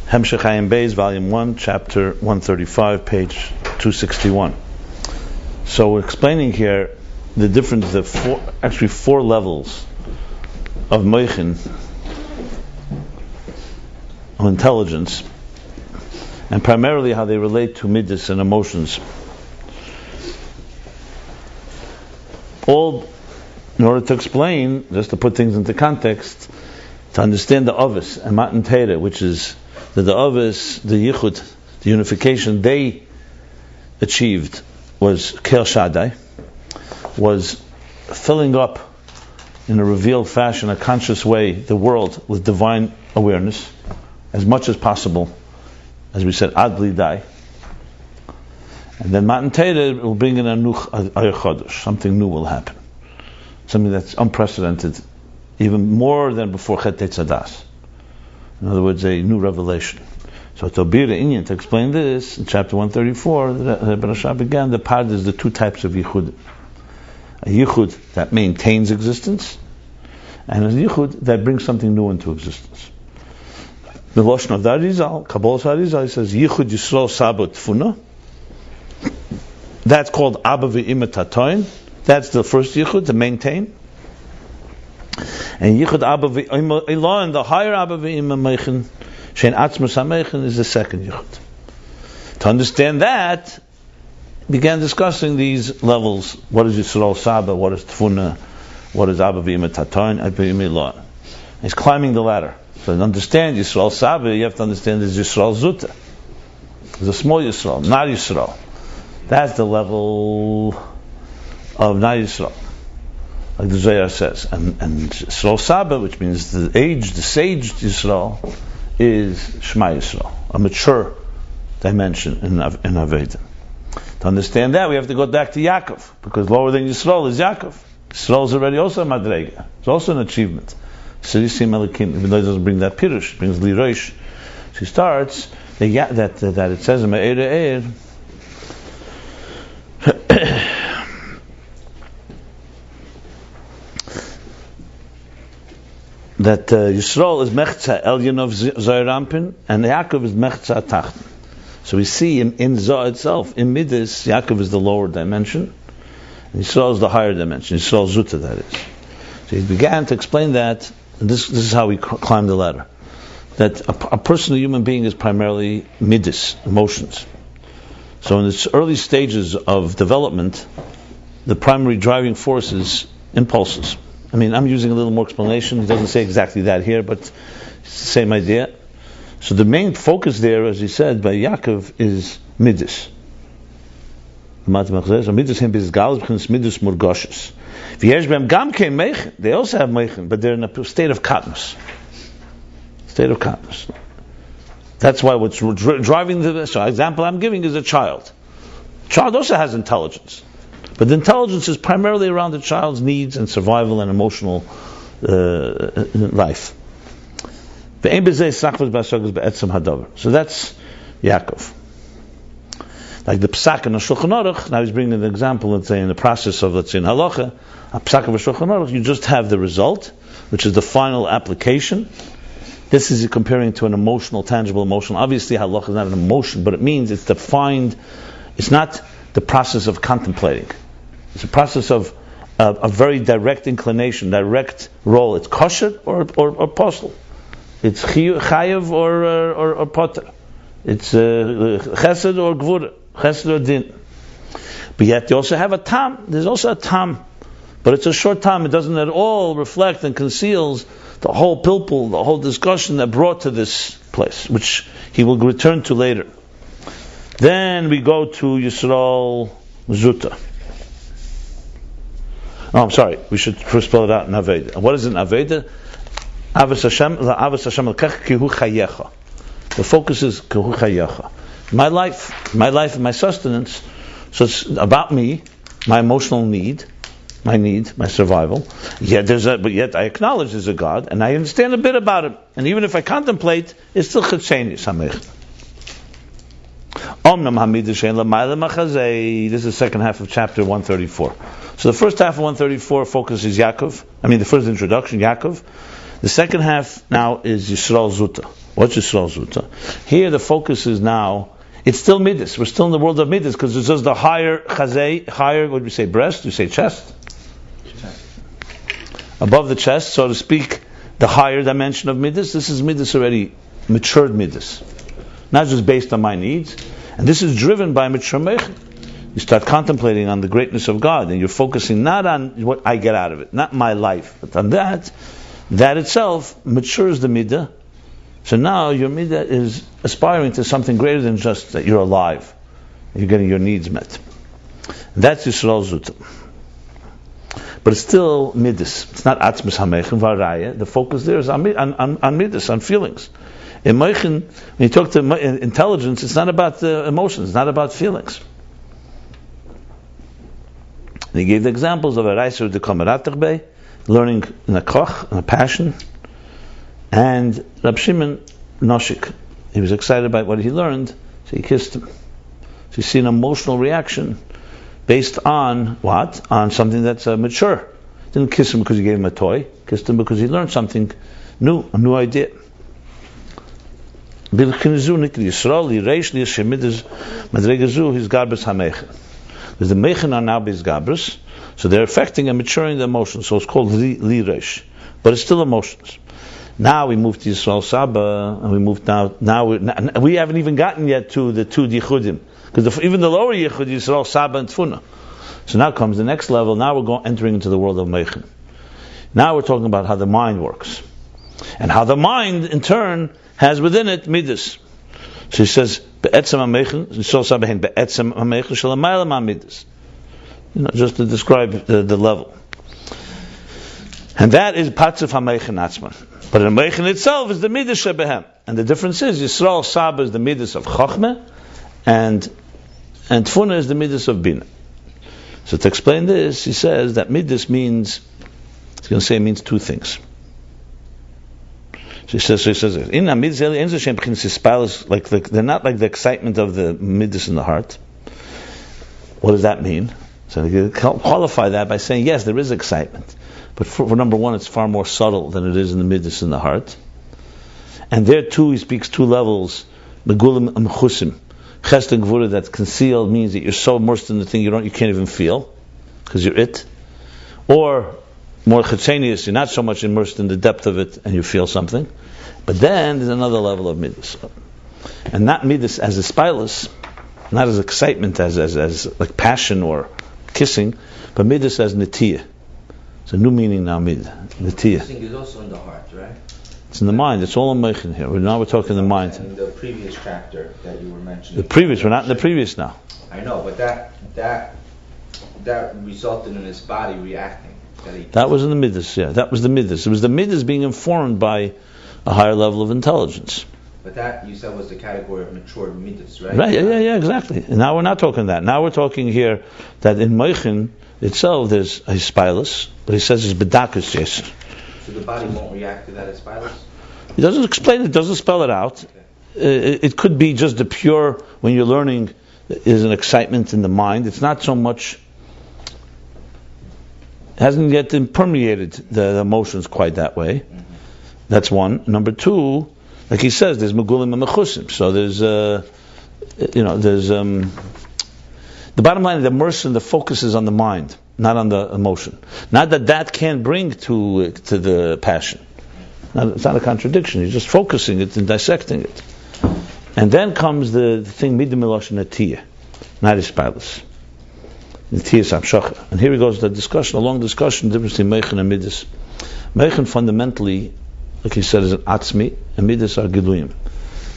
Ayin Beis, Volume 1, Chapter 135, page 261. So we're explaining here the difference of four levels of moichin, of intelligence, and primarily how they relate to midas and emotions. All in order to explain, just to put things into context, to understand the Avis and Matan Torah, which is the Avis, the Yichud, the unification they achieved was Kel Shaddai, was filling up in a revealed fashion, a conscious way, the world with divine awareness as much as possible, as we said, Ad Bli Dai. And then Matan Torah will bring in a Nuch Ayah Chodesh, something new will happen, something that's unprecedented, even more than before Chet Tzadas. In other words, a new revelation. So to be the Ayin, to explain this, in chapter 134, Rabbi began the part is the two types of Yichud. A Yichud that maintains existence, and a Yichud that brings something new into existence. The Lashon of the Arizal, Kabbalah Arizal, he says, Yichud Yisrael Sabot Tfuna. That's called Abba V'Ima Tatoin. That's the first Yichud, to maintain. And Yichud Abba V'Ima Ilah, and the higher Abba V'Ima Meichin, Shein Atzmus HaMeichin, is the second Yichud. To understand that, began discussing these levels. What is Yisrael Saba? What is Tfuna? What is Abba V'Ima Tatoin? Abba V'Ima Ilah. He's climbing the ladder. So to understand Yisrael Saba, you have to understand there's Yisrael Zuta. There's a small Yisrael, not Yisrael. That's the level of not Yisrael, like the Zohar says. And Yisrael Saba, which means the sage Yisrael, is Shema Yisrael, a mature dimension in Aveda. To understand that, we have to go back to Yaakov, because lower than Yisrael is Yaakov. Yisrael is already also a Madrega. It's also an achievement. Sirisim Elikim, even though it doesn't bring that Pirush, it brings Lirosh. She starts that it says in Me'er Eir that Yisrael is Mechza Elyon of Zoharampin, and Yaakov is Mechza Tachten. So we see in Zohar itself, in Midas, Yaakov is the lower dimension, and Yisrael is the higher dimension. Yisrael Zuta, that is. So he began to explain that, and this is how we climb the ladder. That a person, a human being, is primarily Midas, emotions. So in its early stages of development, the primary driving force is impulses. I mean, I'm using a little more explanation. He doesn't say exactly that here, but it's the same idea. So the main focus there, as he said, by Yaakov, is Midas. Midas murgoshes. They also have meichin, but they're in a state of katnus. That's why what's driving the example I'm giving is a child. Child also has intelligence, but the intelligence is primarily around the child's needs and survival and emotional life. So that's Yaakov. Like the Psak in the Shulchan Aruch, now he's bringing an example, let's say in the process of, let's say in Halacha, a Psak of a Shulchan Aruch, you just have the result, which is the final application. This is comparing to an emotional, tangible emotion. Obviously, Halacha is not an emotion, but it means it's defined, it's not the process of contemplating. It's a process of a very direct inclination, direct role. It's kosher or posel. It's chayev or potter. It's chesed or gvura, chesed or din. But yet you also have a tam. There's also a tam, but it's a short tam. It doesn't at all reflect and conceals the whole pilpul, the whole discussion that brought to this place, which he will return to later. Then we go to Yisrael Zuta. Oh, I'm sorry. We should first spell it out in Aveda. What is in Aveda? Avos Hashem l'kach kihu chayecha. The focus is kihu chayecha. My life and my sustenance. So it's about me, my emotional need, my survival. But yet I acknowledge there's a God, and I understand a bit about Him. And even if I contemplate, it's still chitzeni samech. This is the second half of chapter 134. So the first half of 134 focuses Yaakov. The first introduction, Yaakov. The second half now is Yisrael Zuta. What's Yisrael Zuta? Here the focus is now, it's still Midas. We're still in the world of Midas because it's just the higher chazay, higher, what do we say, breast? Do we say chest? Above the chest, so to speak, the higher dimension of Midas. This is Midas already, matured Midas. Not just based on my needs. And this is driven by mature Meichen. You start contemplating on the greatness of God, and you're focusing not on what I get out of it, not my life, but on that. That itself matures the Midah. So now your Midah is aspiring to something greater than just that you're alive. You're getting your needs met. And that's Yisrael Zuta. But it's still Midas. It's not Atzmus HaMeichen Varaya. The focus there is on Midas, on feelings. In Meichen, when you talk to intelligence, it's not about the emotions, it's not about feelings. And he gave the examples of a Reiser de Kameratach, learning in a koch, in a passion, and Rab Shimon Noshik. He was excited about what he learned, so he kissed him. So you see an emotional reaction based on what? On something that's mature. Didn't kiss him because he gave him a toy. Kissed him because he learned something new, a new idea. Because the Meichen are now Beis Gabras, so they're affecting and maturing the emotions. So it's called Li Reish, but it's still emotions. Now we move to Yisrael Saba, and we move now we haven't even gotten yet to the two Yichudim, because even the lower Yichud, Yisrael Saba and Tfuna. So now comes the next level. Now we're entering into the world of Meichen. Now we're talking about how the mind works, and how the mind, in turn, has within it Midas. So he says, "Be'etzem HaMeichen, Yisrael Saba hein be'etzem HaMeichen shelamayla ma'Midas." Just to describe the level. And that is Patzif HaMeichen Atzman. But the Meichen itself is the Midas Shebehem. And the difference is, Yisrael Saba is the Midas of Chochmeh, and Tfuna is the Midas of Binah. So to explain this, he says that Midas means, he's going to say it means two things. So he says, in Midas, they're not like the excitement of the Midas in the heart. What does that mean? So he can qualify that by saying, yes, there is excitement. But for number one, it's far more subtle than it is in the Midas in the heart. And there too, he speaks two levels. Megulim Amchusim. Chesed and Gvura, that's concealed, means that you're so immersed in the thing you can't even feel, because you're it. Or more Chetzenius, you're not so much immersed in the depth of it and you feel something. But then there's another level of Midas. And not Midas as a spilus, not as excitement, as like passion or kissing, but Midas as Netiyah. It's a new meaning now, Netiyah. Kissing is also in the heart, right? It's in the mind. It's all in Meichen here. Now we're talking the mind. And the previous chapter that you were mentioning. We're not in the previous now. I know, but that resulted in his body reacting. That was in the Midas, yeah. That was the Midas. It was the Midas being informed by a higher level of intelligence. But that, you said, was the category of mature Midas, right? Right, yeah, exactly. And now we're not talking that. Now we're talking here that in Meichen itself there's a spilus, but he says it's bedakus yes. So the body won't react to that as spilus? He doesn't explain it, doesn't spell it out. Okay. It could be just the pure, when you're learning, is an excitement in the mind. It's not so much, hasn't yet permeated the emotions quite that way. Mm-hmm. That's one. Number two, like he says, there's megulim and mechusim. So there's, the bottom line, the immersion, the focus is on the mind, not on the emotion. Not that can bring to the passion. It's not a contradiction. You're just focusing it and dissecting it. And then comes the thing midah milosh netiyah, not ispilus. Netiyah samshacha. And here he goes the discussion, a long discussion, the difference between Meichen and Midas. Meichen fundamentally, like he said, is an atzmi, and Midas are giluyim.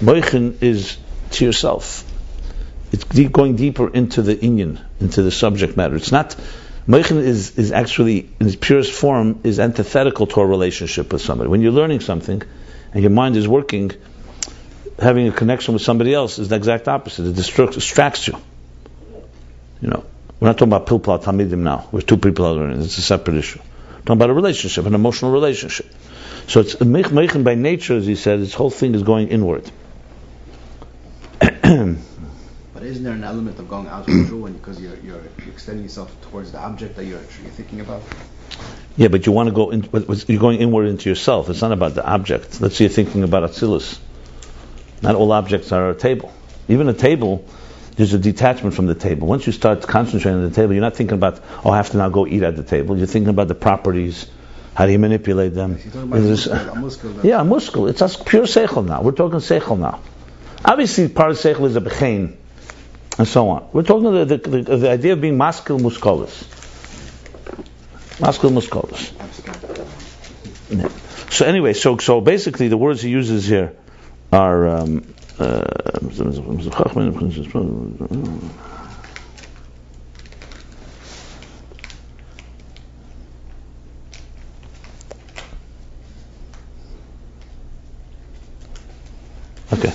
Meichen is to yourself. It's going deeper into the inyan, into the subject matter. It's not. Meichen is actually, in its purest form, is antithetical to a relationship with somebody. When you're learning something, and your mind is working, having a connection with somebody else is the exact opposite. It distracts you. We're not talking about pilpul tamidim now, where two people are learning. It's a separate issue. We're talking about a relationship, an emotional relationship. So it's Meichen by nature, as he said, this whole thing is going inward. But isn't there an element of going out of control because you're extending yourself towards the object that you're thinking about? Yeah, but you want to go in. You're going inward into yourself. It's not about the object. Let's say you're thinking about Atzilus. Not all objects are a table. Even a table, there's a detachment from the table. Once you start concentrating on the table, you're not thinking about, I have to now go eat at the table. You're thinking about the properties, how do you manipulate them. You're talking about a muscle. It's a pure seichel now. We're talking seichel now. Obviously, part of seichel is a bechein, and so on. We're talking the idea of being maskil muskolis. Maskil muskolis. Yeah. So anyway, so basically the words he uses here are okay.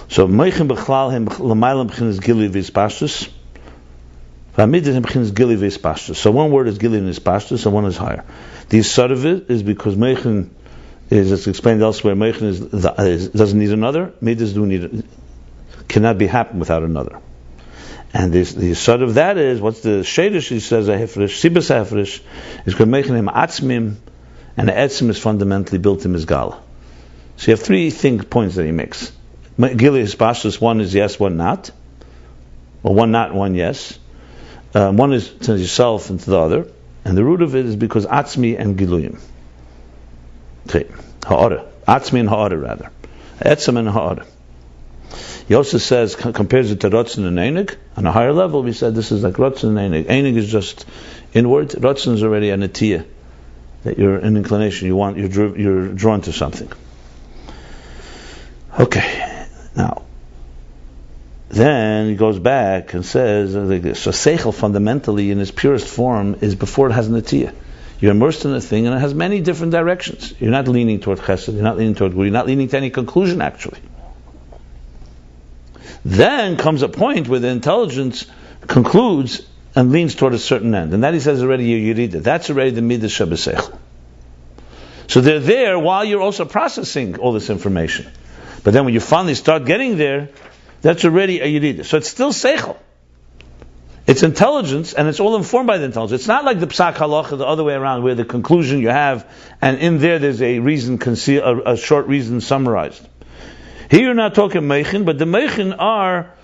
So Meichen Bechlal him Lamaylam B'chinas Gili V'Ispashtus, V'Amidin him B'chinas Gili V'Ispashtus. So one word is Gili and Ispashtus, and one is higher. The Yisod of it is because Meichen is, as explained elsewhere, Meichen doesn't need another. Midas do need, cannot be happen without another. And the Yisod of that is, what's the Shadish? He says a Hefresh, Sibas Hefresh, is because Meichen him Atzmim, and the Etzim is fundamentally built in Mizgala. So you have three points that he makes. Gili Hispashtus, one is yes, one not. Or one not, one yes. One is to yourself and to the other. And the root of it is because Atzmi and Giluyim. Okay. Ha'ara. Atzmi and Ha'ara, rather. Etzem and Ha'ara. He also says, compares it to Rotzen and Einig. On a higher level, we said this is like Rotzen and Einig. Einig is just inward. Rotzen is already an atiyah. That you're an inclination, you're drawn to something. Okay. Now, then he goes back and says like this. So seichel fundamentally in its purest form is before it has natiyah. You're immersed in a thing and it has many different directions. You're not leaning toward chesed, you're not leaning toward good, you're not leaning to any conclusion actually. Then comes a point where the intelligence concludes and leans toward a certain end. And that he says already you read it. That's already the midas shabaseichel. So they're there while you're also processing all this information. But then when you finally start getting there, that's already a yirida. So it's still seichel. It's intelligence, and it's all informed by the intelligence. It's not like the psak halacha the other way around, where the conclusion you have, and in there's a reason concealed, a short reason summarized. Here you're not talking meichin, but the meichin are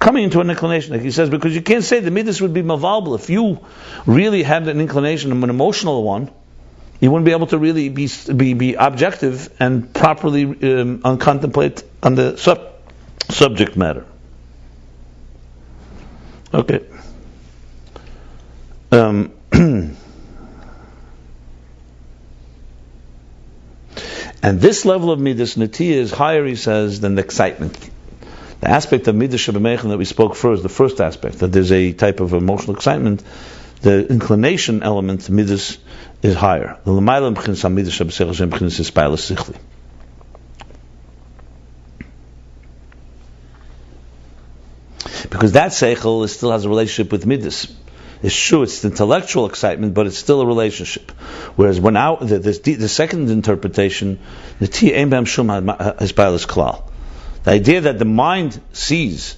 coming into an inclination, like he says, because you can't say the midas would be mavalbal. If you really had an inclination, an emotional one, you wouldn't be able to really be objective and properly contemplate on the subject matter. Okay. And this level of midas natiyah is higher, he says, than the excitement. The aspect of midas shabamechin that we spoke first, the first aspect, that there's a type of emotional excitement, the inclination element, midas, is higher. Because that seichel still has a relationship with midas. It's true, it's the intellectual excitement, but it's still a relationship. Whereas when the second interpretation, the idea that the mind sees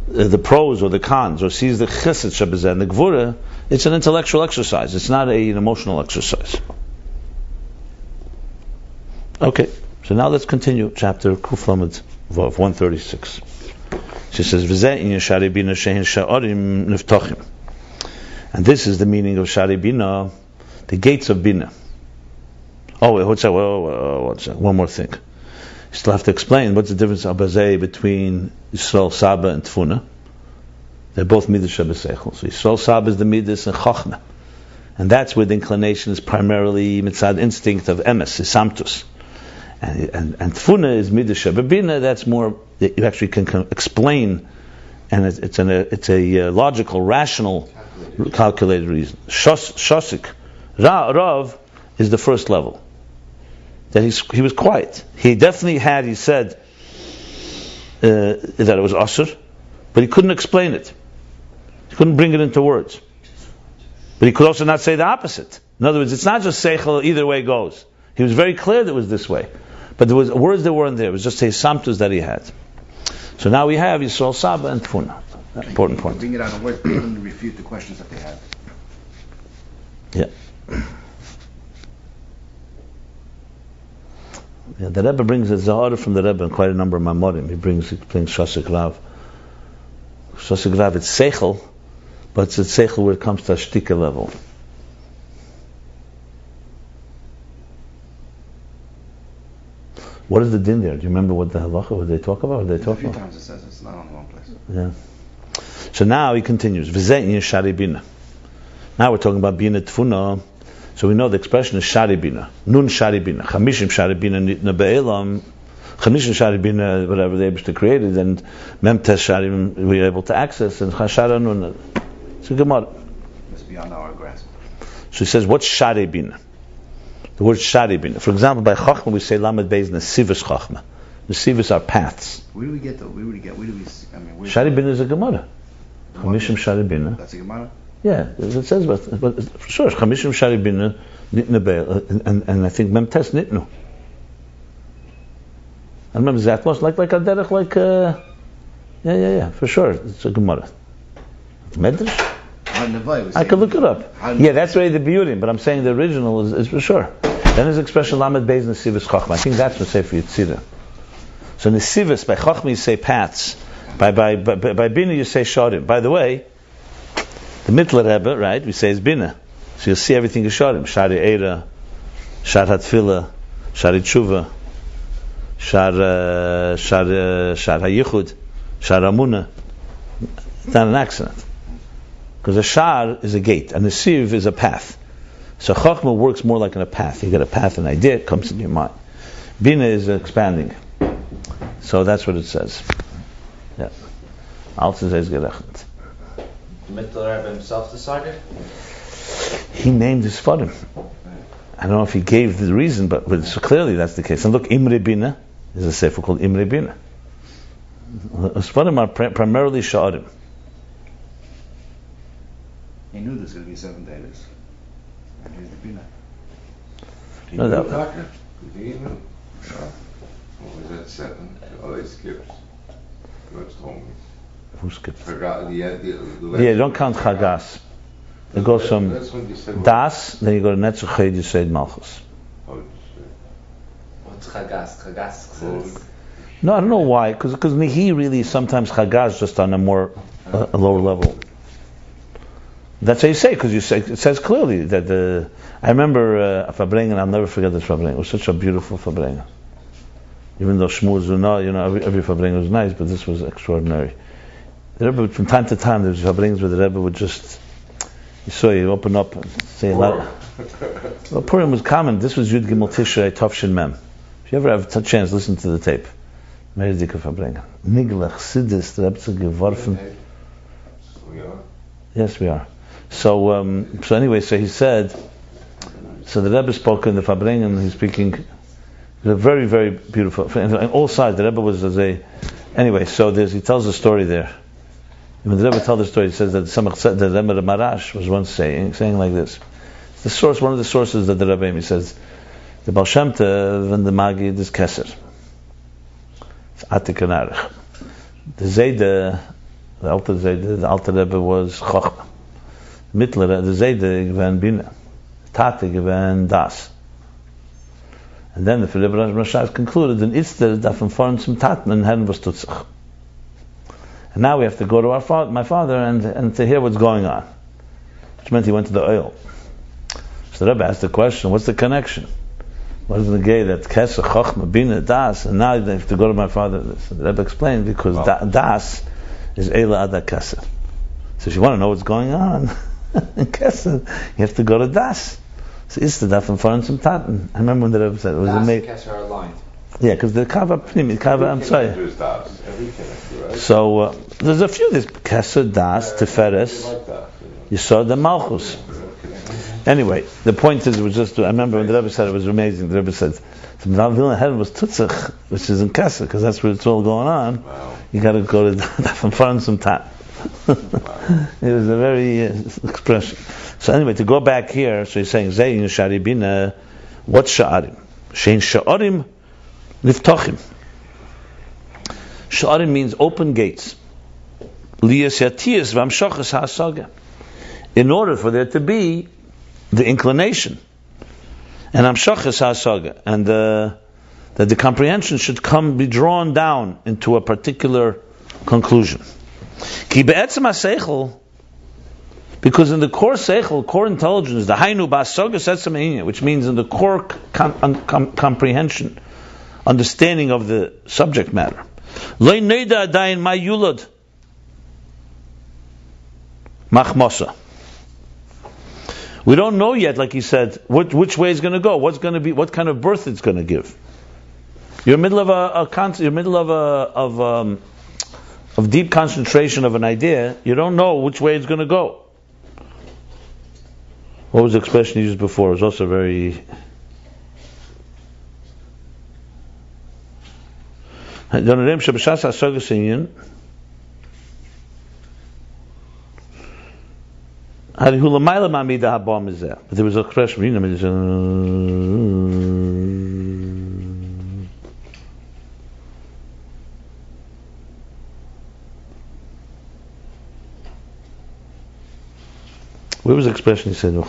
the pros or the cons, or sees the chesed shabazeh and the gvura, it's an intellectual exercise. It's not an emotional exercise. Okay, so now let's continue chapter Kuf Lamed Vav 136. She says, "V'zeh in Shari Binah shehin sha'arim niftochim," and this is the meaning of Shari Binah, the gates of Binah. Oh, wait, what's that? One more thing. You still have to explain what's the difference between Yisrael Saba and Tfuna. They're both midas shabaseichel. So Yisrael Saba is the midas and chachma, and that's where the inclination is primarily mitzad instinct of emes, isamtus, and Tfuna is midas shababina. That's more that you actually can explain, and it's a logical, rational, calculated reason. Shosik, Rav is the first level. That he was quiet. He definitely had, he said, that it was asur, but he couldn't explain it. He couldn't bring it into words. But he could also not say the opposite. In other words, it's not just seichel, either way goes. He was very clear that it was this way. But there was words that weren't there. It was just his samtus that he had. So now we have Yisrael Saba and Tfuna. Important point. Bring it out of words, even refute the questions that they had. Yeah, the Rebbe brings a Zahara from the Rebbe in quite a number of Mamorim. He brings Shasik Rav. Shasik Rav, it's Seichel, but it's a Seichel where it comes to a Shtika level. What is the din there? Do you remember what the halacha, what they talk about? A few times it says it's not on the wrong place. Yeah. So now he continues. V'zein shari bina. Now we're talking about bina tfuna. So we know the expression is shari bina. Nun shari bina. Chamishim shari bina nitna be'elam. Chamishim shari bina, whatever they able to create it, and memtes shari we were able to access, and chashara nun. It's a Gemara. It's beyond our grasp. So he says, what's shari bina? The word shari bina. For example, by chachma we say lamed beis nesivus chachma. Nesivus are paths. Where do we get? Shari bina is a Gemara. Chamishim shari bina. That's a Gemara? Yeah, it says, but for sure, Chamishim shari bina nitna be'el, and I think memtes nitnu. I remember that was like a derech, for sure, it's a Gemara. Medrash? I could look it up. Yeah, that's really the beauty, but I'm saying the original is for sure. Then there's the expression lamed beis nesivus chachma. I think that's what say for Yitzira. So nesivus, by chachma you say paths, by bina you say sharim. By the way, the Mittler Rebbe, right, we say is Binah. So you'll see everything is Sharim. Shari Eira, Shar HaTfilah, Shari Tshuva, Shar HaYichud, Shar HaMuna. It's not an accident. Because a Shar is a gate, and a Siv is a path. So Chachma works more like in a path. You get a path, an idea, it comes in your mind. Binah is expanding. So that's what it says. Yeah. Alts is gerechnet. The Mittler Rebbe himself decided? He named his Sfarim. I don't know if he gave the reason, but so clearly that's the case. And look, Imre Binah is a sefer called Imre Binah. Sfarim are primarily Sha'arim. He knew there's going to be 7 days. And here's the Binah. No, that, Doctor? Did he know? What was that 7? Oh, they skipped. What's told me? who skips? Forgot the Yeah, don't count Chagas. It goes from Das, then you go to Netzach Ched Yised Malchus. What's Chagas? Chagas. No, I don't know why, because Nihi really sometimes Chagas just on a more a lower level. That's how you say, because it says clearly that the. I remember Fabrengen. I'll never forget this Fabrengen. It was such a beautiful Fabrengen. Even though Shmuel Zuna, every Fabrengen was nice, but this was extraordinary. The Rebbe, from time to time, there was Fabrengens where the Rebbe would just, you open up and say a lot. Well, Purim was common. This was Yud Gimel Tishrei Tavshin Mem. If you ever have a chance, listen to the tape. Meredika Fabrengen. Niglach Sidis, the Rebbe geworfen. Yes, we are. So anyway, so he said. So the Rebbe spoke in the Fabrengen. He's speaking. They're very, very beautiful. On all sides, the Rebbe was as a. Anyway, so he tells a story there. When the Rebbe tells the story, he says that the Rebbe Marash was once saying like this. The source, one of the sources that the Rebbe, he says, the Baal Shem Tov and the Magid is Keser. It's Atik and Arich. The Zayde, the Alter Zayde, the Alter Rebbe was Chochma. Mittler, the Zayde gewann Binah. Tate gewann Das. And then the Rebbe Rashad concluded, then it's the davon fahren zum Taten and Herren was tut sich. And now we have to go to my father and to hear what's going on. Which meant he went to the oil. So the Rebbe asked the question, what's the connection? What is the gay that Kesser, Chochma, Binah, Das, and now they have to go to my father? So the Rebbe explained, because Das is Eila Ada Kesser. So if you want to know what's going on in Kesser, you have to go to Das. So it's the davon fahren zum Taten. I remember when the Rebbe said it was amazing. Kesser are aligned. Yeah, because the Kava, I'm sorry. So there's a few. There's Kesser, Das, Tiferes, Yisod, and Malchus. Anyway, the point is, it was just. I remember when the Rebbe said it was amazing. The Rebbe said, "The Vilna Heaven was Tutzach, which is in Kesser, because that's where it's all going on. Wow. You got to go to davon fahren zum Taten." It was a very expression. So anyway, to go back here, so he's saying Zayin Shari Binah, what's Sha'arim? Shein sha'arim niftochim. Sha'arim means open gates. Liyas yatiyas v'amshachas ha'asaga. In order for there to be the inclination and amshachas ha'asaga, and that the comprehension should be drawn down into a particular conclusion. Ki be'etzem ha'seichel, because in the core seichel, core intelligence, the hainu ba'asagas etzem ha'inyan, which means in the core comprehension, understanding of the subject matter. Lo neida adayin ma yulad machmasa. We don't know yet, like he said, which way it's going to go. What's going to be? What kind of birth it's going to give? You're in the middle of you're in the middle of deep concentration of an idea. You don't know which way it's going to go. What was the expression you used before? It was also very. But there was a expression. Where was the expression he said? So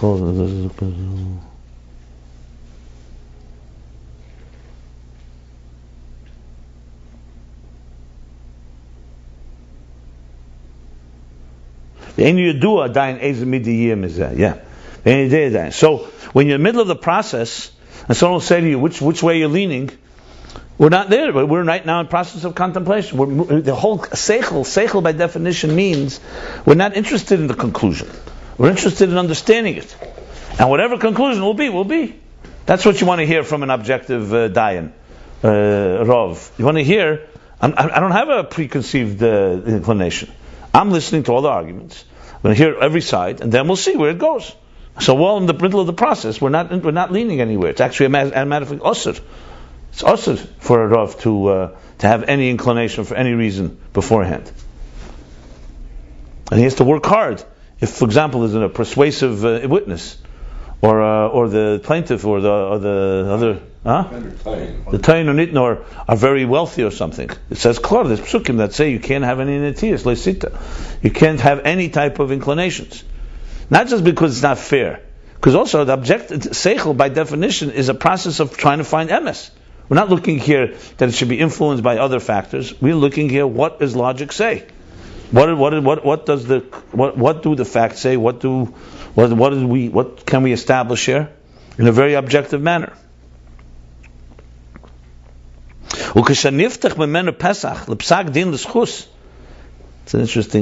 when you're in the middle of the process and someone will say to you which way you're leaning, we're not there, but we're right now in process of contemplation. The whole seichel by definition means we're not interested in the conclusion. We're interested in understanding it. And whatever conclusion will be. That's what you want to hear from an objective dayan, Rav. You want to hear, I don't have a preconceived inclination. I'm listening to all the arguments. I'm going to hear every side, and then we'll see where it goes. So while in the middle of the process, we're not leaning anywhere. It's actually a matter of osir. It's osir for a Rav to have any inclination for any reason beforehand. And he has to work hard. If, for example, there's a persuasive witness, or the plaintiff, or the other, the Tayin or Nitnor are very wealthy or something. It says, "Klar, there's psukim that say you can't have any netiyas, leisita. You can't have any type of inclinations. Not just because it's not fair, because also the objective seichel by definition is a process of trying to find emes. We're not looking here that it should be influenced by other factors. We're looking here, what does logic say? What do the facts say? What can we establish here in a very objective manner? It's an interesting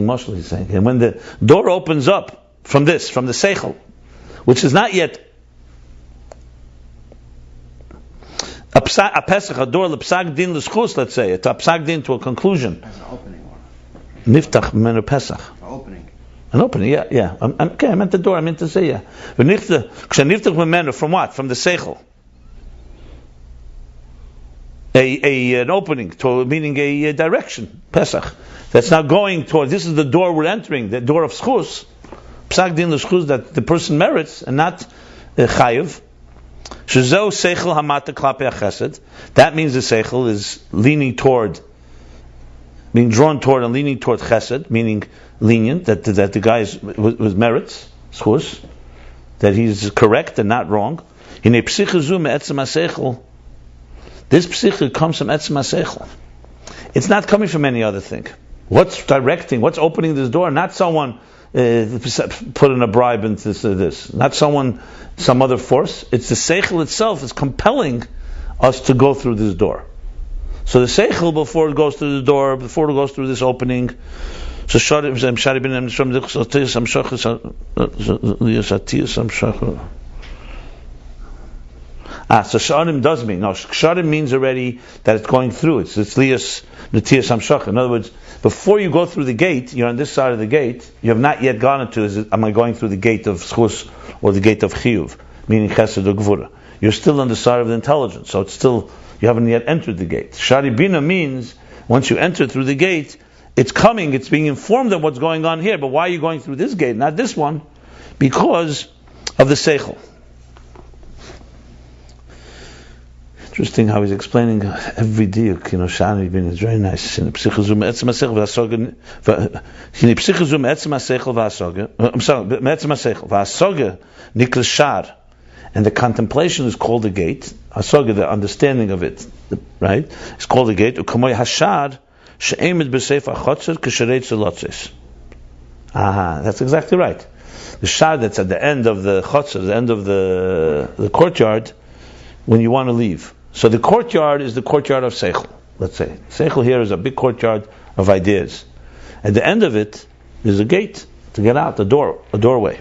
mashal he's saying. And when the door opens up from the seichel, which is not yet a door l'psak din l'schus, let's say, it's a psak din to a conclusion. As an opening. Niftach menu Pesach. An opening, yeah. Okay, I meant the door. I meant to say, yeah. Niftach menu from what? From the seichel. An opening, meaning a direction. Pesach. That's not going toward. This is the door we're entering. The door of schus. Psak din l'schus that the person merits and not chayiv. Shezeu seichel hamata klape chesed. That means the seichel is leaning toward. Being drawn toward and leaning toward chesed, meaning lenient, that the guy was merits, schus, that he's correct and not wrong. In a psicha etzem haseichel, this psicha comes from etzem haseichel. It's not coming from any other thing. What's what's opening this door? Not someone put in a bribe into this. Not some other force. It's the seichel itself is compelling us to go through this door. So the seichel, before it goes through the door, before it goes through this opening, so shari bin from the so sharim does mean sharim means already that it's going through. It's liyas netiyas hamshach. In other words, before you go through the gate, you're on this side of the gate. You have not yet gone into. Am I going through the gate of schus or the gate of chiyuv, meaning chesed or gvura? You're still on the side of the intelligence, so it's still. You haven't yet entered the gate. Shari Binah means once you enter through the gate, it's coming, it's being informed of what's going on here. But why are you going through this gate, not this one? Because of the seichel. Interesting how he's explaining every diuk. Shani bin is very nice. I'm sorry, me'etzem ha'sechel v'hasoga niklas shar, and the contemplation is called a gate. Hasoga, the understanding of it, right? It's called a gate. U'kamoy hashar she'emed b'seif ha'chotzer k'shereit zelotzes. That's exactly right. The shar that's at the end of the chotzer, the end of the courtyard, when you want to leave. So the courtyard is the courtyard of Seichel, let's say. Seichel here is a big courtyard of ideas. At the end of it is a gate to get out, a doorway.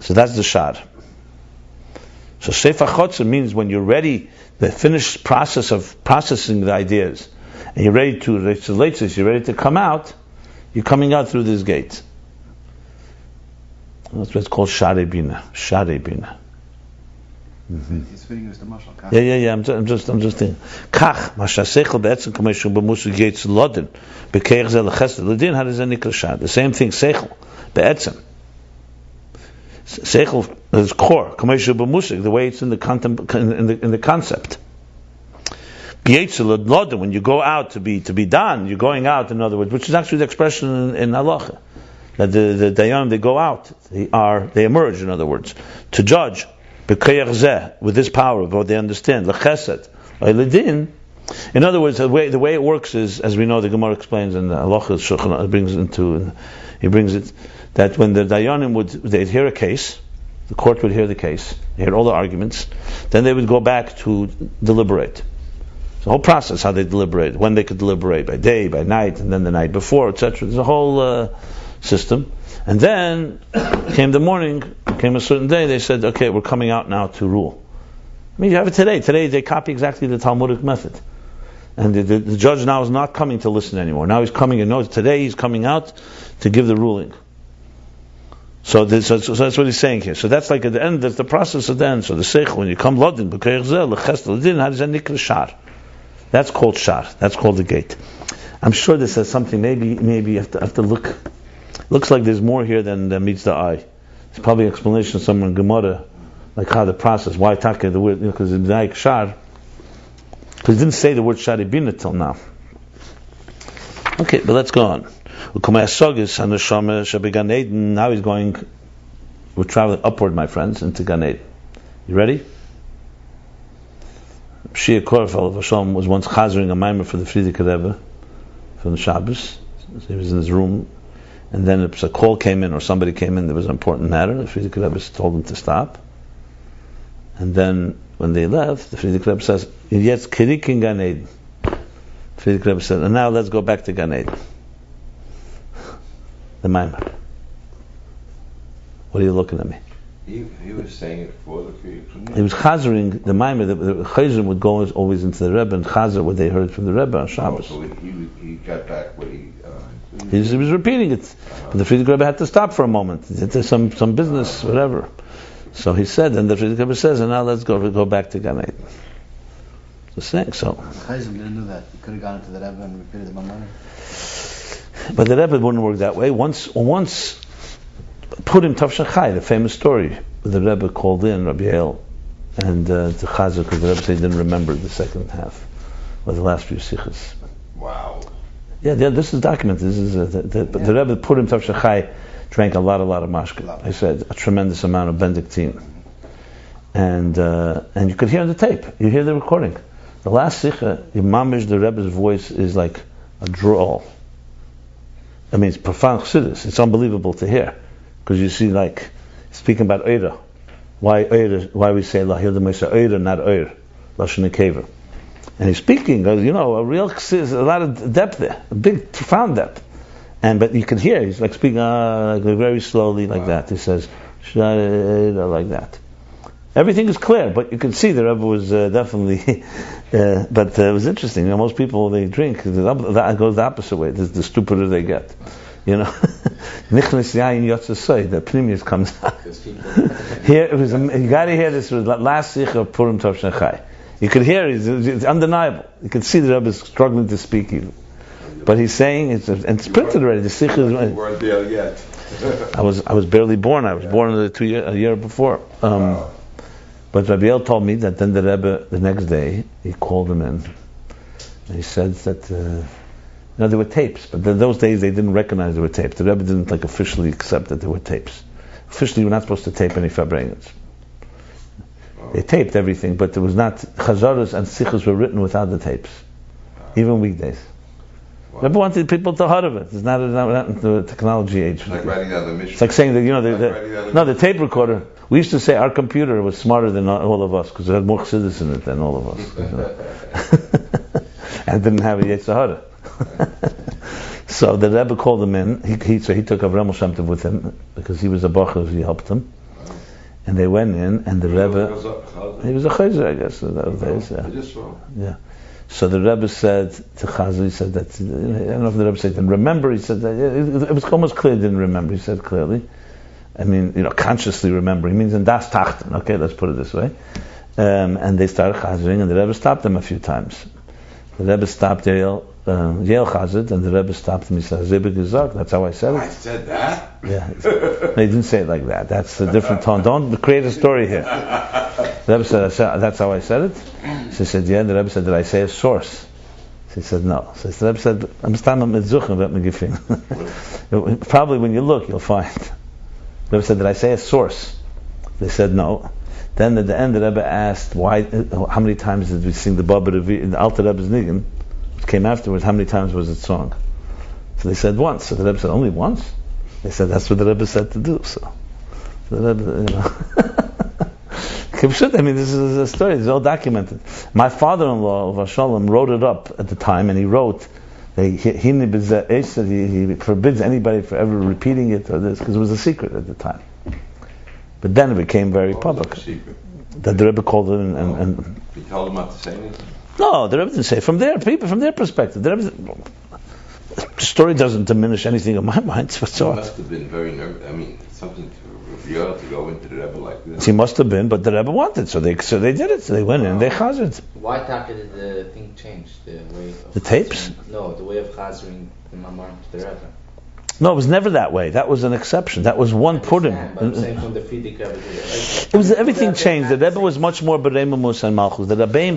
So that's the shar. So Seif HaChotzer means when you're ready, the finished process of processing the ideas, and you're ready to come out, you're coming out through this gate. That's what it's called Shari Binah. Shari Binah. He's fitting us the mashal. Yeah. I'm just thinking. Kach mashasechel be'etzem kameshu b'musu gates lodin b'keich zel chesed l'din harizen nikra shad. The same thing. Sechel be'etzem. Sechel is core. Kameshu b'musik, the way it's in the concept. Gates lodin, when you go out to be done, you're going out. In other words, which is actually the expression in halacha that the dayanim, they go out. They emerge. In other words, to judge. With this power of what they understand, l'chesed, l'din. In other words, the way it works is, as we know, the Gemara explains, and the halacha Shulchan brings it that when the dayanim they'd hear a case, the court would hear the case, hear all the arguments, then they would go back to deliberate. The whole process, how they deliberate, when they could deliberate, by day, by night, and then the night before, etc. There's a whole system. And then came the morning, came a certain day, they said, okay, we're coming out now to rule. I mean, you have it today. Today they copy exactly the Talmudic method. And the judge now is not coming to listen anymore. Now he's coming and knows today he's coming out to give the ruling. So that's what he's saying here. So that's like at the end, that's the process at the end. So the Seichel, when you come Lodin, that's called Shar. That's called the gate. I'm sure this has something, maybe you have to look. Looks like there's more here than meets the eye. It's probably an explanation somewhere in Gemara, like how the process, why taka the word, because in Daik Shar, because it didn't say the word Shari Binah till now. Okay, but let's go on. Now he's going, we're traveling upward, my friends, into Gan Eden. You ready? Shia Korfel of Hashem was once chazering a maimer for the Frierdiker Rebbe from the Shabbos. So he was in his room. And then a call came in, or somebody came in, there was an important matter. The Frierdiker Rebbe told him to stop. And then when they left, the Frierdiker Rebbe says, "Jetzt kirik in Gan Eden." The Frierdiker Rebbe said, "And now let's go back to Gan Eden." The Maimer. What are you looking at me? He was saying it for the Frierdiker. He was chazering the Maimer. The chazrim would go always into the Rebbe and chazer what they heard from the Rebbe on Shabbos. So he got back what he. He was repeating it, but the Frierdiker Rebbe had to stop for a moment. There's some business, whatever. So he said, and the Frierdiker Rebbe says, and now let's go back to Gan Eden. The saying so. Chayzim didn't know that. He could have gone to the Rebbe and repeated the Mamar. But the Rebbe wouldn't work that way. Once put him Tavshan Chai, the famous story, the Rebbe called in Rabbi Yael and to Chazer, because the Rebbe said he didn't remember the second half or the last few sikhs. Wow. Yeah, this is documented. This is the Rebbe put him Tavshan Chai, drank a lot of mashka. I said a tremendous amount of Benedictine, and you could hear on the tape. You hear the recording. The last sikha, Imamish, the Rebbe's voice is like a drawl. I mean, it's profound chassidus. It's unbelievable to hear, because you see, like, speaking about Eira. Why Eira? Why we say Lahir the Mesa Eira, not Eir, Lashon Nekeva. And he's speaking, a real chassidus, a lot of depth there, a big, profound depth. But you can hear, he's like speaking like very slowly, like that. He says, like that. Everything is clear, but you can see the Rebbe was definitely. But it was interesting. Most people, they drink. That goes the opposite way. The stupider they get. Nichnas Yayin Yotzasoi, the Pnimius comes out. Here, you got to hear this. Was last Sikha of Purim Tov Shechai. You could hear it's undeniable. You can see the Rebbe is struggling to speak even. But he's saying and it's printed already. The Sikha is. You weren't there yet. I was barely born. I was born a year before. Wow. But Rabbi El told me that then the Rebbe, the next day, he called him in. And he said that, there were tapes, but in those days they didn't recognize there were tapes. The Rebbe didn't officially accept that there were tapes. Officially, you were not supposed to tape any Farbrengens. They taped everything, but there was not, Chazaras and Sichos were written without the tapes. Even weekdays. Wow. Rebbe wanted people to hear of it. It's not the technology age. It's like writing down the mission. It's like saying that, the tape recorder, we used to say our computer was smarter than all of us, because it had more chassidus in it than all of us. And didn't have a Yetzirah. So the Rebbe called him in. He took Avraham Shem Tov with him, because he was a bacher, he helped him. And they went in, and the Rebbe, he was a chayzer, I guess, in those days. Yeah. So the Rebbe said to Chazal, he said that, I don't know if the Rebbe said, and remember, he said that, it was almost clear he didn't remember, he said clearly. I mean, consciously remember. He means in das tachten, okay, let's put it this way. And they started chazering, and the Rebbe stopped them a few times. The Rebbe stopped Yael Chazed, and the Rebbe stopped him. He said, Zibig Gezak, that's how I said it. I said that? Yeah. They didn't say it like that. That's a different tone. Don't create a story here. The Rebbe said, that's how I said it? She said, yeah. The Rebbe said, did I say a source? She said, no. So the Rebbe said, probably when you look, you'll find. The Rebbe said, did I say a source? They said, no. Then at the end, the Rebbe asked, how many times did we sing the Baba Revi, in the Alter Rebbe's Nigan, which came afterwards, how many times was it sung? So they said once. So the Rebbe said, only once? They said, that's what the Rebbe said to do. So the Rebbe, I mean, this is a story, it's all documented. My father-in-law, Vashalom, wrote it up at the time, and he wrote, he forbids anybody from ever repeating it or this, because it was a secret at the time. But then it became very public. That the Rebbe called it and He told them not to say anything? No, the Rebbe didn't say. From their perspective, the story doesn't diminish anything in my mind. He must have been very nervous. I mean, something to reveal to go into the Rebbe like this. He must have been, but the Rebbe wanted, so they did it. So they went in and they chazed. Why did the thing change? The way of the tapes? No, the way of chazering the mamar to the Rebbe. No, it was never that way. That was an exception. That was one Purim. But I'm saying from the Frierdiker Rebbe. It was everything changed. The Rebbe was much more Beremus and Malchus. The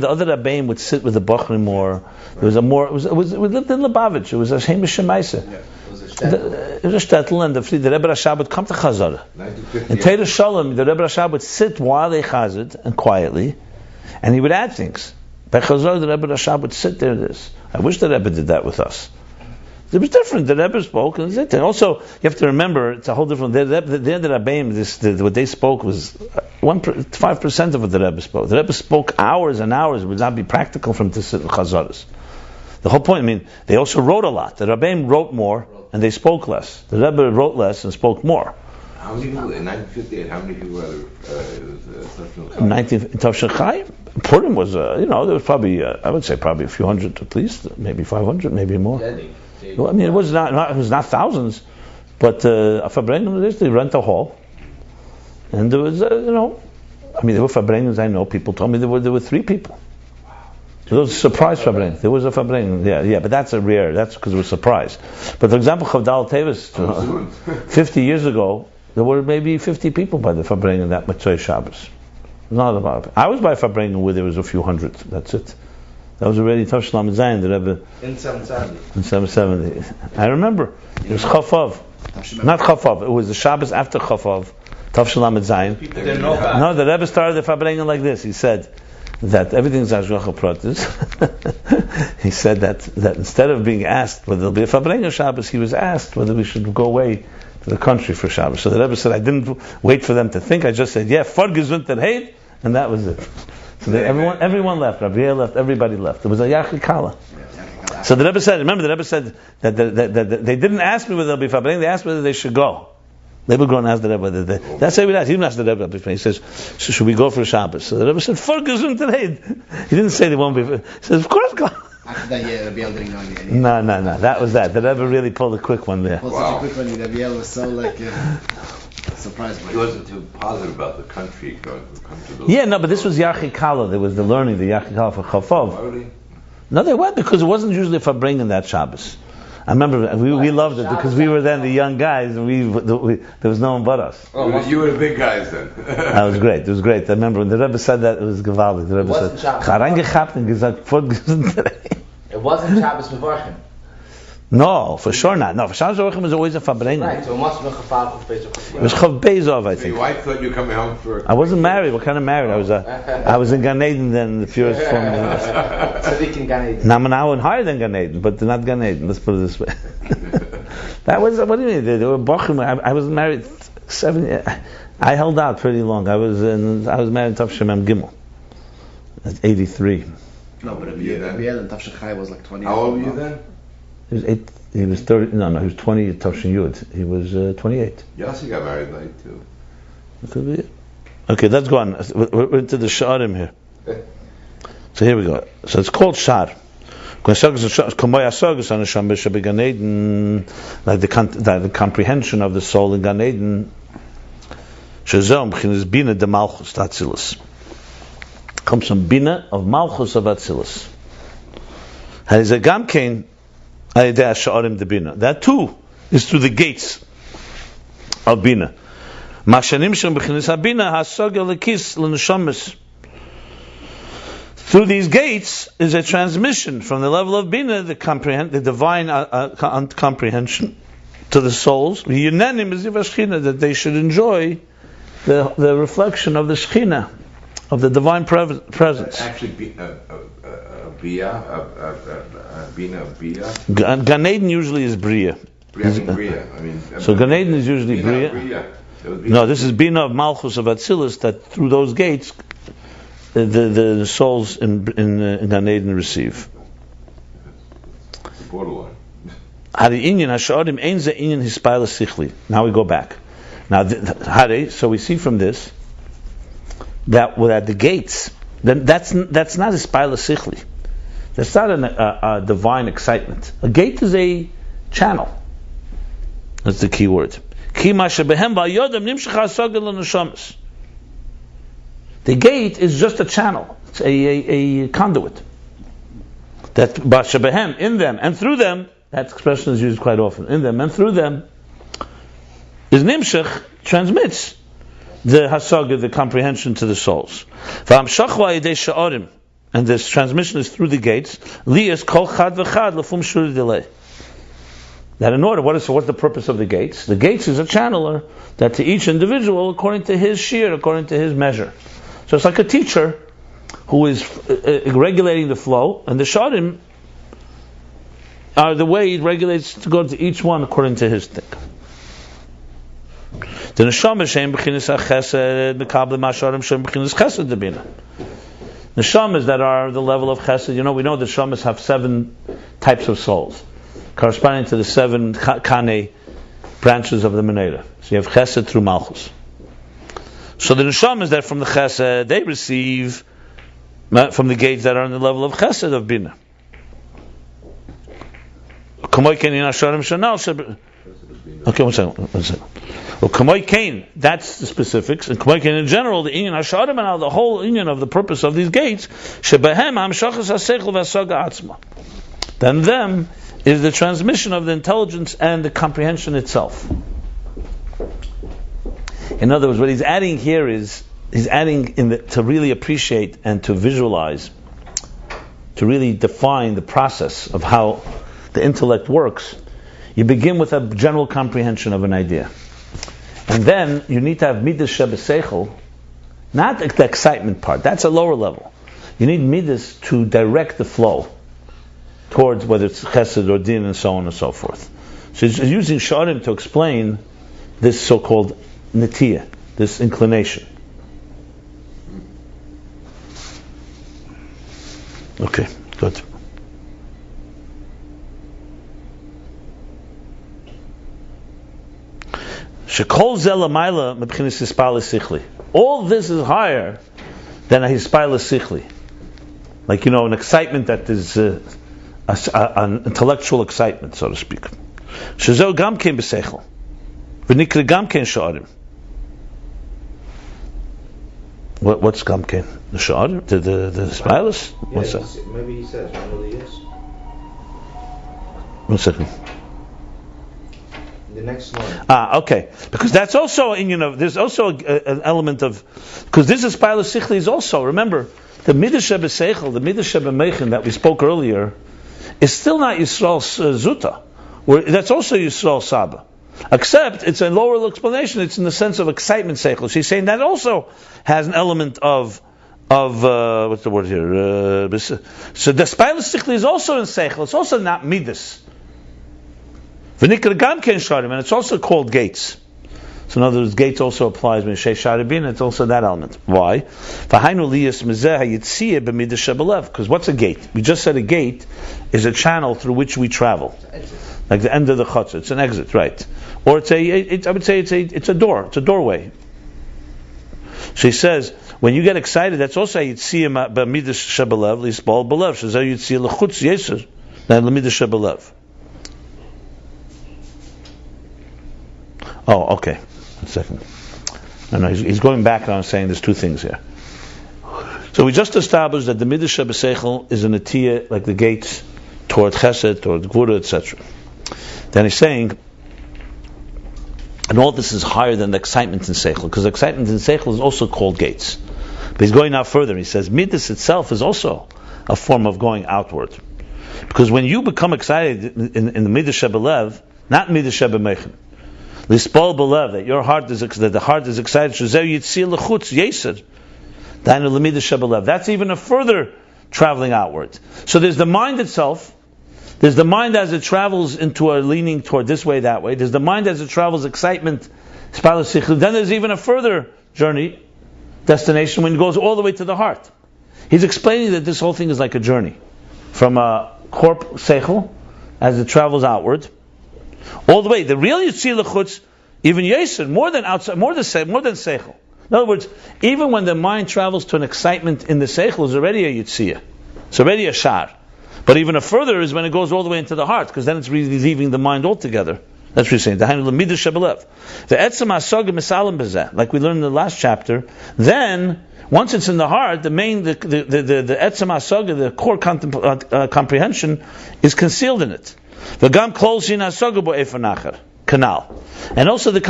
other Rabbeim would sit with the Bachrim more. There was a more. It lived in Lubavitch. It was a Shemish Shemaisa. It was a shtetl. It was a shtetl, and the Rebbe Rashab would come to Chazara. In Teira Shalom, the Rebbe Rashab would sit while they chazed and quietly, and he would add things. By Chazara, the Rebbe Rashab would sit there. I wish the Rebbe did that with us. It was different. The Rebbe spoke, and also you have to remember it's a whole different. The Rebbeim, what they spoke was 5% of what the Rebbe spoke. The Rebbe spoke hours and hours. It would not be practical for him to sit with chazaras. The whole point. I mean, they also wrote a lot. The Rebbeim wrote more and they spoke less. The Rebbe wrote less and spoke more. How many people in 1958? How many people were in Tavshin Chai? Purim was, there was probably, I would say probably a few hundred at least, maybe 500, maybe more. Well, I mean, it was not thousands, but a Farbrengen, they rent a hall, and there was, there were Farbrengens I know. People told me there were 3 people. It was a surprise Farbrengen. There was a Farbrengen, yeah, but that's that's because it was a surprise. But for example, Chavdal Tevis, 50 years ago, there were maybe 50 people by the Farbrengen that Matzoi Shabbos. Not about it. I was by Farbrengen where there was a few hundred. That's it. That was already Tav Shlam Zayin, the Rebbe. In 770. In 770. I remember. It was Chafav. Not Chafav. It was the Shabbos after Chafav. Tav Shlam Zayin. People didn't know that. No, the Rebbe started the Farbrengen like this. He said that everything's Ashgacha Pratis. He said that instead of being asked whether there'll be a Farbrengen Shabbos, he was asked whether we should go away to the country for Shabbos. So the Rebbe said, I didn't wait for them to think. I just said, Fargezunt and Heid, and that was it. So everyone left. Rabbi left. Everybody left. It was a Yachikala. So the Rebbe said. Remember, the Rebbe said that they didn't ask me whether they'll be Farbrengen. They asked whether they should go. They were going to ask the Rebbe whether they. That's how he asked. He didn't ask the Rebbe. He says, "Should we go for Shabbos?" So the Rebbe said, "Fargezunt today." He didn't say they won't be. He says, "Of course, go." After that, Rabbi didn't know anything. No. That was that. The Rebbe really pulled a quick one there. Such a quick one. Rabbi was so surprised by it. He wasn't too positive about the country going to come to those. Yeah, no, but this was Yachikala. There was the learning, the Yachikala for Chafav. No, they went because it wasn't usually for bringing that Shabbos. I remember we loved it because we were then the young guys and there was no one but us. You were the big guys then. That was great. It was great. I remember when the Rebbe said that, it was gewaldig. The Rebbe said, "Charangechapt and gesagt, it wasn't Shabbos Mevarchim. No, for sure not. No, for Shabbos Mevarchim was always a fabrein. Right, so it must have been Chafar Chuf Beis. It was Chav Beizov, I think. Your wife thought you were coming home for... I wasn't married. What kind of married? I was in Gan Eden then, the purest form of Tzaddik in Gan Eden. Now I'm an hour higher than Gan Eden, but not Gan Eden. Let's put it this way. That was, what do you mean? They were Bochum. I was married 7 years. I held out pretty long. I was married in Tavshem Em Gimel at 83. No, but Abiel and Tavshem Chai was like 20 years How old old. were you then? He was 8. He was 30. No, he was 20 at Tavshem Yud. He was 28. Yossi got married late too. That could be it. Okay, let's go on. We're into the Sha'arim here. So here we go. So it's called Shar. Like the comprehension of the soul in Gan Eden. Binah de Malchus Atzilus. Comes from Binah of Malchus of Atzilus. That too is through the gates of Binah. Through these gates is a transmission from the level of Binah, the divine comprehension, to the souls, that they should enjoy the reflection of the Shekhinah, of the divine presence. Actually, Binah. Gan Eden usually is Bria. So Gan Eden is usually Bria. No, this is Binah of Malchus of Atzilus, that through those gates the souls in Gan Eden receive. Borderline. Now we go back. Now, so we see from this that without the gates, then that's not a spila sichli. That's not a divine excitement. A gate is a channel. That's the key word. The gate is just a channel. It's a conduit. That bashabehem, in them and through them, that expression is used quite often. In them and through them, is nimshach, transmits the hasaga, the comprehension to the souls. And this transmission is through the gates. That in order, what's the purpose of the gates? The gates is a channeler that to each individual, according to his shear, according to his measure. So it's like a teacher who is regulating the flow, and the sharim are the way it regulates to go to each one according to his thing. The neshamas that are the level of chesed. We know the neshamas have 7 types of souls, corresponding to the 7 kane branches of the menorah. So you have chesed through malchus. So the neshamas that from the chesed, they receive from the gates that are on the level of chesed of binah. Okay, one second. Well, Kamoy Kain, that's the specifics. And Kamoy Kain in general, the Inyan HaSharim and the whole Inyan of the purpose of these gates, Shebahem HaMshachas HaSeichel VaSaga Atzma. Then them is the transmission of the intelligence and the comprehension itself. In other words, what he's adding here is, he's adding to really appreciate and to visualize, to really define the process of how the intellect works. You begin with a general comprehension of an idea. And then you need to have midas shebeseichel, not the excitement part, that's a lower level. You need midas to direct the flow towards whether it's chesed or din and so on and so forth. So he's using sharim to explain this so-called netiyah, this inclination. Okay, good. All this is higher than a hispala sichli. Like, an excitement that is an intellectual excitement, so to speak. Shezo gam kein beseichel. V'nikre gam kein sha'arim. What's gam kein? The sha'arim? The hispalus? Yeah, maybe he says, one of the years. 1 second. The next one. Okay. Because that's also there's also an element of, because this is Pilus Sichli is also, remember, the Midah Sheba Seichel, the Midah Sheba Mechin that we spoke earlier, is still not Yisrael's Zuta. That's also Yisrael Saba. Except it's a lower explanation. It's in the sense of excitement seichel. She's saying that also has an element of what's the word here? So the Pilus Sichli is also in seichel. It's also not midas. V'nikra gam ken sharim, and it's also called gates. So in other words, gates also applies when Shei Sharibin. It's also that element. Why? Because what's a gate? We just said a gate is a channel through which we travel, like the end of the chutzah. It's an exit, right? Or I would say it's a door. It's a doorway. She says when you get excited, that's also Yitziyah b'midas shebelev lisbal belev. She says Yitziyah lechutz yeser than l'midas shebelev. Oh, okay. 1 second. No, he's going back and I'm saying there's two things here. So we just established that the Midah Sheba Seichel is an atiyah, like the gates, toward Chesed, toward Gvura, etc. Then he's saying, and all this is higher than the excitement in Seichel, because excitement in Seichel is also called gates. But he's going out further. He says, Midas itself is also a form of going outward. Because when you become excited in the Midah Sheba Lev, not Midah Sheba Mechin, Lispal belev, that your heart is that the heart is excited. That's even a further traveling outward. So there's the mind itself. There's the mind as it travels into a leaning toward this way, that way. There's the mind as it travels excitement. Then there's even a further journey, destination, when it goes all the way to the heart. He's explaining that this whole thing is like a journey from a korp seichel as it travels outward. All the way, the real Yitzhak Lechutz, even Yesod, more than outside, more than Seichel. In other words, even when the mind travels to an excitement in the Seichel, is already a Yitzhak. It's already a Shar. But even a further is when it goes all the way into the heart, because then it's really leaving the mind altogether. That's what he's saying. The Midah Shebelev. The Etzem HaSoga Misalim Bezeh, like we learned in the last chapter. Then, once it's in the heart, the Etzem HaSoga, the core comprehension, is concealed in it. V'gam kol shin hasoga bo efer nachar, canal, and also the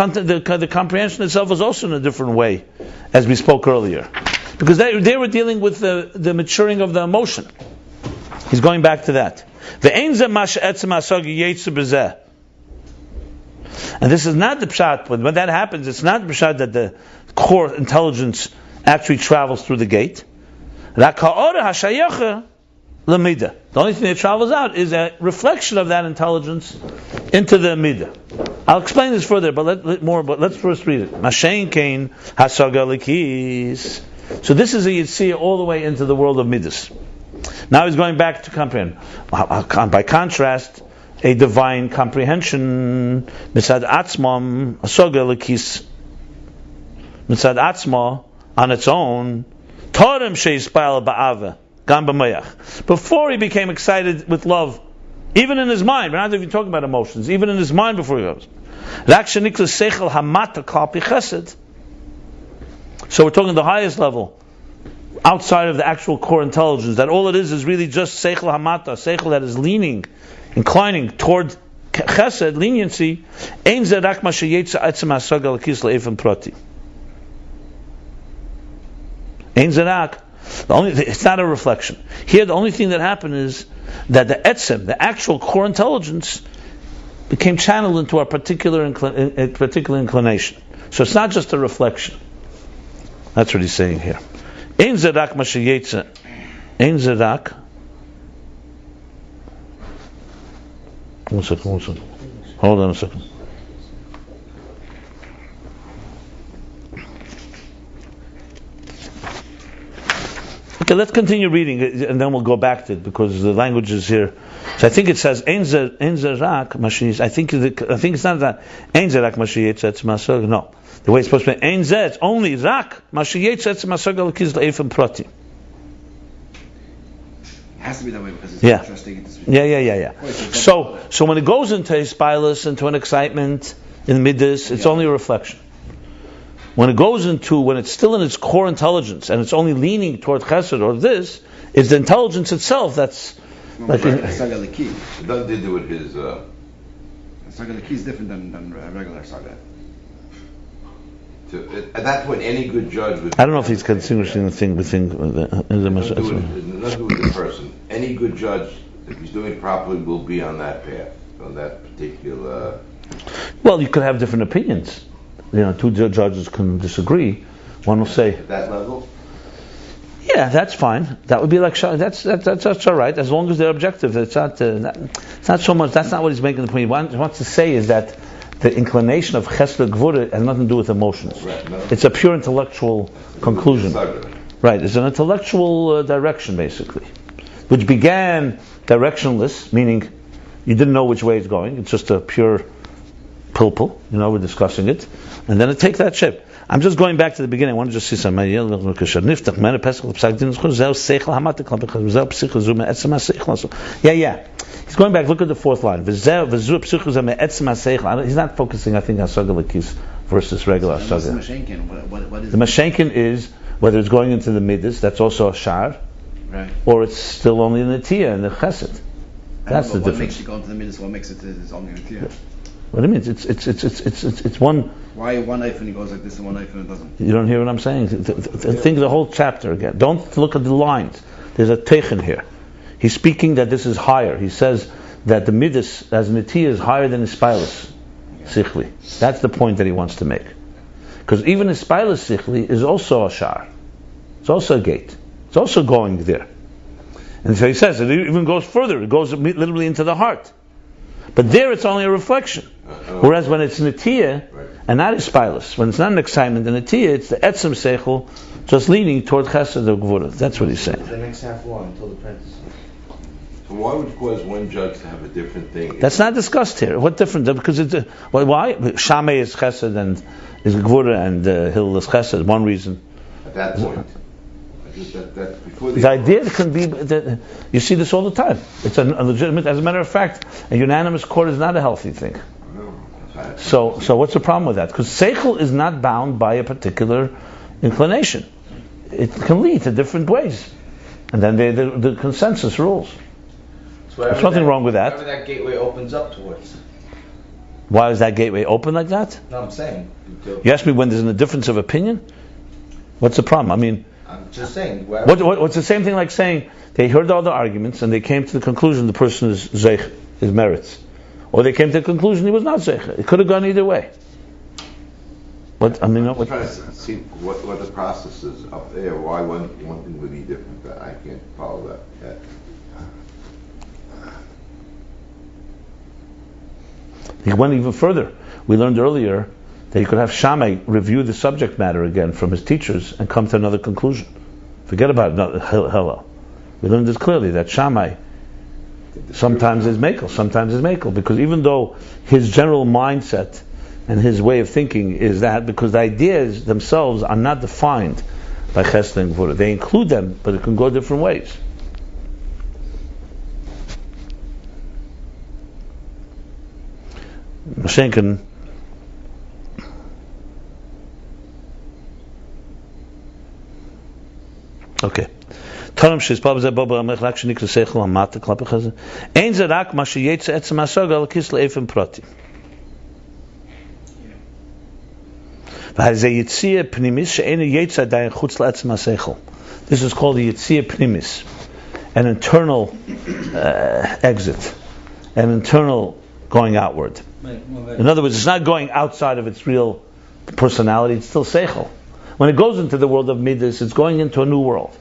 comprehension itself is also in a different way, as we spoke earlier, because they were dealing with the maturing of the emotion. He's going back to that. Ve'ein zeh ma she'etzem hasoga yetzu b'zeh, and this is not the pshat. When that happens, it's not the pshat that the core intelligence actually travels through the gate. Rak ha'ora ha'shayecha. The only thing that travels out is a reflection of that intelligence into the midah. I'll explain this further, but let's first read it. Mashen kain hasaga likis. So this is a yitzhak all the way into the world of midas. Now he's going back to comprehend. By contrast, a divine comprehension, misad atzmam hasaga likis, misad atzma on its own, torem sheispal ba'ava. Before he became excited with love, even in his mind, we're not even talking about emotions, even in his mind before he goes. So we're talking the highest level, outside of the actual core intelligence, that all it is really just seichel hamata, seichel that is leaning, inclining toward chesed, leniency. Ein zeh rak ma sheyetza etzem hasaga l'kis le'efem prati. Ein zeh rak. It's not a reflection. Here, the only thing that happened is that the etzem, the actual core intelligence, became channeled into a particular inclination. So it's not just a reflection. That's what he's saying here. Ein zerak mashayetze. Ein zerak. One second. Hold on a second. Okay, let's continue reading it, and then we'll go back to it because the language is here. So I think it says Ein zerak mashiyetz. I think it's not that Ein zerak mashiyetz etz masog. No, the way it's supposed to be Ein zeh. It's only rak mashiyetz etz masog l'kiz le'efem prati. It has to be that way because it's interesting. Yeah. So when it goes into a spilus, into an excitement in midas, it's only a reflection. When it's still in its core intelligence and it's only leaning toward chesed or this, it's the intelligence itself that's What did they do with his Saga Laki is different than regular Saga. So at that point, any good judge would. I don't know if he's distinguishing the thing between Nothing to do with the person. Any good judge, if he's doing it properly, will be on that path, on that particular. Well, you could have different opinions. Two judges can disagree. One will say At that level. yeah, that's fine. That would be like that's all right as long as they're objective. It's not so much. That's not what he's making the point. What he wants to say is that the inclination of Chesed Gvura has nothing to do with emotions. Right, no. It's a pure intellectual conclusion. Right, it's an intellectual direction basically, which began directionless, meaning you didn't know which way it's going. It's just a pure pilpul. We're discussing it, and then it takes that shape. I'm just going back to the beginning. I want to just see some. Yeah. He's going back. Look at the fourth line. He's not focusing, I think, on Saga Lakis versus regular Saga. The Mashenkin, the Mashenkin is whether it's going into the Midas, that's also a Shar, right? Or it's still only in the Tia and the Chesed. That's the difference. What makes you go into the Midas? What makes it is only in the Tia? What do you mean? It's one. Why one knife and he goes like this and one knife and it doesn't? You don't hear what I'm saying? Think of the whole chapter again. Don't look at the lines. There's a techen here. He's speaking that this is higher. He says that the Midas as Nitiyah is higher than Ispilus Sichli. That's the point that he wants to make. Because even Ispilus Sichli is also a Shar. It's also a gate. It's also going there. And so he says it even goes further. It goes literally into the heart. But there it's only a reflection. Whereas when it's Nitiyah and not Ispilus, when it's not an excitement in Nitiyah, it's the Etzem Seichel just leaning toward Chesed or Gvura. That's what he's saying. The next half long until the parentheses. So why would cause one judge to have a different thing? That's not discussed here. What difference? Because why? Shamei is Chesed and is Gvura and Hillel is Chesed. One reason. At that point. That before The idea can be that you see this all the time. It's a legitimate. As a matter of fact, a unanimous court is not a healthy thing. So what's the problem with that? Because seichel is not bound by a particular inclination. It can lead to different ways, and then the consensus rules. There's nothing wrong with that. Whatever that gateway opens up towards. Why is that gateway open like that? No, I'm saying. You ask me when there's a difference of opinion. What's the problem? I mean. I'm just saying. What's the same thing like saying they heard all the arguments and they came to the conclusion the person is zeich, his merits, or they came to the conclusion he was not zeich. It could have gone either way. I'm trying to see what the process is up there. Why one thing would be different? But I can't follow that yet. He went even further. We learned earlier that he could have Shammai review the subject matter again from his teachers and come to another conclusion. Forget about Hillel. We learned this clearly, that Shammai sometimes is Mekel, sometimes is Mekel, because even though his general mindset and his way of thinking is that, because the ideas themselves are not defined by Chesed and Gvura. They include them, but it can go different ways. Mashenkin. Okay. Taram shizpab ze baba amech rak shnik seichel amat klappe khaze. Ein ze rak ma sheyetz etzem asog al kis leifen prati. Va ze yitzia pnimis she'ene yetz adayin chutz le'etzem aseichel. This is called the yitzia pnimis, an internal exit, an internal going outward. In other words, it's not going outside of its real personality, it's still seichel. When it goes into the world of midas, it's going into a new world.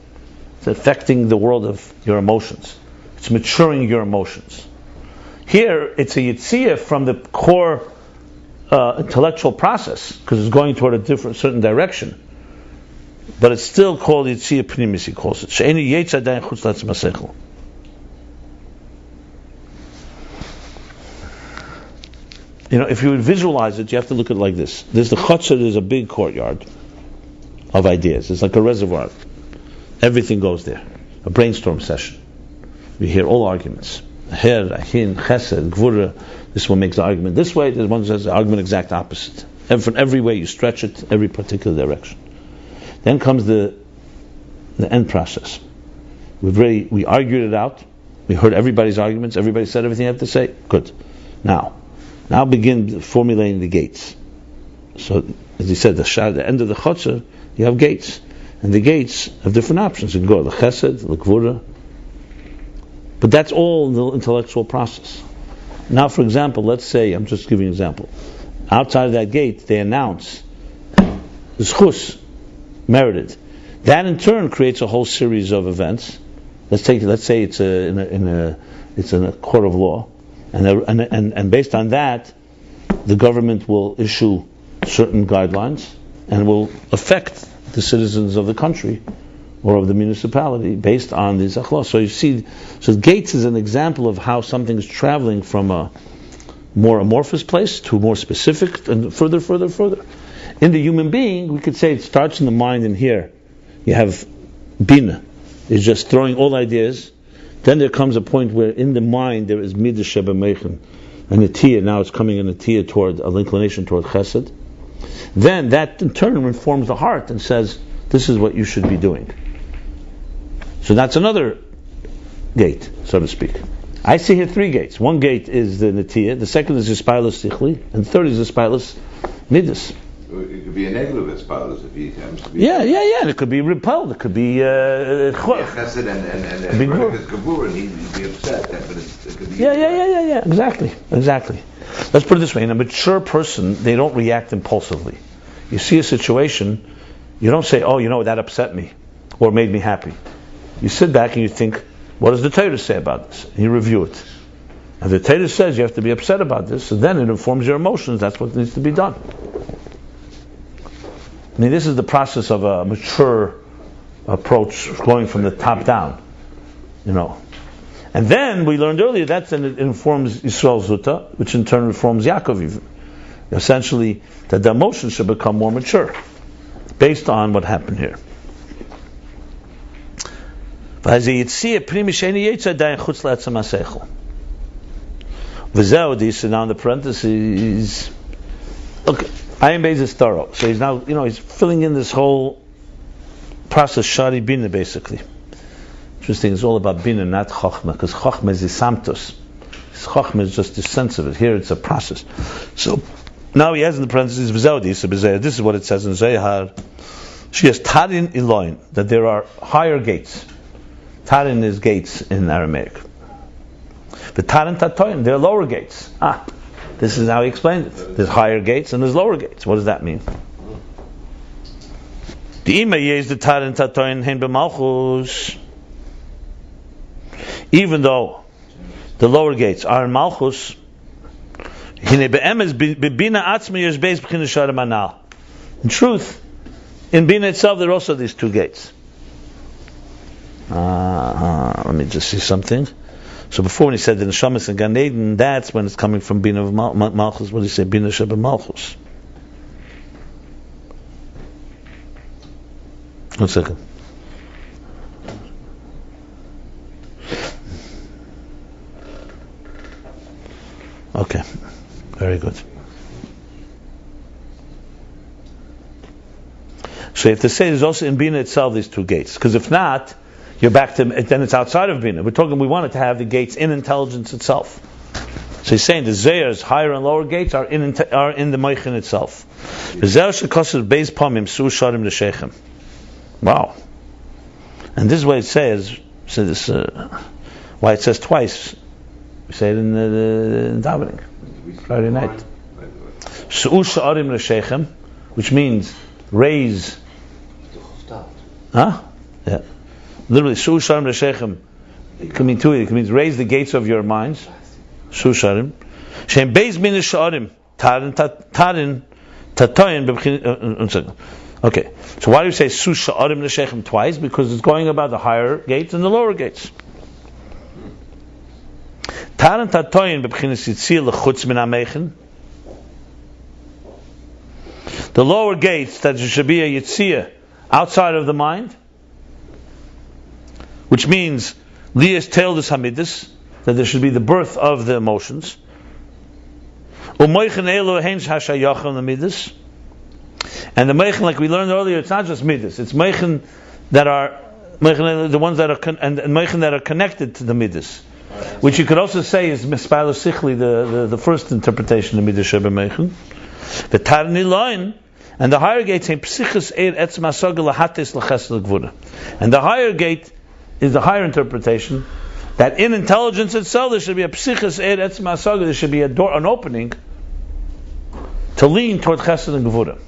It's affecting the world of your emotions. It's maturing your emotions. Here, it's a yitziyah from the core intellectual process, because it's going toward a certain direction. But it's still called yitziyah pnimis, he calls it. She'eni yetz adayin chutz le'etzem haseichel. If you would visualize it, you have to look at it like this. There's the chutzah, there's a big courtyard of ideas. It's like a reservoir. Everything goes there. A brainstorm session. We hear all arguments. Her, Ayin, Chesed, Gvura. This one makes the argument this way, this one says the argument exact opposite. And from every way you stretch it, every particular direction. Then comes the end process. We argued it out. We heard everybody's arguments. Everybody said everything you have to say. Good. Now, Now begin formulating the gates. So, as he said, the end of the chutzner, you have gates. And the gates have different options. You can go to the chesed, the gvura. But that's all in the intellectual process. Now, for example, let's say, I'm just giving you an example. Outside of that gate, they announce the schus, merited. That in turn creates a whole series of events. Let's say it's in a court of law, and based on that, the government will issue certain guidelines and will affect the citizens of the country or of the municipality based on these achlos. So you see, so gates is an example of how something is traveling from a more amorphous place to a more specific and further. In the human being, we could say it starts in the mind, and here you have Binah. It's just throwing all ideas. Then there comes a point where in the mind there is midah shebameichen, and a tia. Now it's coming in a tia toward an inclination toward chesed. Then that in turn informs the heart and says, "This is what you should be doing." So that's another gate, so to speak. I see here three gates. One gate is the netiya, the second is the spilus sichli, and the third is the spilus midas. It could be a negative spilus if he happens to be. Yeah. And it could be repelled. It could be chesed and his gevura, and he'd be upset. But it could be. Yeah. Exactly. Let's put it this way: in a mature person, they don't react impulsively. You see a situation, you don't say, "Oh, that upset me," or "made me happy." You sit back and you think, what does the Torah say about this? And you review it. And the Torah says you have to be upset about this, so then it informs your emotions. That's what needs to be done. I mean, this is the process of a mature approach, going from the top down. And then we learned earlier it informs Yisrael Zuta, which in turn informs Yaakov. Essentially, that the emotions should become more mature, based on what happened here. Now in the parentheses, look, Ayin Beis is thorough. So he's now, he's filling in this whole process, Shari Binah, basically. Interesting, it's all about Binah, not Chochmah, because Chochmah is Isamtos. Chochmah is just the sense of it. Here it's a process. So now he has in the parentheses, this is what it says in Zayhar. She has Tarin Eloin, that there are higher gates. Tarin is gates in Aramaic. But Tarin Tatoin, there are lower gates. This is how he explained it. There's higher gates and there's lower gates. What does that mean? The Ima is the Tarin Tatoin hen b'malchus. Even though the lower gates are in Malchus, in truth, in Binah itself there are also these two gates. Let me just see something. So before when he said the Neshamas and Gan Eden, that's when it's coming from Binah of Malchus. What did he say? Binah Sheba Malchus. 1 second. Okay, very good. So you have to say there's also in Binah itself these two gates, because if not, you're back to then it's outside of Binah. We wanted to have the gates in intelligence itself. So he's saying the Zayar's higher and lower gates are in the Meichin itself. Wow. And this is what it says. Why it says twice. We say it in the davening Friday night. Which means raise. Yeah. Literally, Shusharim Reshechem. It can mean two. It means raise the gates of your minds. Shusharim. Shem Beis Binah Sha'arim. Tarin Tatoyin. Okay. So why do you say Shusharim Reshechem twice? Because it's going about the higher gates and the lower gates. Tarin Tatoyin b'bchinas Yitzil l'chutz min ha'meichen. The lower gates, that there should be a Yitziyah outside of the mind, which means Lias Teildus Hamidus, that there should be the birth of the emotions. And the Meichen, like we learned earlier, it's not just Midas, it's Meichen that are the ones that are and Meichen that are connected to the Midas. which you could also say is Mispalo Sichli, the first interpretation of Midah Shebemeichen. The Tarni line, and the higher gate saying Psichas Eir Etzem Asogel Lahatis Lachesed Gvura. And the higher gate is the higher interpretation that in intelligence itself there should be a Psichas Eir Etzem Asogel, there should be a door, an opening to lean toward Chesed and Gvura.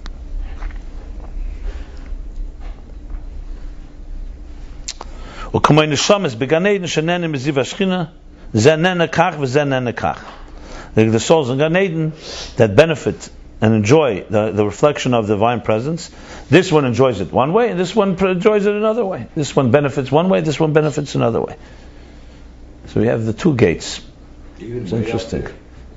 The souls in Gan Eden that benefit and enjoy the reflection of the divine presence, this one enjoys it one way, and this one enjoys it another way. This one benefits one way, this one benefits another way. So we have the two gates. It's interesting.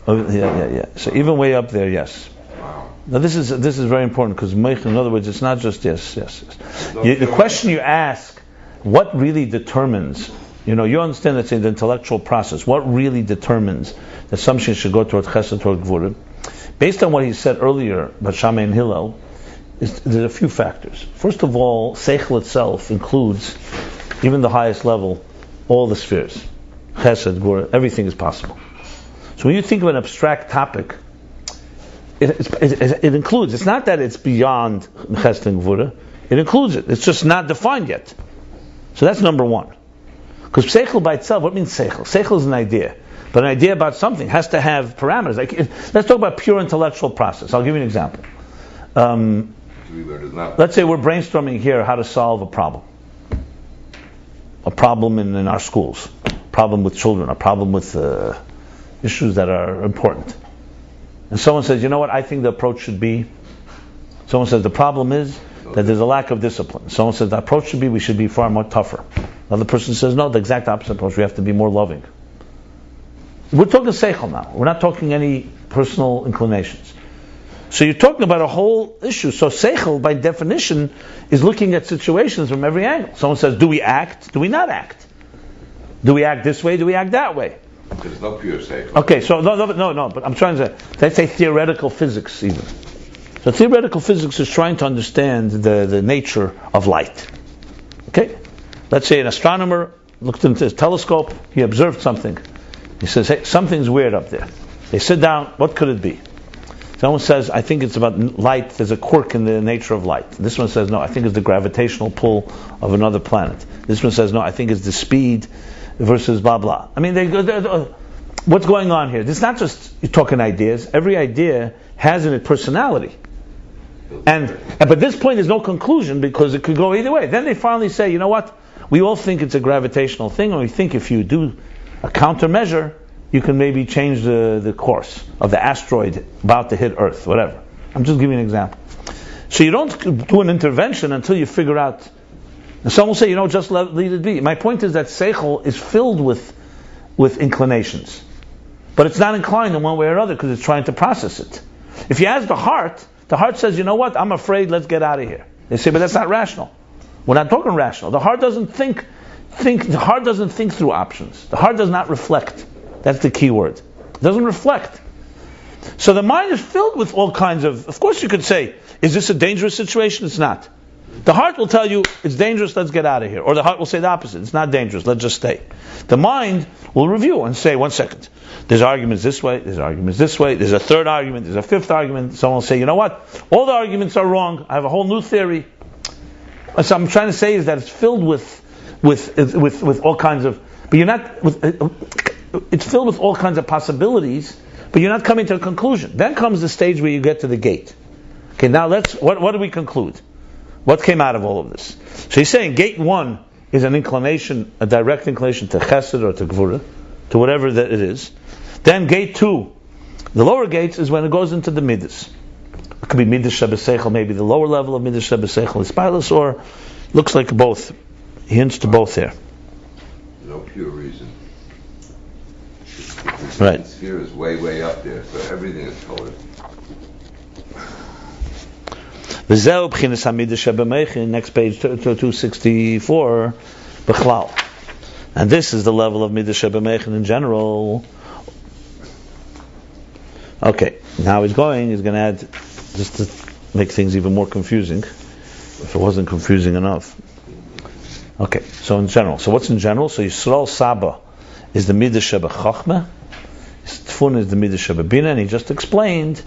Oh, yeah. So even way up there, yes. Wow. Now this is very important because in other words, it's not just yes. The question you ask. What really determines, you understand that in the intellectual process, what really determines that something should go toward Chesed, toward Gvura? Based on what he said earlier about Shammai and Hillel, there's a few factors. First of all, Seichel itself includes, even the highest level, all the spheres. Chesed, Gvura, everything is possible. So when you think of an abstract topic, it includes, it's not that it's beyond Chesed and Gvura, it includes it. It's just not defined yet. So that's number one. Because seichel by itself, what means seichel? Seichel is an idea. But an idea about something has to have parameters. Let's talk about pure intellectual process. I'll give you an example. Let's say we're brainstorming here how to solve a problem. A problem in our schools. A problem with children. A problem with issues that are important. And someone says, you know what, I think the approach should be... Someone says the problem is that there's a lack of discipline. Someone says the approach should be we should be far more tougher. Another person says no, the exact opposite approach, we have to be more loving. We're talking seichel now. We're not talking any personal inclinations. So you're talking about a whole issue. So seichel, by definition, is looking at situations from every angle. Someone says, do we act? Do we not act? Do we act this way? Do we act that way? There's no pure seichel. Okay, so no. But I'm trying to let's say theoretical physics even. So theoretical physics is trying to understand the nature of light. Okay? Let's say an astronomer looked into his telescope, he observed something. He says, hey, something's weird up there. They sit down, what could it be? Someone says, I think it's about light, there's a quirk in the nature of light. This one says, no, I think it's the gravitational pull of another planet. This one says, no, I think it's the speed versus blah blah. I mean, what's going on here? It's not just you're talking ideas. Every idea has in it personality. But at this point there's no conclusion because it could go either way. Then they finally say, you know what? We all think it's a gravitational thing, and we think if you do a countermeasure, you can maybe change the course of the asteroid about to hit Earth, whatever. I'm just giving you an example. So you don't do an intervention until you figure out. And some will say, just leave it be. My point is that seichel is filled with inclinations. But it's not inclined in one way or other because it's trying to process it. If you ask the heart says, you know what, I'm afraid, let's get out of here. They say, but that's not rational. We're not talking rational. The heart doesn't think the heart doesn't think through options. The heart does not reflect. That's the key word. It doesn't reflect. So the mind is filled with all kinds of course you could say, is this a dangerous situation? It's not. The heart will tell you, it's dangerous, let's get out of here. Or the heart will say the opposite, it's not dangerous, let's just stay. The mind will review and say, 1 second, there's arguments this way, there's arguments this way, there's a third argument, there's a fifth argument. Someone will say, you know what, all the arguments are wrong, I have a whole new theory. So I'm trying to say is that it's filled with all kinds of, but you're not, it's filled with all kinds of possibilities, but you're not coming to a conclusion. Then comes the stage where you get to the gate. Okay, now what do we conclude? What came out of all of this? So he's saying gate 1 is an inclination, a direct inclination to chesed or to gvura, to whatever that it is. Then gate 2, the lower gates, is when it goes into the midas. It could be midas shebeseichel, maybe the lower level of midas shebeseichel is pilus, or looks like both. He hints to both here. No pure reason. Right. The sphere is way up there, so everything is colored. Next page 264, Bechlal. And this is the level of Midah Shebemeichen in general. Okay, now he's going to add, just to make things even more confusing, if it wasn't confusing enough. Okay, so in general. So what's in general? So Yisrael Saba is the midah sheba chachma, tfuna is the midah sheba bina, and he just explained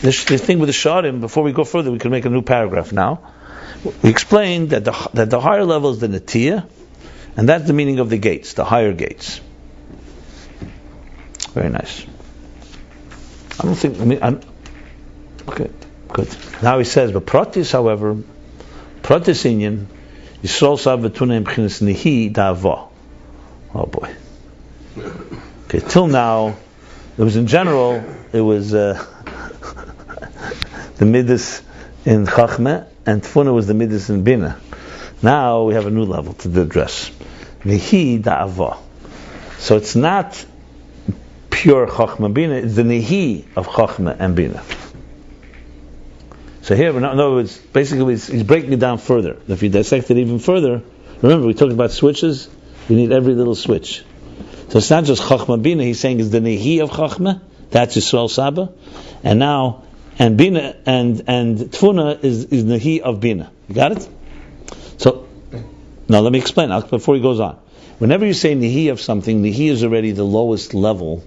this thing with the sharim. Before we go further, we can make a new paragraph now. We explained that the higher level is the netiyah, and that's the meaning of the gates, the higher gates. Very nice. I don't think. Okay, good. Now he says, but pratis, however, pratis inyan yisrael sav v'tuna imchinas nihi da'ava. Oh boy. Okay, till now, it was in general, it was the midas in chachma, and tfuna was the midas in binah. Now we have a new level to address. Nihi da'ava. So it's not pure chachma bina, it's the nihi of chachma and bina. So here, in other words, basically he's breaking it down further. If you dissect it even further, remember we talked about switches, you need every little switch. So it's not just chachma bina, he's saying it's the nihi of chachma, that's Yisrael Saba, and now, and bina, and tfuna is nihi of bina. You got it? So, now let me explain before he goes on. Whenever you say nihi of something, nihi is already the lowest level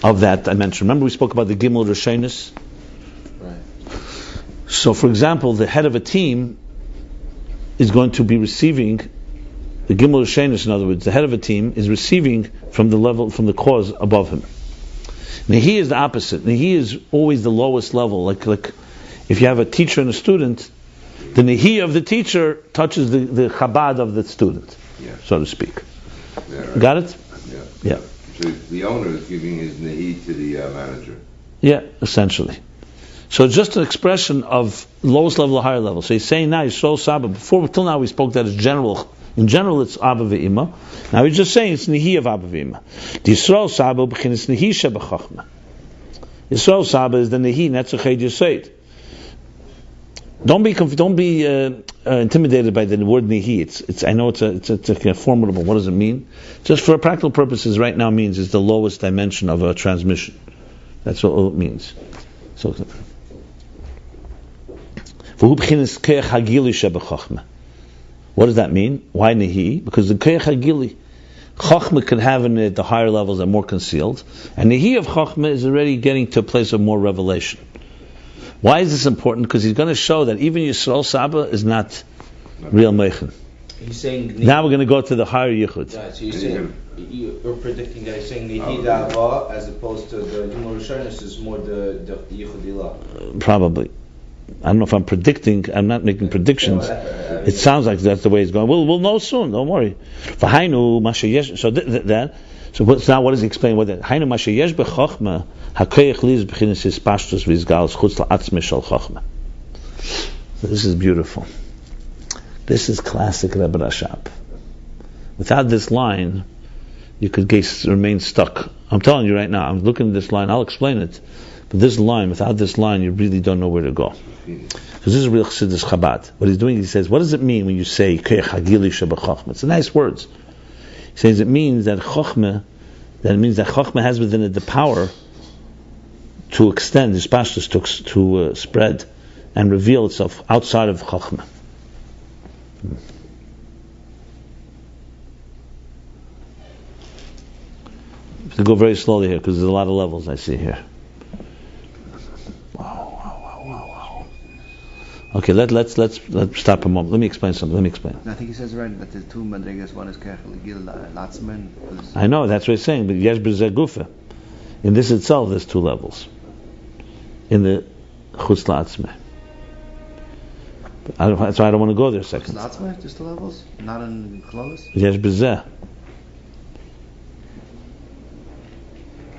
of that dimension. Remember we spoke about the gimel rishonos? Right. So for example, the head of a team is going to be receiving the gimel rishonos, in other words, the head of a team is receiving from the level, from the cause above him. Nihi is the opposite. Nihi is always the lowest level. Like if you have a teacher and a student, the nihi of the teacher touches the chabad of the student, so to speak. Yeah, right. Got it? Yeah. So the owner is giving his nahi to the manager. Yeah, essentially. So it's just an expression of lowest level to higher level. So he's saying now Yisrael Saba. Till now we spoke that as general. In general, it's Abba ve'ima. Now he's just saying it's nihi of Abba ve'ima. The Yisrael Saba b'chinas nihi sheba chachma. Yisrael Saba is the nihi netzachei yisayid. Don't be intimidated by the word nihi. It's I know it's a formidable. What does it mean? Just for practical purposes, right now means it's the lowest dimension of a transmission. That's all it means. So, what does that mean? Why nihi? Because the keich hagili, chachma can have in it the higher levels are more concealed, and nihi of chachma is already getting to a place of more revelation. Why is this important? Because he's going to show that even Yisrael Saba is not real Meichen. He's saying now we're going to go to the higher Yichud. Yeah, so you're predicting that he's saying Nihi Da'ava as opposed to the Gimel Rishonos is more the Yichud Ilah. Probably. I don't know if I'm predicting. I'm not making predictions. It sounds like that's the way it's going. We'll know soon. Don't worry. So that. So now what does he explain? What that? Hainu mashayesh bechachma hakeich liz b'chinas his pashtus v'izgalos chutz la'atzmi shel chachma. This is beautiful. This is classic Rebbe Rashab. Without this line, you could remain stuck. I'm telling you right now. I'm looking at this line. I'll explain it. But this line, without this line, you really don't know where to go. Because this is real Chassidus Chabad. What he's doing, he says, what does it mean when you say keich hagili shebachachma? It's a nice words. He says it means that Chachma has within it the power to extend his pashtus, to spread and reveal itself outside of Chachma. To go very slowly here because there's a lot of levels I see here. Wow. Okay, let's stop a moment. Let me explain something. I think he says right that there's two madrigas. One is Kerch Legil Latzman. I know, that's what he's saying, but Yesh B'zeh Gufa. In this itself, there's two levels. In the Chutz Latzmeh. That's why I don't want to go there a second. Chutz Latzmeh, just two levels? Not in clothes? Yesh B'zeh.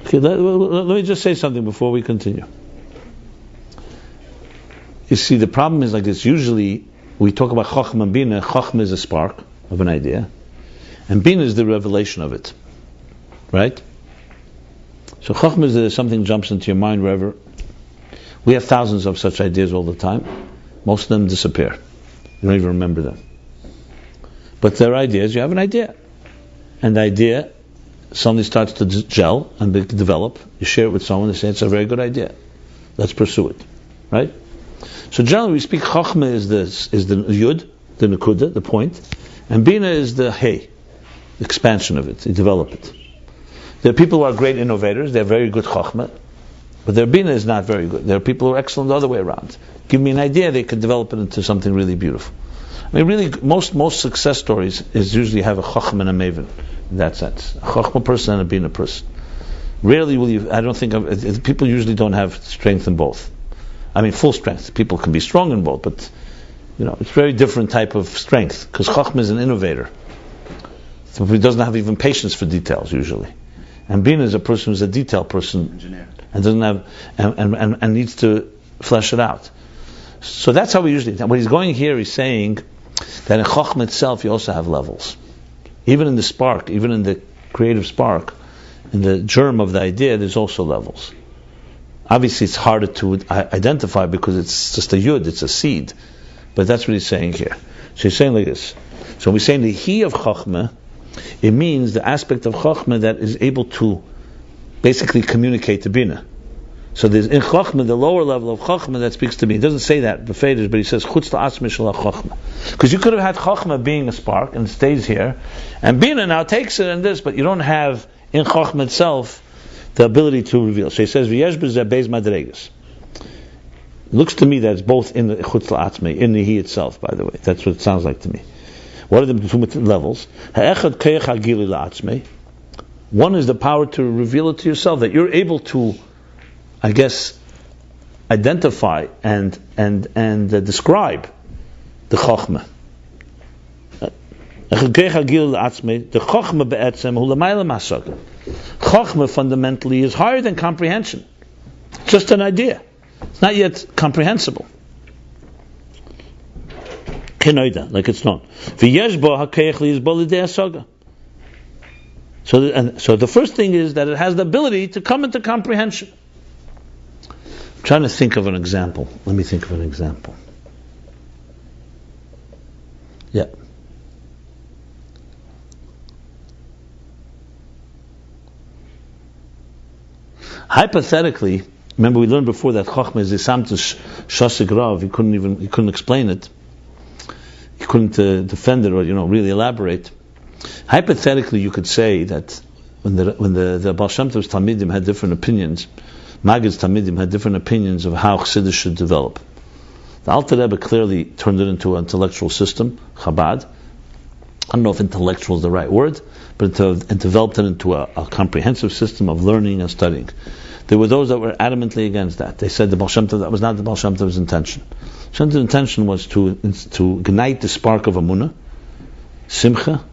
Okay, let me just say something before we continue. You see, the problem is like this. Usually, we talk about Chachma and Binah. Chachma is a spark of an idea, and Binah is the revelation of it. Right? So Chachma is something jumps into your mind wherever. We have thousands of such ideas all the time. Most of them disappear. You don't even remember them. But they're ideas. You have an idea, and the idea suddenly starts to gel and develop. You share it with someone. They say it's a very good idea. Let's pursue it. Right? So generally we speak Chachma is the Yud, the Nakuda, the point, and Binah is the Hey. expansion of it, you develop it. There are people who are great innovators, they have very good chokhmah, but their binah is not very good. There are people who are excellent the other way around. Give me an idea, they could develop it into something really beautiful. I mean, really, most success stories is usually have a chacham and a maven, in that sense. A chachma person and a bina person. Rarely will you, I don't think, people usually don't have strength in both. I mean, full strength. People can be strong in both, but, it's very different type of strength, because chachma is an innovator. So he doesn't have even patience for details, usually. And bina is a person who's a detail person. Engineer. And doesn't have, and needs to flesh it out. So that's how we usually, when he's going here, he's saying that in Chochmah itself you also have levels. Even in the spark, even in the creative spark, in the germ of the idea, there's also levels. Obviously it's harder to identify because it's just a yud, it's a seed. But that's what he's saying here. So he's saying like this. So when we're saying the he of Chochmah, it means the aspect of Chochmah that is able to basically communicate to Binah. So there's in Chochmah, the lower level of Chochmah that speaks to me. He doesn't say that, but he says Chutz la'atzmi shel Chochmah. Because you could have had Chochmah being a spark and it stays here, and Binah now takes it and this, but you don't have in Chochmah itself the ability to reveal. So he says V'yesh b'zeh beis madregas. It looks to me that it's both in the Chutz la'atzmi, in the he itself. By the way, that's what it sounds like to me. What are the two levels? Ha'echad keich ha'gili la'atzmi. One is the power to reveal it to yourself, that you're able to, I guess, identify and describe the Chochmah. The Chochmah be'etzem hu l'mayla masagah. Chochmah fundamentally is higher than comprehension. It's just an idea. It's not yet comprehensible. Like it's known. So the first thing is that it has the ability to come into comprehension. I'm trying to think of an example. Let me think of an example. Yeah. Hypothetically, remember we learned before that Chochmah is Isamtus Shasik Rav. He couldn't explain it. He couldn't defend it or really elaborate. Hypothetically, you could say that when the Baal Shem Tov's Talmidim had different opinions, Maggid's Talmidim had different opinions of how Chassidus should develop. The Alter Rebbe clearly turned it into an intellectual system, Chabad. I don't know if intellectual is the right word, but it developed it into a comprehensive system of learning and studying. There were those that were adamantly against that. They said the Baal Shem Tov, that was not the Baal Shem Tov's intention. Shem Tov's intention was to ignite the spark of Amunah, Simcha,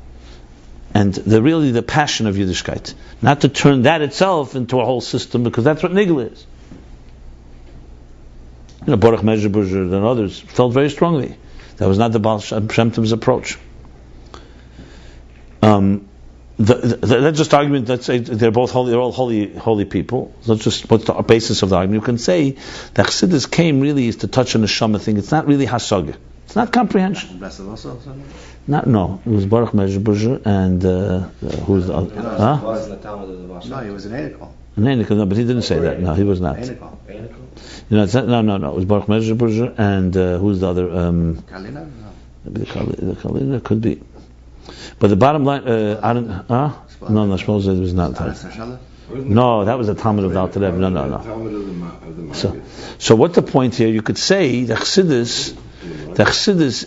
and the passion of Yiddishkeit. Not to turn that itself into a whole system, because that's what Nigla is. Baruch Mezhebuzer and others felt very strongly that was not the Baal Shem Tov's approach. That's just argument. Let's say they're both holy. They're all holy people. So that's just what's the basis of the argument. You can say that Chassidus came really is to touch on the Neshama thing. It's not really Hasagah. It's not comprehension. No. It was Baruch Mezhebuzer and who's the other? No, he was an Einikol. An Einikol, no, but he didn't say that. No, he was not. Einikol. It's not, no. It was Baruch Mezhebuzer and who's the other? Kalina? No. Maybe the Kalina could be. But the bottom line, I don't. No, Shmuel said it was not that. No, that was the Talmud of the Alter Rebbe. No. So what's the point here? You could say the Chassidus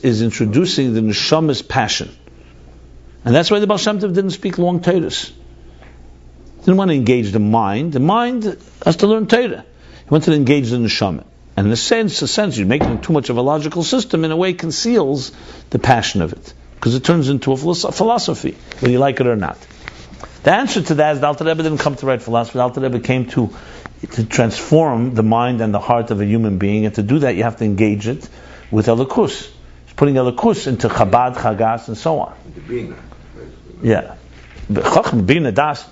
is introducing the Neshama's passion, and that's why the Baal Shem Tov didn't speak long Torahs. Didn't want to engage the mind. The mind has to learn Torah. He wanted to engage the Neshama. And in a sense, you're making too much of a logical system. In a way, conceals the passion of it. Because it turns into a philosophy, whether you like it or not. The answer to that is the Alter Rebbe didn't come to write philosophy. The Alter Rebbe came to transform the mind and the heart of a human being, and to do that you have to engage it with Elokus. He's putting Elokus into Chabad, Chagas, and so on. Binah. Yeah. Chacham, Binah, Das.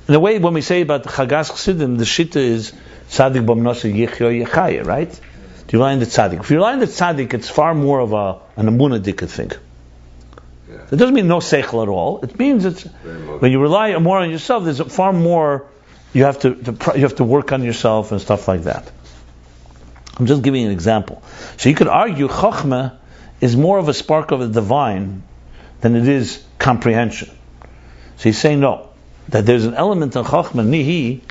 In a way, when we say about the Chagas Chassidim, the Shita is Tzadik B'mnosa Yichyo Yechaya, right? Do you rely on the Tzadik? If you rely on the Tzadik, it's far more of an Amunah-dika thing. It doesn't mean no seichel at all. It means it's when you rely more on yourself, there's far more you have to work on yourself and stuff like that. I'm just giving an example. So you could argue Chochmah is more of a spark of the divine than it is comprehension. So he's saying no, that there's an element in Chachma Nihi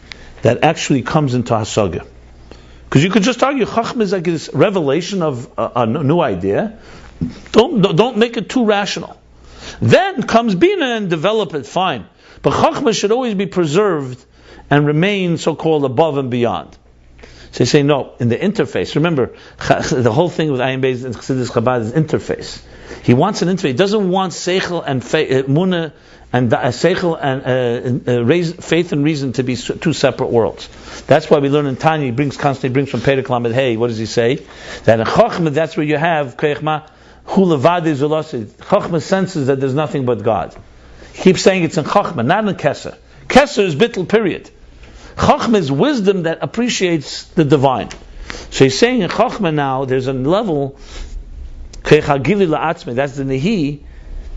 that actually comes into Hasaga. Because you could just argue Chachma is like this revelation of a new idea. Don't make it too rational. Then comes Binah and develop it, fine. But Chachma should always be preserved and remain so-called above and beyond. So they say no, in the interface. Remember, the whole thing with Ayin Beis and Chassidus Chabad is interface. He wants an interface. He doesn't want Seichel and Munah and Seichel and faith and reason to be two separate worlds. That's why we learn in Tanya, he constantly brings from Perek Lamed Hey, what does he say? That in Chachma, that's where you have Keichma, Hu Levadi Zulasi. Chachma senses that there's nothing but God. He keeps saying it's in Chachma, not in Keser. Keser is bittul, period. Chachma is wisdom that appreciates the divine. So he's saying in Chachma now, there's a level, that's the Nehi,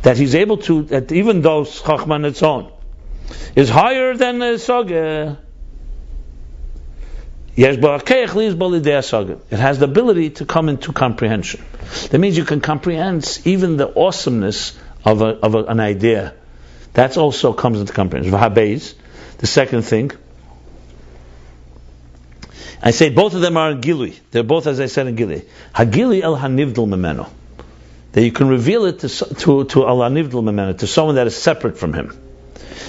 that he's able to, that even though Chachma on its own is higher than the Soga, it has the ability to come into comprehension. That means you can comprehend even the awesomeness of an idea. That also comes into comprehension. Beis, the second thing, I say both of them are in Gilui. They're both, as I said, in Gilui. Hagili el hanivdal memeno. That you can reveal it to al hanivdal memeno, to someone that is separate from him.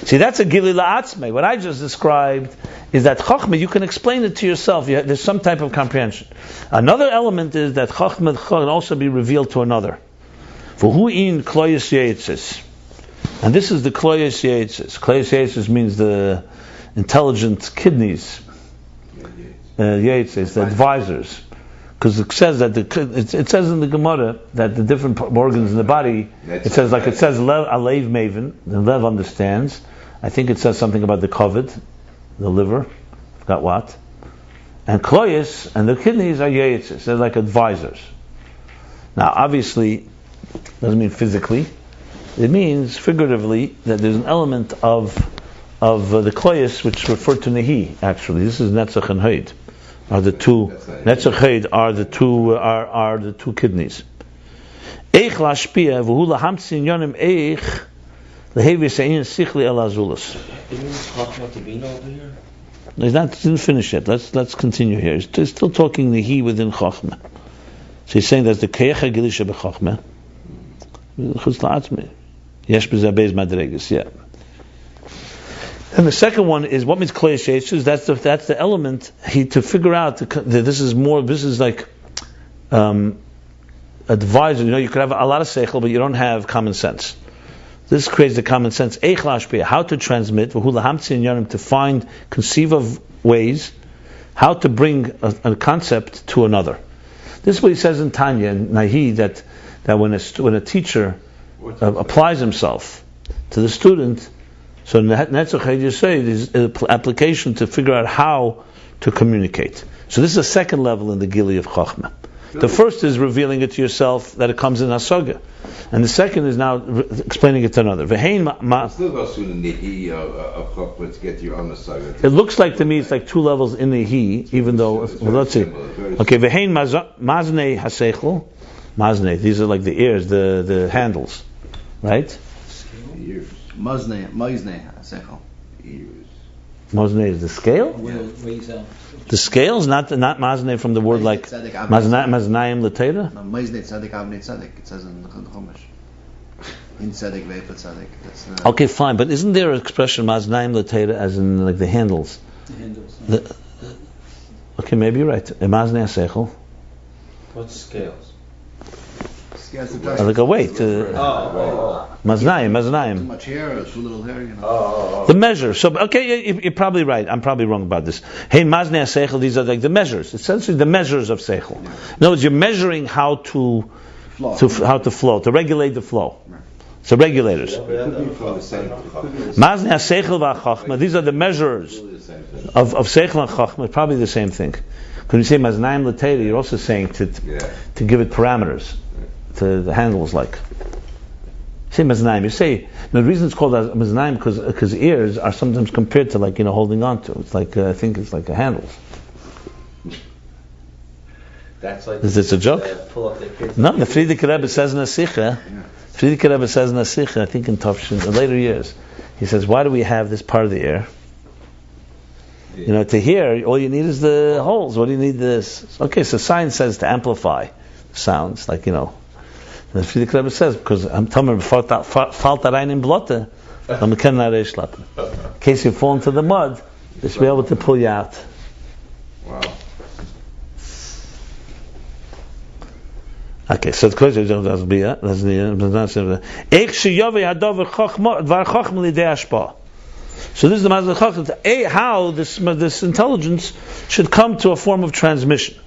See, that's a Gilui la'atzmei. What I just described is that Chachma, you can explain it to yourself. There's some type of comprehension. Another element is that Chachma can also be revealed to another. For hu'in kloyes yeitzes. And this is the kloyes yeitzes. Kloyes yeitzes means the intelligent kidneys. Yeitzes, the advisors. Because it says that it says in the Gemara that the different organs in the body, it says lev alev maven, the lev understands. I think it says something about the kavod, the liver, forgot what. And kloyes and the kidneys are yeitzes, they're like advisors. Now obviously, doesn't mean physically, it means figuratively that there's an element of the kloyes which refer to nehi. Actually, this is netzach and heid. Are the two netzach heid are the two kidneys. Eich lashpia v'hu lahamtsin yonim eich lehevis ein sichli el azulas. He's not didn't finish yet. Let's continue here. He's still talking nehi within chachma. So he's saying that's the keich hagilisha b'chachma. Chutz la'atzmi. Yesh b'zeh beis madreges. Yeah. And the second one is what means kloyes yeitzes. That's the element to figure out that this is like advisor. You could have a lot of seichel, but you don't have common sense. This creates the common sense. Eich lashpia, how to transmit, to find, conceive of ways, how to bring a concept to another. This is what he says in Tanya and Nahi, that when a teacher applies himself to the student. So in the Netzach, you say there's an application to figure out how to communicate. So this is a second level in the Gili of Chachma. The first is revealing it to yourself that it comes in Hasaga, and the second is now explaining it to another. Still goes through the Nehi of Chachma to get to your own Hasaga. It looks like to me it's like two levels in Nehi, even though let's see. Okay, Vehein Maznei Haseichel, Maznei. These are like the ears, the handles, right? Ears. Maznei, seichel. Maznei is the scale. The scale is not maznei from the word like maznayim l'teira. Maznei tzadik avnei tzadik. It says in the Chumash. In tzadik ve'epet tzadik. Okay, fine, but isn't there an expression maznayim l'teira as in like the handles? The handles. Okay, maybe you're right. Maznei seichel. What's scales? Like a weight. Maznayim. Too much hair, or too little hair, The measure. So, okay, you're probably right. I'm probably wrong about this. Hey, maznei seichel. These are like the measures. Essentially, the measures of seichel. In other words, you're measuring how to flow, to regulate the flow. So regulators. Maznei seichel v'achachma. These are the measures of seichel and chachma. Probably the same thing. When you say maznayim l'teira, you're also saying to give it parameters. To the handles like. Say maznayim. You say the reason it's called maznayim because ears are sometimes compared to like holding on to. It's like I think it's like a handles. That's like. Is this a joke? Pull up their kids. No, the Frierdiker Rebbe says in a Sikha. Frierdiker Rebbe says in a Sikha. I think in later years, He says, why do we have this part of the air? To hear, all you need is the holes. What do you need this? Okay, so science says to amplify sounds, like, the Frierdiker Rebbe says, because I'm telling you, falt Ayin in blotte, in case you fall into the mud, they should be able to pull you out. Wow. Okay, so it's crazy. So this is the Mazal Chacham, how this intelligence should come to a form of transmission.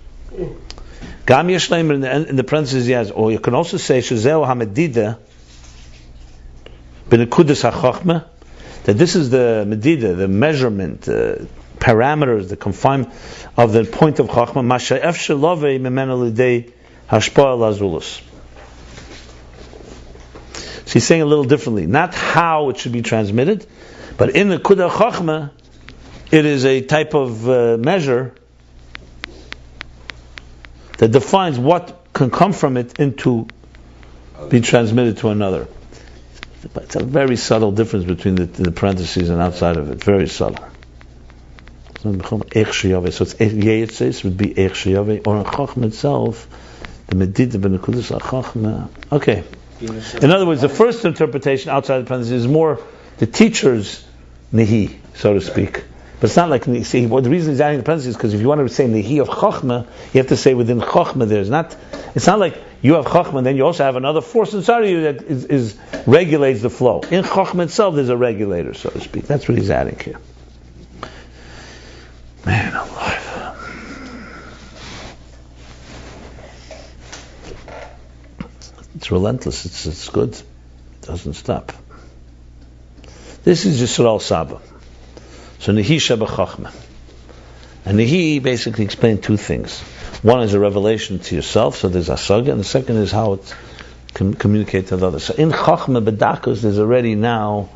Gam Yeshleim in the parentheses, yes, or you can also say Shezeu HaMedida B'Nekudas HaChachma, that this is the Medida, the measurement, parameters, the confinement of the point of Chachma. Masha'ef Shelove Memena L'Idei Hashpah Lazulus. So he's saying a little differently, not how it should be transmitted, but in the Kudah Chachma, it is a type of measure that defines what can come from it into be transmitted to another. It's a very subtle difference between the parentheses and outside of it. Very subtle. So it's Yetzes would be Eich Sheyave, or in Chachma itself, the Medida B'Nekudas HaChachma. Okay. In other words, the first interpretation outside the parentheses is more the teacher's Nehi, so to speak. But it's not like, see, the reason he's adding the parentheses is because if you want to say Nehi of Chachma, you have to say within Chachma it's not like you have Chachma and then you also have another force inside of you that regulates the flow. In Chachma itself there's a regulator, so to speak. That's what he's adding here. Man alive. It's relentless, it's good. It doesn't stop. This is just Yisrael Saba. So Nehi Sheba Chachma. And Nehi basically explained two things. One is a revelation to yourself, so there's Asaga, and the second is how it can communicate to the others. So in Chachma Bedakus, there's already now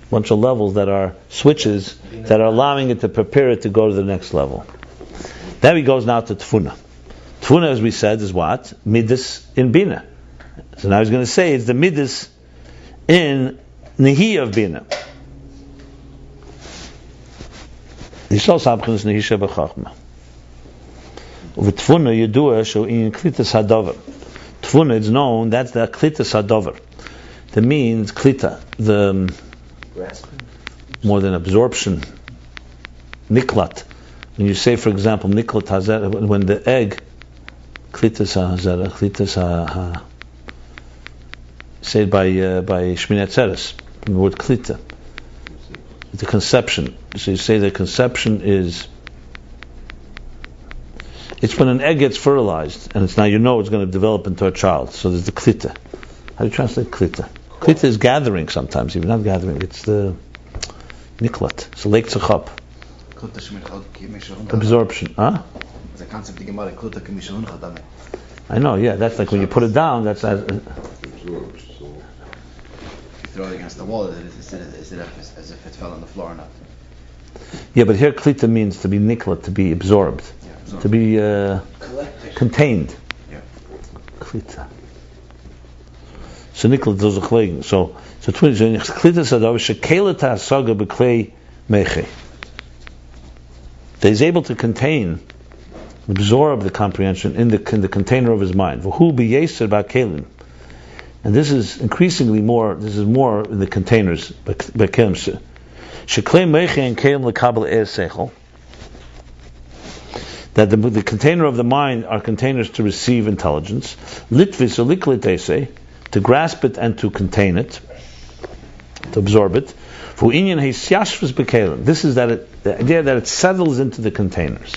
a bunch of levels that are switches that are allowing it to prepare it to go to the next level. Then he goes now to Tfuna. Tfuna, as we said, is what? Midas in Binah. So now he's going to say it's the Midas in Nehi of Binah. Yisrael Sabchin Nehi Sheba Chachma. Tfuna Yedua Sho in Klitas Hadover. Tfuna is known, that's the Klitas Hadover. That means Klita, the more than absorption. Niklat. When you say, for example, Niklat Hazara, when the egg Klitas Hazara, Klitas Ha, said by Shmini Atzeres, the word Klita. The conception. So you say the conception is, it's when an egg gets fertilized, and it's now it's going to develop into a child. So there's the klita. How do you translate klita? Klita is gathering sometimes, even not gathering, it's the niklat. It's the lake tzachap. Absorption. Huh? The concept I know, yeah, that's like when you put it down, that's as throw it against the wall, is it as if it fell on the floor or not? Yeah, but here klita means to be niklat, to be absorbed, to be contained. Yeah. Klita. So niklat those are klegen. So twins klita sadav shekela ta'asaga b'klei meche. That he's able to contain, absorb the comprehension in the container of his mind. V'hu b'yeser ba'kelim. And this is increasingly more. This is more in the containers. That the container of the mind are containers to receive intelligence. Litvis or liklitese, to grasp it and to contain it, to absorb it. This is the idea that it settles into the containers.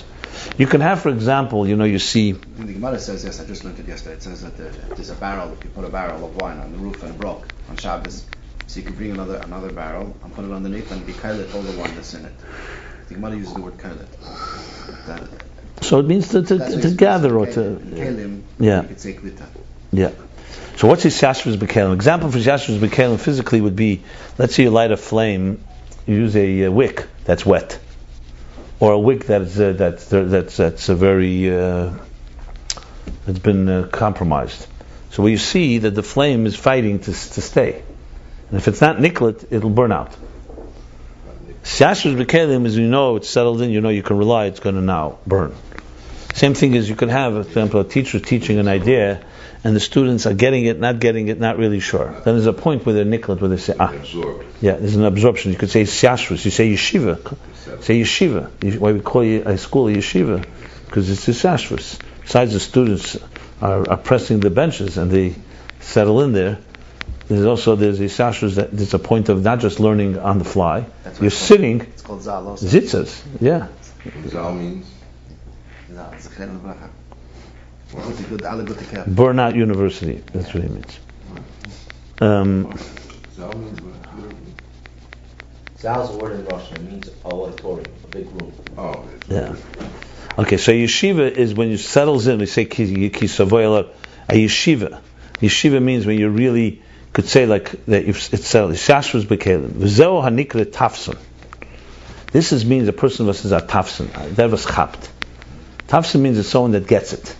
You can have, for example, you see. The Gemara says, yes, I just learned it yesterday. It says that there's a barrel. If you put a barrel of wine on the roof and it broke on Shabbos, so you could bring another barrel and put it underneath and be kailet all the wine that's in it. The Gemara uses the word kailet. So it means to gather or to. Kalim, yeah. You could say klita. Yeah. So what's his yashvus b'kelim? Example for yashvus b'kelim physically would be, let's say you light a flame, you use a wick that's wet. Or a wick that's a very it's been compromised. So you see that the flame is fighting to stay, And if it's not niklet, it'll burn out. Shashrus b'kelim is, you know it's settled in, you know you can rely, it's going to now burn. Same thing as you could have, for example, a teacher teaching an idea, and the students are getting it, not really sure. Then there's a point where they're niklet, where they say, yeah, there's an absorption. You could say shashrus, you say yeshiva. Say yeshiva. Why we call a school a yeshiva? Because it's a shashrus. Besides the students are pressing the benches and they settle in there, there's a shashrus that there's a point of not just learning on the fly. You're sitting. It's called zal also. Zitzas, yeah. Zal means? Burnout University, that's what it means. Zal means what? Zal is a word in Russian. It means auditorium, a big room. Oh. Yeah. Okay, so yeshiva is when you settles in. We say ki savoy a yeshiva. Yeshiva means when you really could say like that. It's settled. Shashrus b'kelim. V'zeo hanikra tafson. This means a person versus a tafson. That was chapt. Tafson means it's someone that gets it.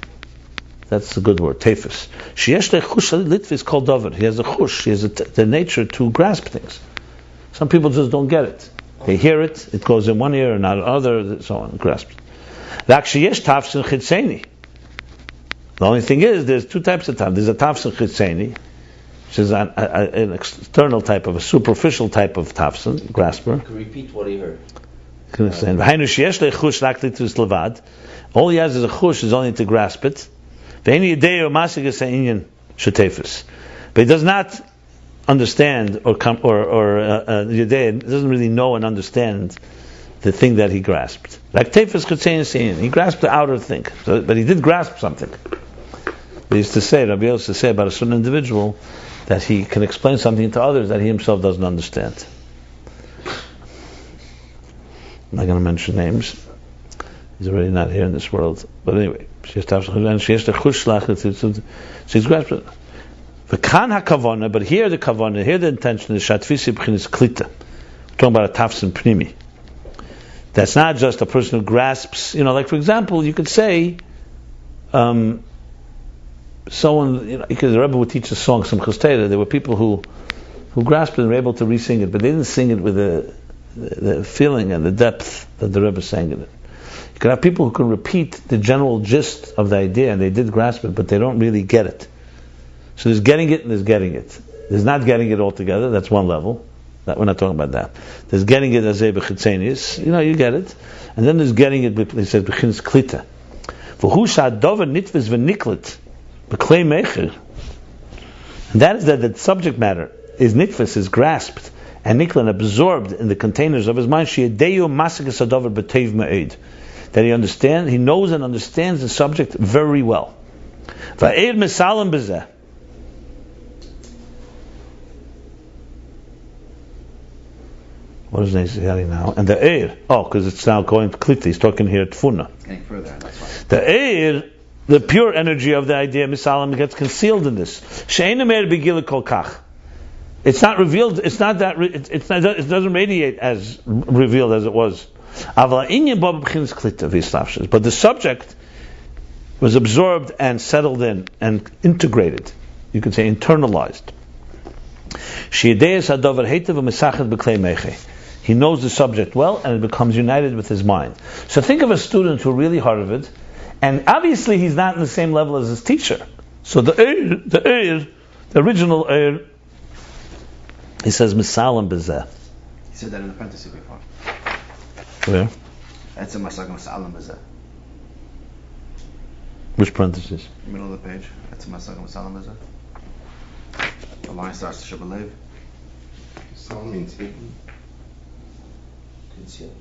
That's a good word. Tefus. Sheyesh lechush litvi is called davar. He has a chush. He has the nature to grasp things. Some people just don't get it. They hear it. It goes in one ear and not the other. So on. Grasp. The only thing is, there's two types of tafson. There's a tafson chitzeni, which is an external type of a superficial type of tafson, grasper. Can repeat what he heard. All he has is a chush, is only to grasp it. But he does not understand or doesn't really know and understand the thing that he grasped. Like tefus chitzeni, he grasped the outer thing, but he did grasp something. They used to say, Rabbi used to say about a certain individual that he can explain something to others that he himself doesn't understand. I'm not going to mention names. He's already not here in this world. But anyway, she's grasped it. But here the kavana, here the intention is shatfisi b'chinas klita. We're talking about a tafsin pnimi. That's not just a person who grasps, like for example, you could say, someone, because the Rabbi would teach a song, some chostera, there were people who grasped it and were able to re-sing it, but they didn't sing it with the feeling and the depth that the Rabbi sang it in. You could have people who can repeat the general gist of the idea, and they did grasp it, but they don't really get it. So there's getting it and there's getting it. There's not getting it altogether, that's one level. We're not talking about that. There's getting it as a b'chitzenis, you get it. And then there's getting it, he says, b'chinas klita. V'hu sha'adover nitvis v'niklet, b'klei mecher. And that is that the subject matter is nitvis, is grasped, and niklet, absorbed in the containers of his mind, she'edeyu masakas adover b'teiv ma'ed. That he knows and understands the subject very well. V'eir misalam b'zeh. What is necessary now? And the air. Because it's now going to klita. He's talking here tfuna. Getting further. That's why. The air, the pure energy of the idea, misalam, gets concealed in this. She'einu meir begila kol kach. It's not revealed. It's not that. It doesn't radiate as revealed as it was. But the subject was absorbed and settled in and integrated. You could say internalized. He knows the subject well, and it becomes united with his mind. So think of a student who really hard of it, and obviously he's not in the same level as his teacher. So the original Eir, he says Misalam Bezeh. He said that in the parenthesis before. Where? That's a Masagam Misalam Bezeh. Which parenthesis? Middle of the page. That's a Masagam Misalam Bezeh. The line starts to Shabalev. Misalam means hidden. Concealed.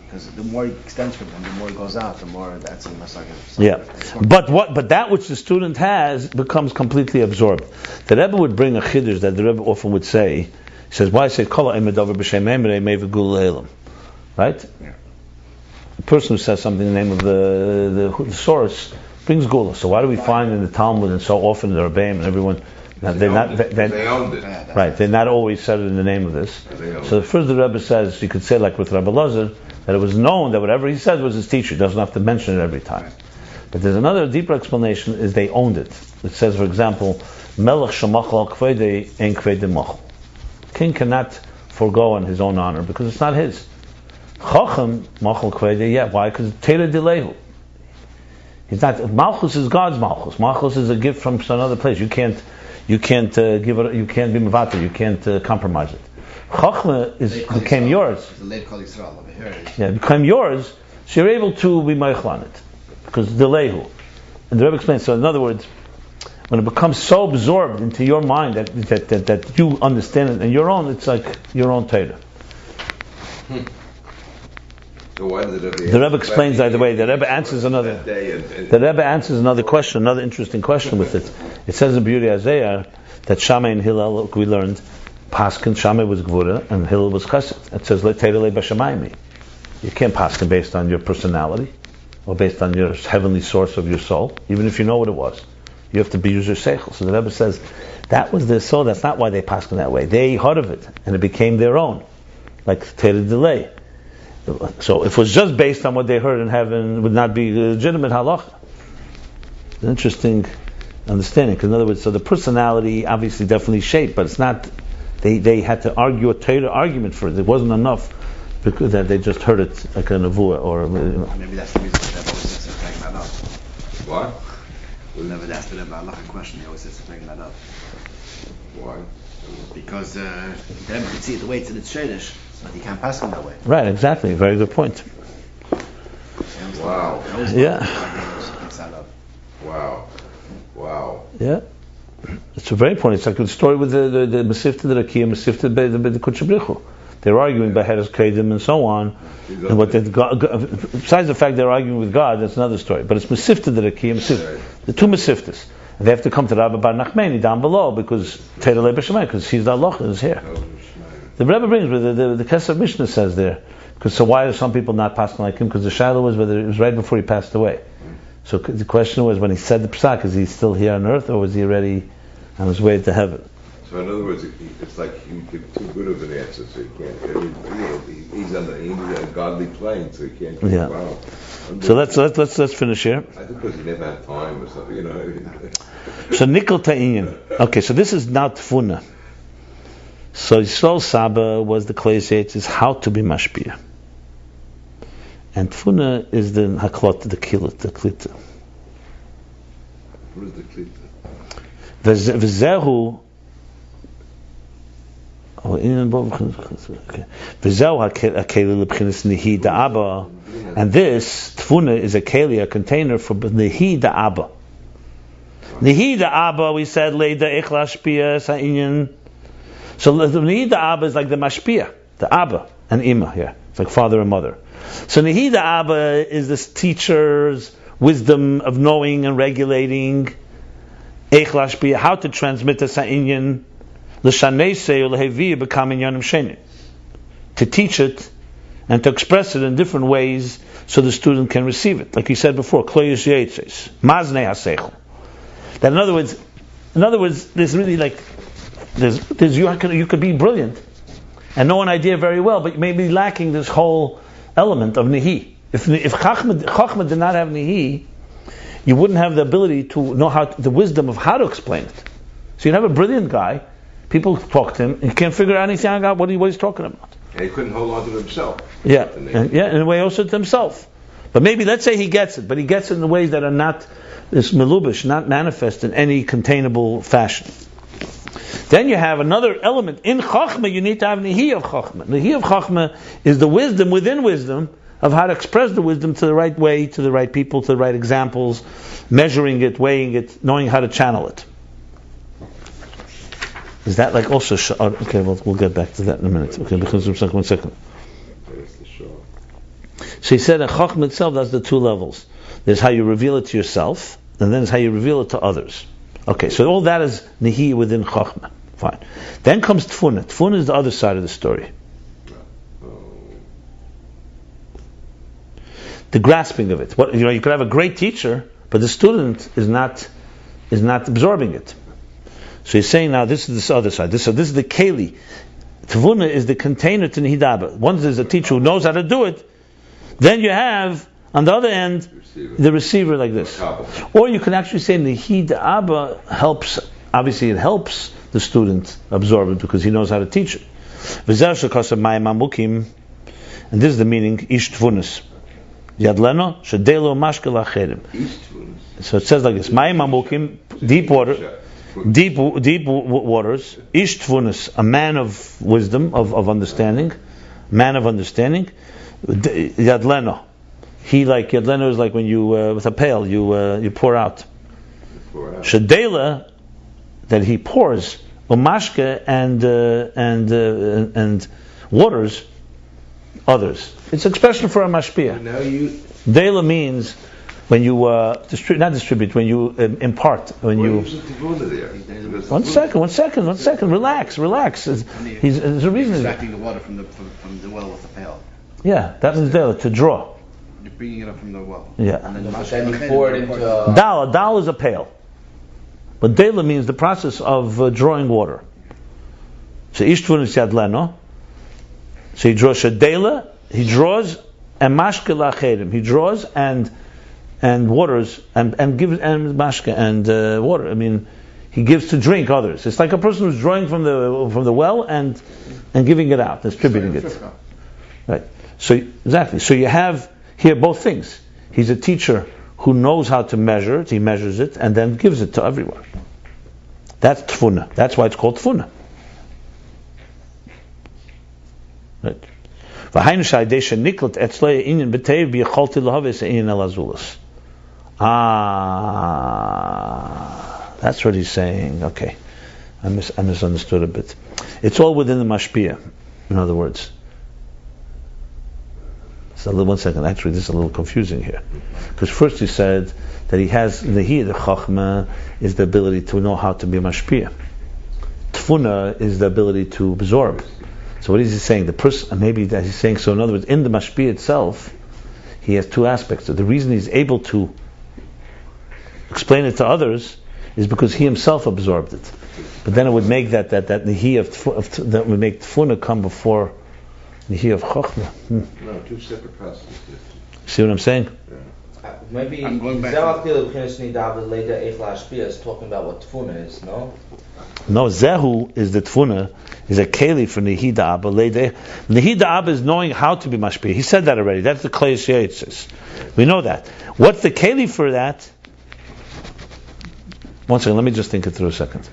Because the more he extends from him, the more he goes out, the more that's a Masagam. Yeah. But that which the student has becomes completely absorbed. The Rebbe would bring a chiddush that the Rebbe often would say. He says, why say Kol ha'emedavar b'shem emrei mevegul le'elam? Right? Yeah. The person who says something in the name of the source brings gula. So why do we find in the Talmud and so often in the Rabbeim and everyone they owned it. Right, they're not always said it in the name of this. So first the Rebbe says, you could say like with Rabbi Lazar, that it was known that whatever he said was his teacher. He doesn't have to mention it every time. But there's another deeper explanation, is they owned it. It says, for example, Melech shemachal kvedei ein kvedei machal. King cannot forego on his own honor because it's not his. Chacham machal kvedei, yeah. Why? Because Teira dilehu. He's not. Malchus is God's malchus. Malchus is a gift from another place. You can't give it. You can't be mevatel. You can't compromise it. Chachma became yours. Yeah, it became yours. So you're able to be meichel on it because dilehu. And the Rebbe explains. So in other words, when it becomes so absorbed into your mind that you understand it and your own, it's like your own Torah. So why did the Rebbe explains, by the way, the Rebbe answers another. The Rebbe answers another question, another interesting question with it. It says in Beauty Isaiah that Shammai and Hillel, we learned, Paskin Shammai was Gvura and Hillel was Chesed. It says Le'Teirele B'Shamayim. You can't Paskin based on your personality or based on your heavenly source of your soul, even if you know what it was. You have to be user seichel. So the Rebbe says that was their soul. That's not why they Paskin that way. They heard of it and it became their own, like Teirele delay. So if it was just based on what they heard in heaven, it would not be legitimate halacha. It's an interesting understanding. Because in other words, so the personality obviously definitely shaped, but it's not. They had to argue a Torah argument for it. It wasn't enough because that they just heard it like a nevuah or. Maybe that's the reason why that always says to bring that up. What? We'll never ask them about a question. He always says to bring that up. Why? Because then you can see it the way it's in its shadish. But you can't pass them that way. Right, exactly. Very good point. Wow. Yeah. Wow. Yeah. It's a very important. It's like the story with the Mesifta the Rakia, Mesifta the Kutchabrichu. They're arguing by Heres Kedim and so on. And what besides the fact they're arguing with God, that's another story. But it's Mesifta the Rakia, Mesifta. The two Mesiftas. And they have to come to Rabbi Bar Nachmani down below because Teirele B'Shamayim, because he's the Allah is here. The Rebbe brings with the Kesef Mishnah says there, because so why are some people not passing like him? Because the shadow was whether it was right before he passed away. So the question was when he said the psak, is he still here on earth or was he already on his way to heaven? So in other words, it's like you give too good of an answer, so you can't. He's on a godly plane, so he can't. Yeah. Wow. So let's finish here. I think because he never had time or something, So Nikol Ta'inyan. Okay, so this is now Tfuna. So Yisrael Saba was the Kleis Eitz, is how to be mashpia. And Tfuna is the Haklot, the Kilut, the Klita. What is the Klita? V'zehu V'zehu HaKeli Nihi Da'aba. And this, Tfuna, is a Keli, a container for Nihi Da'aba. Nihi Da'aba, we said, Leida Ichla Shpia Sa'inyan. So the Nihi Abba is like the Mashpia, the Abba and Ima here. It's like father and mother. So Nihi Abba is this teacher's wisdom of knowing and regulating Eich Lashpia, how to transmit the Sa'inyan L'shaneisei or L'hevi becoming Yonim Sheni. To teach it and to express it in different ways so the student can receive it. Like you said before, Kloyus Yetzes, Maznei HaSeichel. That in other words, there's really like you could be brilliant and know an idea very well, but you may be lacking this whole element of Nihi. If Chachma did not have Nihi, you wouldn't have the ability to know the wisdom of how to explain it. So you'd have a brilliant guy, people talk to him, and you can't figure out anything out what he's talking about. And he couldn't hold on to himself. Yeah, in a way also to himself. But maybe, let's say he gets it, but he gets it in ways that are not this melubish, not manifest in any containable fashion. Then you have another element. In Chachma, you need to have Nihi of Chachma. Nihi of Chachma is the wisdom within wisdom of how to express the wisdom to the right way, to the right people, to the right examples, measuring it, weighing it, knowing how to channel it. Is that like also... okay, we'll get back to that in a minute. Okay, because one second. So he said that Chachma itself, that's the two levels. There's how you reveal it to yourself, and then there's how you reveal it to others. Okay, so all that is Nihi within Chachma. Fine. Then comes Tfuna. Tfuna is the other side of the story. The grasping of it. You could have a great teacher, but the student is not absorbing it. So he's saying now this is this other side. This is the Keli. Tfuna is the container to Nihidaba. Once there's a teacher who knows how to do it, then you have On the other end, the receiver like this. Or you can actually say Nehi Abba helps. Obviously, it helps the student absorb it because he knows how to teach it. And this is the meaning Ish Tvunis. Yadleno Shadelo Mashkel Acherim. So it says like this: Mayim Amukim, deep water, deep waters. Ish Tvunis, a man of wisdom, of understanding, man of understanding. Yadleno, he like Yadleno is like when you with a pail you pour out. Shadela, that he pours. Umashke and waters others. It's an expression for a mashpia. Dela means when you not distribute, when you impart, when you. One second. Relax. There's a reason. Extracting the water from the well with the pail. Yeah, that is dela, to draw. You're bringing it up from the well. Yeah. And then you pour it into. Dal is a pail. But dela means the process of drawing water. So Ishtun is Yadleno. So he draws Shadela, he draws and Mashke Lacherim. He draws and waters and gives and Mashke and water. I mean, he gives to drink others. It's like a person who's drawing from the well and giving it out, distributing it. Right. So exactly. So you have here both things. He's a teacher who knows how to measure it, he measures it, and then gives it to everyone. That's tfuna. That's why it's called tfuna. Right. That's what he's saying. Okay. I misunderstood a bit. It's all within the mashpia, in other words. One second, actually this is a little confusing here. Because first he said that he has the chachma is the ability to know how to be mashpia. Tfuna is the ability to absorb. So what is he saying? The person, maybe that he's saying, so in other words, in the mashpia itself, he has two aspects. So the reason he's able to explain it to others is because he himself absorbed it. But then it would make that nehi that would make tfuna come before nehi of chokhmah. No, two separate processes. See what I'm saying? Maybe I'm going back is talking about what tfuna is, no? No, zehu is the tfuna, is a keli for nehi da'aba leideh. Nehi da'aba is knowing how to be mashpia. He said that already. That's the klei sheitzes. We know that. What's the keli for that? One second, let me just think it through a second.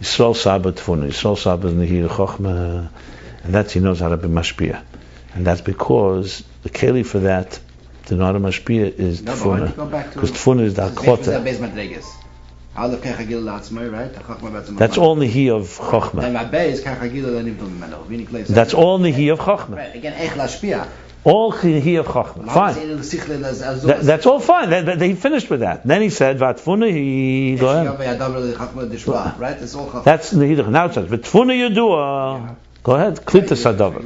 Yisrael Saba tfuna. Yisrael Saba is nehi chokhmah. And that's he knows how to be mashpia, and that's because the keli for that, the not a mashpia, is tfuna, because tfuna is the aklota. That's all nehi of chokhmah. That's all nehi of chokhmah. All nehi of chokhmah. Fine. That's all fine. He finished with that. Then he said, "Vatfuna he go ahead." That's nehi. Now it says, "Vatfuna yudua." Go ahead, klita sadavar.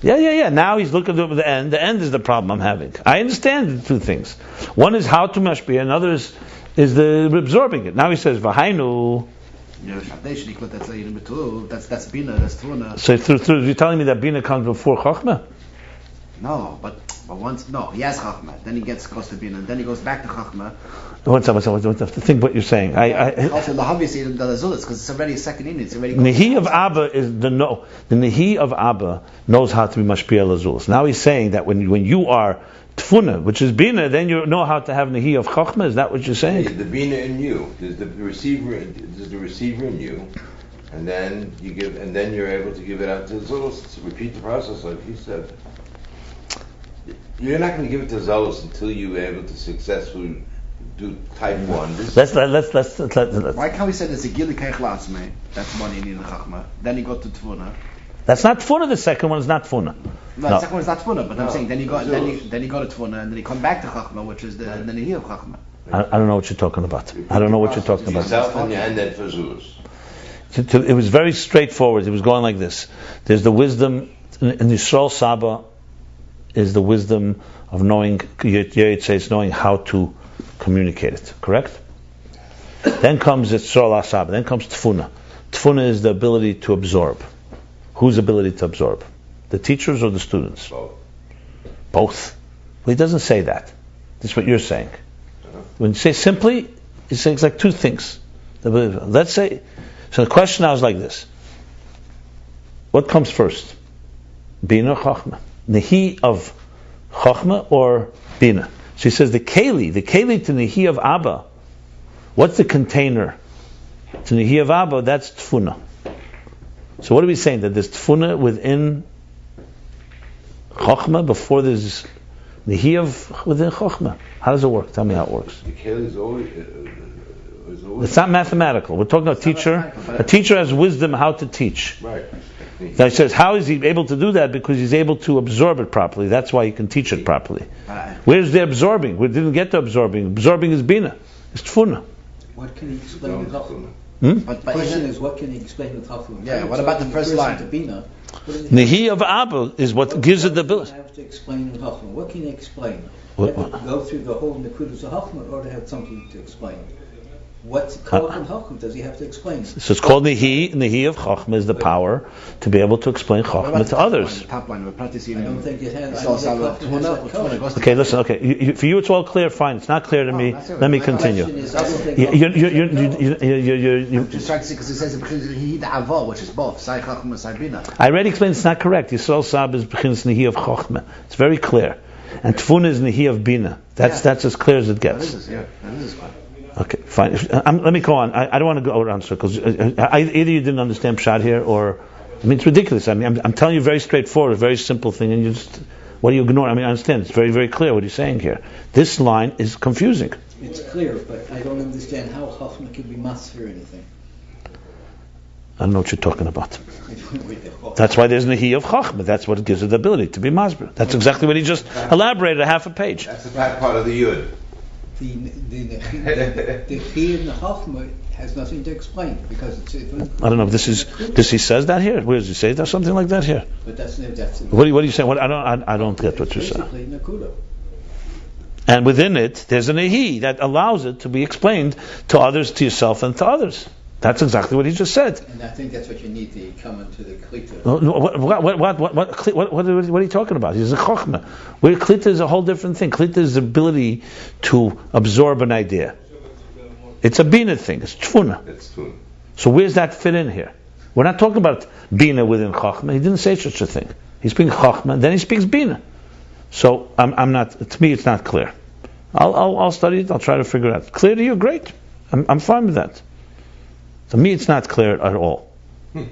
Yeah. Now he's looking at the end. The end is the problem I'm having. I understand the two things. One is how to mashpia, another is the absorbing it. Now he says v'hainu. That's Binah, that's Tfuna. So through you're telling me that Binah comes before Chachma? No, but once he has Chachma, then he gets close to Binah, and then he goes back to Chachma. What's up? Think what you're saying. Also, the obviously the Azulis, because it's already a second unit. It's already. Nehi of Abba is the Nehi of Abba knows how to be mashpia Azulis. Now he's saying that when you are Tfuna, which is Binah, then you know how to have Nehi of Chachma. Is that what you're saying? The Binah in you, there's the receiver in you, and then you give, and then you're able to give it out to Azulis. Repeat the process, like he said. You're not going to give it to Azulis until you're able to successfully do type 1. Let's. Why can't we say there's a Gili Keich Latzmei? That's one in the Chachma. Then you go to Tfuna. That's not Tfuna. The second one is not Tfuna. No, the second one is not Tfuna. But I'm saying then you go to Tfuna, and then you come back to Chachma, which is the Nehi of Chachma. I don't know what you're talking about. I don't know what you're talking about. Yourself and then for Zulus. It was very straightforward. It was going like this. There's the wisdom in Yisrael Saba. Is the wisdom of knowing, Yeritz knowing how to communicate it, correct? Then comes Yisrael Asaba, then comes Tfuna. Tfuna is the ability to absorb. Whose ability to absorb? The teachers or the students? Both. Both. Well, he doesn't say that. That's what you're saying. When you say simply, he says like two things. Let's say, so the question now is like this. What comes first? Binah or Chachma? Nehi of Chachma or Binah? So he says the keli to Nehi of Abba. What's the container to Nehi of Abba? That's Tfuna. So what are we saying? That there's Tfuna within Chachma before there's Nehi of within Chachma? How does it work? Tell me how it works. The keli is always. It's not mathematical. We're talking about a teacher. A teacher has wisdom how to teach. Right. Now he says, how is he able to do that? Because he's able to absorb it properly. That's why he can teach it properly. Where's the absorbing? We didn't get to absorbing. Absorbing is Binah. It's Tfuna. What can he explain with Chachma? But The question is, what can he explain with Chachma? Yeah, what about the first line? Nehi of Abba is what gives it the ability. Have to explain with Chachma. What can he explain? What- Have to go through the whole Nekudas of Chachma, or to have something to explain? What's called in Chachma? Does he have to explain? So it's called Nehi. Nehi of Chachma is the power to be able to explain Chachma to others. Top line, I don't think it has. It's also I don't think Chachma has that code. Okay, listen. Okay, for you it's all clear. Fine. It's not clear to me. Let me continue. The question is, I don't think You- I'm just trying to see because it says he the avo, which is both Sai Chachma Sai Binah. I already explained it's not correct. Yisrael Sab is B'chinas Nehi of Chachma. It's very clear. And Tfuna is Nehi of Binah. That's as clear as it That gets. is, yeah, that is fine. Okay, fine. Let me go on. I don't want to go around circles. Either you didn't understand Pshat here, or I mean, it's ridiculous. I mean, I'm telling you very straightforward, a very simple thing, and you just what do you ignore? I mean, I understand. It's very, very clear what he's saying here. This line is confusing. it's clear, but I don't understand how Chachma can be master anything. I don't know what you're talking about. That's why there's Nehi of Chachma. That's what gives it the ability to be masber. That's exactly what he just elaborated a half a page. That's the back part of the yud. The Chi and the Chachma has nothing to explain because it's. I don't know if does he says that here? Where does he say that? Something like that here? But that's What are you saying? What I don't get what you're saying. basically Nakuda. And within it, there's a Nehi that allows it to be explained to others, to yourself, and to others. That's exactly what he just said. And I think that's what you need to come into the Klita. What are you talking about? He's a Chochmah. Where Klita is a whole different thing. Klita is the ability to absorb an idea. It's a Binah thing. It's Tfuna. It's true. So where's that fit in here? We're not talking about Binah within Chochmah. He didn't say such a thing. He speaks Chochmah, then he speaks Binah. So I'm not. To me, it's not clear. I'll study it. I'll try to figure it out. Clear to you? Great. I'm fine with that. To me, it's not clear at all. You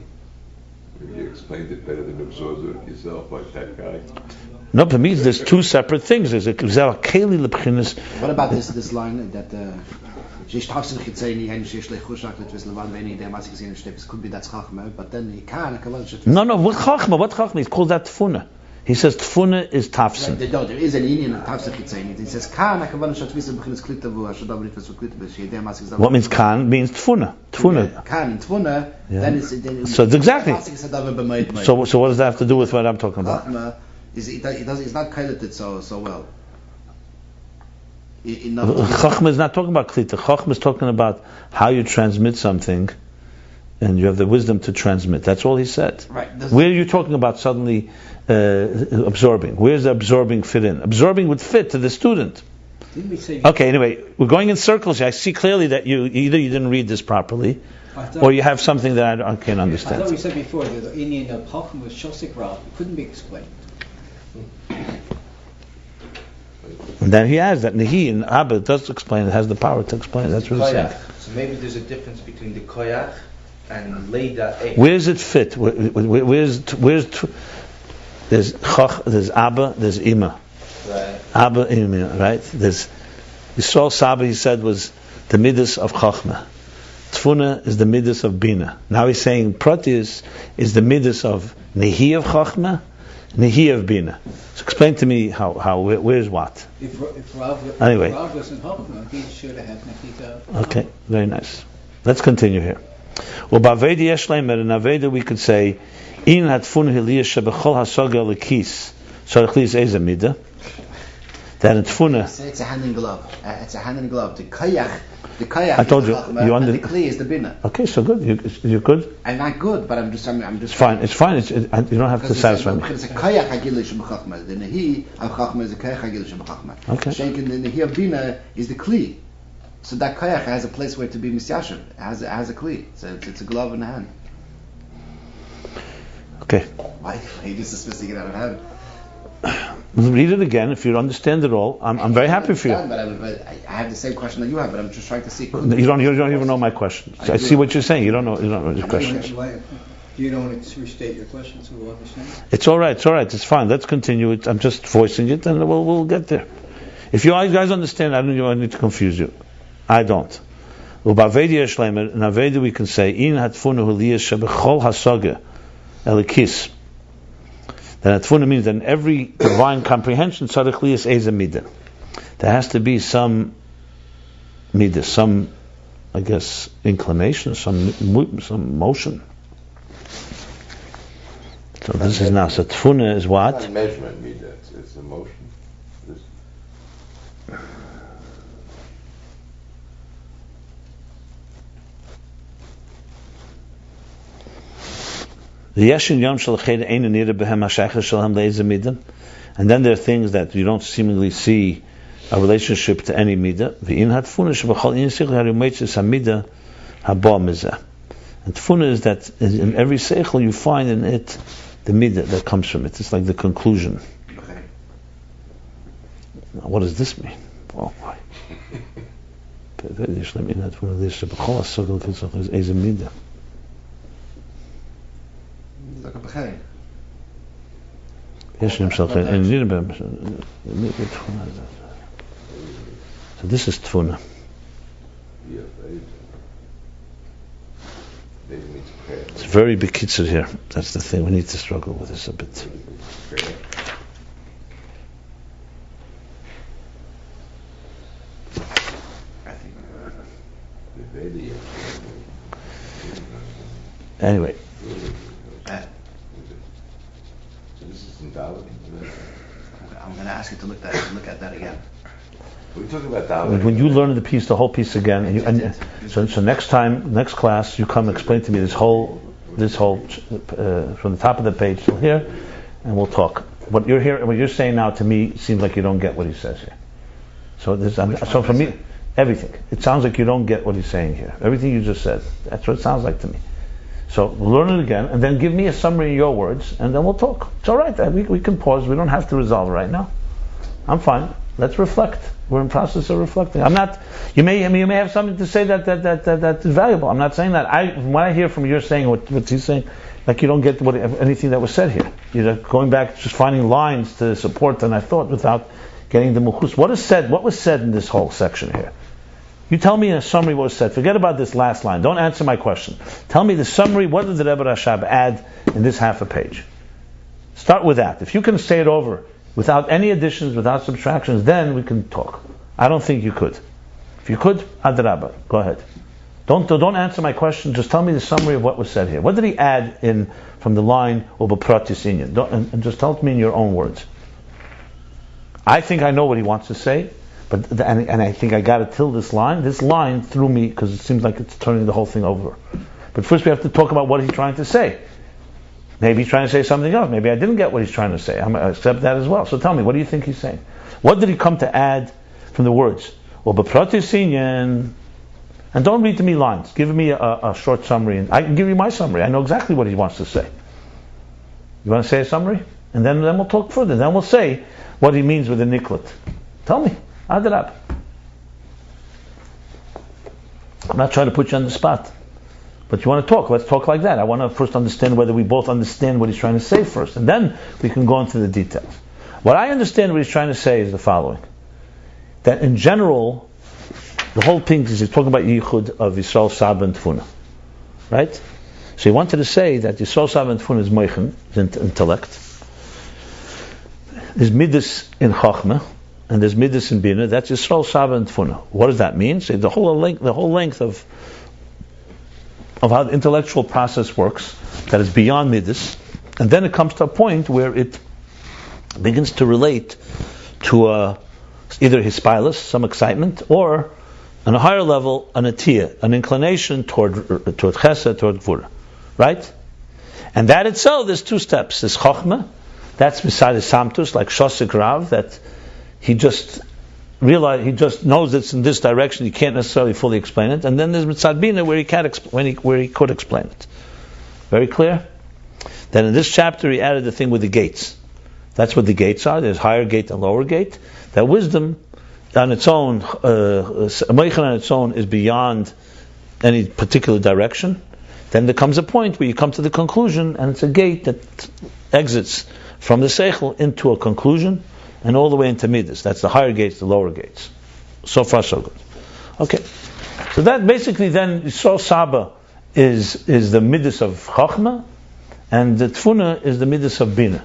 explained it better than absorbed it yourself, like that guy. No, to me, there's two separate things. There's a keli lebchinas. What about this line that could be that's Chachma, but then he can't. No, what Chachma? He's called that Tfuna. He says Tfuna is Tafsin. There is an Indian in Tafsin Chitzeni. He says Kan Klita. What means Kan? Means Tfuna. Tfuna. Kan Tfuna. Then it's So it's exactly. So what does that have to do with what I'm talking about? Chachma is not piloted so well. Chachma is not talking about Klita. Chachma is talking about how you transmit something, and you have the wisdom to transmit. That's all he said. Right. Where are you talking about suddenly absorbing? Where's the absorbing fit in? Absorbing would fit to the student. Didn't we say? Okay, anyway, we're going in circles here. I see clearly that either you didn't read this properly, or you have something that I can't I understand. thought we said before that the Indian of Chachma was Shosik Rav. It couldn't be explained. And then he has that Nehi and Abba does explain. It has the power to explain. That's what he's saying. Koyach. So maybe there's a difference between the Koyach and Leida Eight. Where does it fit? Where's there's Abba, there's Ima. Right. Abba, Ima, right? There's Yisrael Saba, he said, was the midas of Chachma. Tfuna is the midas of Binah. Now he's saying Proteus is the midas of Nehi of Chachma, Nehi of Binah. So explain to me where's what? If Rav Anyway. was in Chachma, he should have had Nechita. Okay, very nice. Let's continue here. Well, Bavedi Yeshleimer, in Aveda we could say, In hatfun hiliyah shebechol hasoga lekis. So lekis is a midah. That in Tfuna, It's a hand in glove. It's a hand in glove. The kayak I told you, the kli is the binah. Okay, so good. You're good. I'm not good, but I'm just. It's fine. It's fine. You don't have to satisfy me. It's a kayak hagil shebachachma. The nehi of chachma is a kayak hagil shebachachma. Okay. Shenkin the nehi of binah is the kli. So that kayak has a place where to be misyashiv. It has a kli. So it's a glove in the hand. Okay. Why are you just supposed to get out of hand? Read it again. If you understand it all, I'm very happy for you. But I have the same question that you have, but I'm just trying to see. You don't even know my question. I see what you're saying. You don't know your question. You don't want to restate your question, so we'll understand. It's all right. It's fine. Let's continue it. I'm just voicing it, and we'll get there. If you guys understand, I don't need to confuse you. I don't. In Avedi we can say in hatfunu huliyas shebechol hasaga elikis. That Tfuna means that in every divine comprehension, tzarich liyas eza midah. There has to be some midah, some, I guess, inclination, some motion. So this is now. So Tfuna is what? It's not measurement midah. It's emotion. And then there are things that you don't seemingly see a relationship to any midah. And tfuna is that in every seichel you find in it the midah that comes from it. It's like the conclusion. Okay. Now, what does this mean? Oh my. Like a b'chein. So this is tfuna. It's very bekitzer here. That's the thing. We need to struggle with this a bit. Anyway. I'm going to ask you to look at that again. We're talking about Dalit. When you learn the whole piece again, so next class, you come explain to me this whole from the top of the page till here, and we'll talk. What you're saying now to me seems like you don't get what he says here. So for me, everything. It sounds like you don't get what he's saying here. Everything you just said. That's what it sounds like to me. So we'll learn it again, and then give me a summary in your words, and then we'll talk. It's all right. We can pause. We don't have to resolve right now. I'm fine. Let's reflect. We're in process of reflecting. I'm not. You may have something to say that is valuable. I'm not saying that. From what I hear from you saying what he's saying, like you don't get anything that was said here. You're going back, just finding lines to support than I thought without getting the muchus. What was said in this whole section here? You tell me in a summary what was said. Forget about this last line. Don't answer my question. Tell me the summary. What did the Rebbe Rashab add in this half a page? Start with that. If you can say it over without any additions, without subtractions, then we can talk. I don't think you could. If you could, adrabah. Go ahead. Don't answer my question. Just tell me the summary of what was said here. What did he add in from the line u'b'pratis inyan? And just tell it to me in your own words. I think I know what he wants to say. But I think I got it till this line. This line threw me because it seems like it's turning the whole thing over. But first we have to talk about what he's trying to say. Maybe he's trying to say something else. Maybe I didn't get what he's trying to say. I'm going to accept that as well. So tell me, what do you think he's saying? What did he come to add from the words? Well, b'pratis inyan, and don't read to me lines. Give me a short summary, and I can give you my summary. I know exactly what he wants to say. You want to say a summary, and then we'll talk further. Then we'll say what he means with the niklat. Tell me. Adrab. I'm not trying to put you on the spot. But you want to talk, let's talk like that. I want to first understand whether we both understand what he's trying to say first, and then we can go into the details. What I understand what he's trying to say is the following. That in general, the whole thing is he's talking about Yichud of Yisrael, Saba, and Tfuna. Right? So he wanted to say that Yisrael, Saba, and Tfuna is Moichen, is intellect. There's Midas in Chachmah, and there's Midas in Binah. That's Yisrael, Saba, and Tfuna. What does that mean? So the whole length of how the intellectual process works, that is beyond Midas, and then it comes to a point where it begins to relate to a either hispilus, some excitement, or on a higher level, an atiyah, an inclination toward chesed, toward gvura. Right? And that itself, there's two steps. There's chokhmah, that's beside his samtus, like shosik rav, that he just knows it's in this direction, he can't necessarily fully explain it. And then there's mitzad bina, where he could explain it. Very clear? Then in this chapter he added the thing with the gates. That's what the gates are. There's higher gate and lower gate. That wisdom on its own, Meichen on its own, is beyond any particular direction. Then there comes a point where you come to the conclusion, and it's a gate that exits from the seichel into a conclusion, and all the way into midas. That's the higher gates, the lower gates. So far, so good. Okay, so that basically then Yisrael Saba is the midas of Chachma, and the Tfuna is the midas of Bina.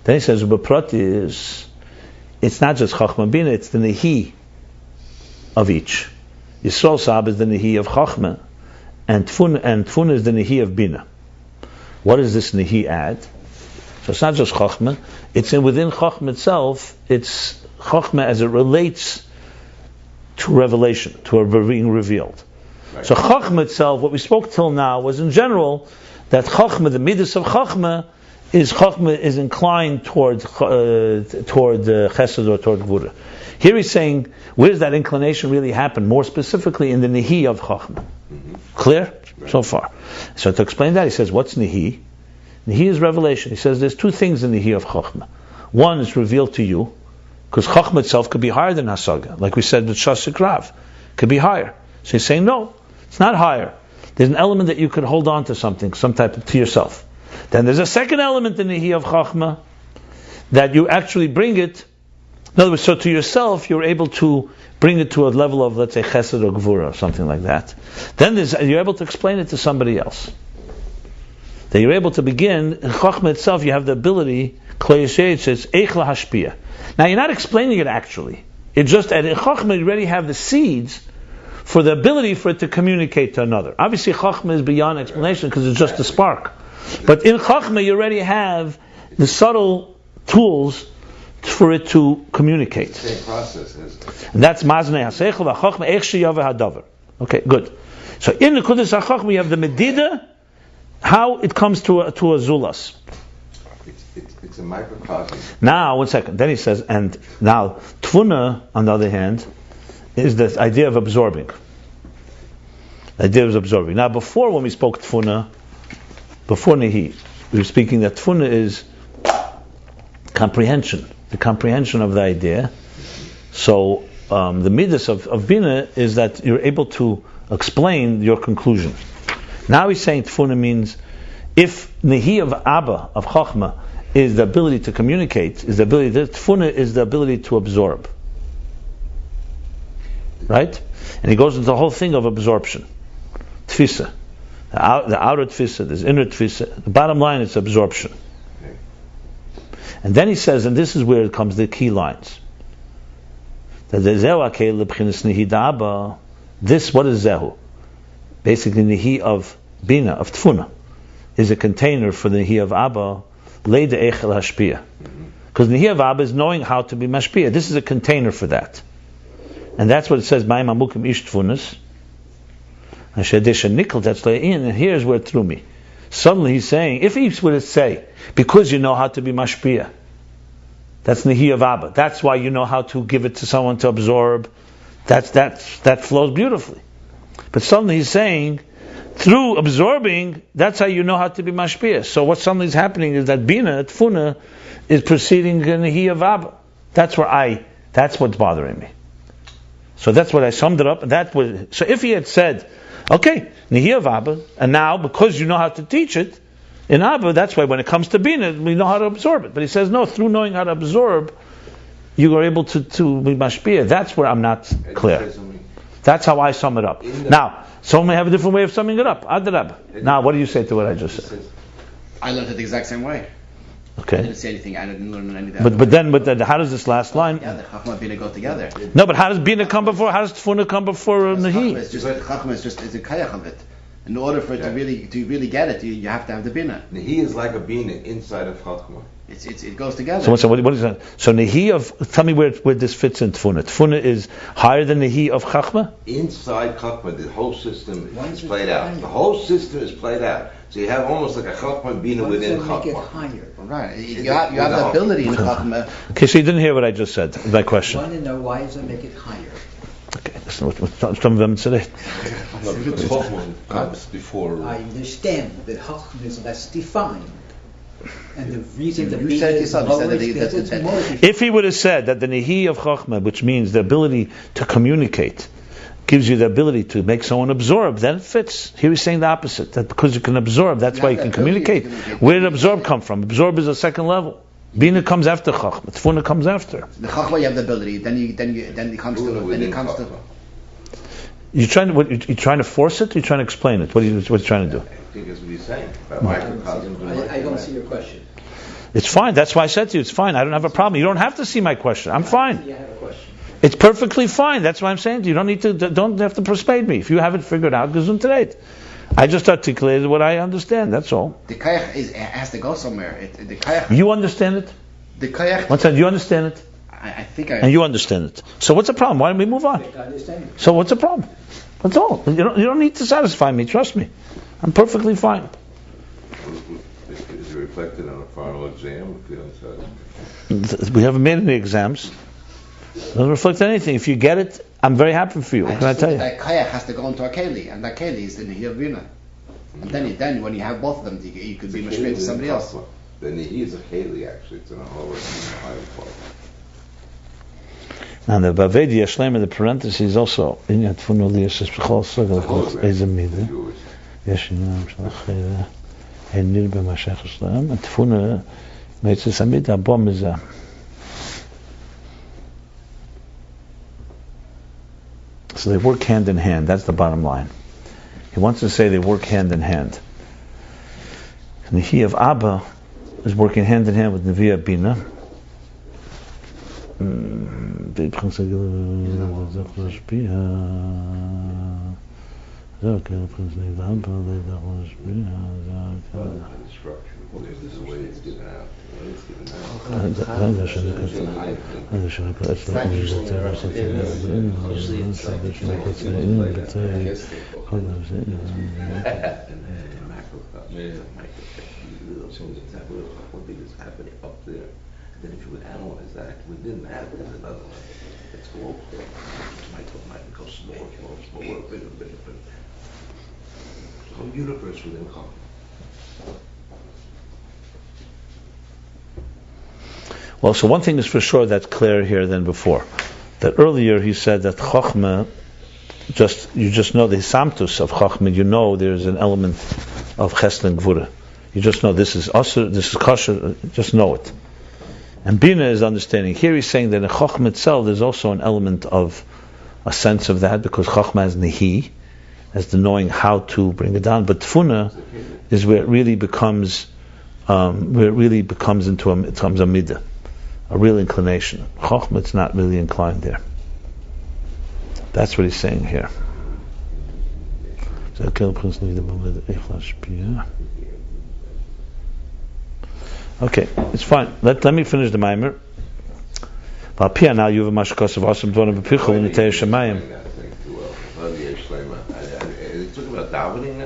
Then he says Ubeprati it's not just Chachma Bina, it's the Nehi of each. Yisrael Saba is the Nehi of Chachma, and Tfuna is the Nehi of Bina. What does this Nehi add? So it's not just Chachma, it's within Chachma itself, it's Chachma as it relates to revelation, to being revealed. Right. So Chachma itself, what we spoke till now, was in general that Chachma, the midas of Chachma is inclined toward Chesed or toward Gvura. Here he's saying, where does that inclination really happen? More specifically in the Nehi of Chachma. Mm-hmm. Clear? Right. So far. So to explain that, he says, what's Nehi? Nehi is revelation. He says there's two things in the Nehi of Chachma. One is revealed to you, because Chachma itself could be higher than Hasaga. Like we said with Shasik Rav, could be higher. So he's saying, no, it's not higher. There's an element that you could hold on to something, some type of, to yourself. Then there's a second element in the Nehi of Chachma, that you actually bring it, in other words, so to yourself, you're able to bring it to a level of, let's say, Chesed or Gvura, or something like that. Then you're able to explain it to somebody else. That you're able to begin, in Chachma itself, you have the ability, it says, Eich lahashpia. Now, you're not explaining it actually. It's just that in Chachma, you already have the seeds for the ability for it to communicate to another. Obviously, Chachma is beyond explanation because it's just a spark. But in Chachma, you already have the subtle tools for it to communicate. It's the same process. And that's Maznei HaSeichel v'Chachma Eich sheyaveh hadavar. Okay, good. So in the Kudos HaChachma, you have the Medida, how it comes to a Zulas. It's a microcosm. Now, one second. Then he says, and now Tfuna, on the other hand, is the idea of absorbing. The idea of absorbing. Now, before when we spoke Tfuna, before Nehi, we were speaking that Tfuna is comprehension, the comprehension of the idea. So the midas of Bina is that you're able to explain your conclusion. Now he's saying Tfuna means, if Nehi of Abba, of Chachma, is the ability to communicate, is the ability, Tfuna is the ability to absorb. Right? And he goes into the whole thing of absorption. Tfisa. The outer tfisa, there's inner tfisa. The bottom line is absorption. And then he says, and this is where it comes the key lines. That this, what is Zehu? Basically, Nehi of Bina, of Tfuna, is a container for the Nehi of Abba, Leide Echel Hashpia. Because Nehi of Abba is knowing how to be Mashpia. This is a container for that. And that's what it says, Ma'im Amukim Ish Tfunas. And here's where it threw me. Suddenly he's saying, if he were to say, because you know how to be Mashpia, that's Nehi of Abba. That's why you know how to give it to someone to absorb. That flows beautifully. But suddenly he's saying, through absorbing, that's how you know how to be mashpia. So what suddenly is happening is that Bina, Tfuna, is preceding Nehi of Abba. That's what's bothering me. So that's what I summed it up. So if he had said, okay, Nehi of Abba, and now because you know how to teach it in Abba, that's why when it comes to Bina, we know how to absorb it. But he says, no, through knowing how to absorb, you are able to be mashpia. That's where I'm not clear. That's how I sum it up. Now, someone may have a different way of summing it up. Adrab. Now, what do you say to what I just said? I learned it the exact same way. Okay. I didn't say anything. I didn't learn anything. But then, how does this last line? Yeah, Chachma and Bina go together. No, but how does Bina come before? How does Tfuna come before Nehi? Chachma is just a kayach of it. In order for it to really get it, you have to have the Binah. He is like a Binah inside of Chachma. It goes together. So what is that? So Nehi of, tell me where this fits in Tfuna. Tfuna is higher than Nehi of Chachma? Inside Chachma, the whole system is played out. The whole system is played out. So you have almost like a Chachma and Binah within Make it Chachma. higher. Right. You have the ability in Chachma. Okay, so you didn't hear what I just said, my I question. want to know why does it make it higher? Okay, listen, what's some of them today? No, because Chachma comes before. I understand that Chachma is less defined. And the reason the You Binah said is yourself, lower you said is because it's that- more defined. If he would have said that the Nehi of Chachma, which means the ability to communicate, gives you the ability to make someone absorb, then it fits. Here he's saying the opposite, that because you can absorb, that's why you can communicate. Where did absorb come from? Absorb is a second level. Binah comes after Chachma. Tfuna comes after. The Chachma you have the ability. Then it comes to. You're trying to force it? Or you're trying to explain it? What are you trying to do? I think that's what he's saying about microcosms. and I don't microcosms. see your question. It's fine. That's why I said to you, it's fine. I don't have a problem. You don't have to see my question. I'm fine. You have a question. It's perfectly fine. That's why I'm saying to you. Don't have to persuade me. If you have it figured out, gesundheit. I just articulated what I understand. That's all. The Kayach has to go somewhere. The Kayach. You understand it? The Kayach. One second. You understand it? I think I. And you understand it. So what's the problem? Why don't we move on? I understand. So what's the problem? That's all. You don't need to satisfy me. Trust me. I'm perfectly fine. Is it reflected on a final exam if you don't say? We haven't made any exams. It doesn't reflect anything. If you get it, I'm very happy for you. What can I tell you? That Kayach has to go into a Keli, and that Keli is the Nehi Binah. And then when you have both of them, you could be mashpeh to somebody else. Then he is a Haley actually. It's in a whole higher part. Now the Baved Yashlem in the parentheses also in Yatfunu Liyashis B'chol Sogel Ezamida Yashinam Shalach Enir B'Mashach Shlam and Tfuna Meitzes Amida Bom Mizah. So they work hand in hand. That's the bottom line. He wants to say they work hand in hand. And the He of Abba is working hand in hand with Nevi'ah Binah. This is the way it's given out. One thing is happening up there. Then if you would analyze that within that, there's another one. It's global. Might go slower, bigger. The whole universe within Chachma. Well, so one thing is for sure that's clearer here than before. That earlier he said that Chachma, you just know the Hisamtus of Chachma, you know there's an element of Chesed and Gvura. You just know this is Asur, this is Kosher, just know it. And Binah is understanding. Here he's saying that in Chachma itself there's also an element of a sense of that, because Chachma has Nehi, as the knowing how to bring it down. But Tfuna is where it really becomes into it becomes a midah, a real inclination. Chachma, it's not really inclined there. That's what he's saying here. Okay, it's fine. Let me finish the Maimer. Now you have a mashkos of awesome dvarim b'pichol in the Teir Shemayim. Are they talking about davening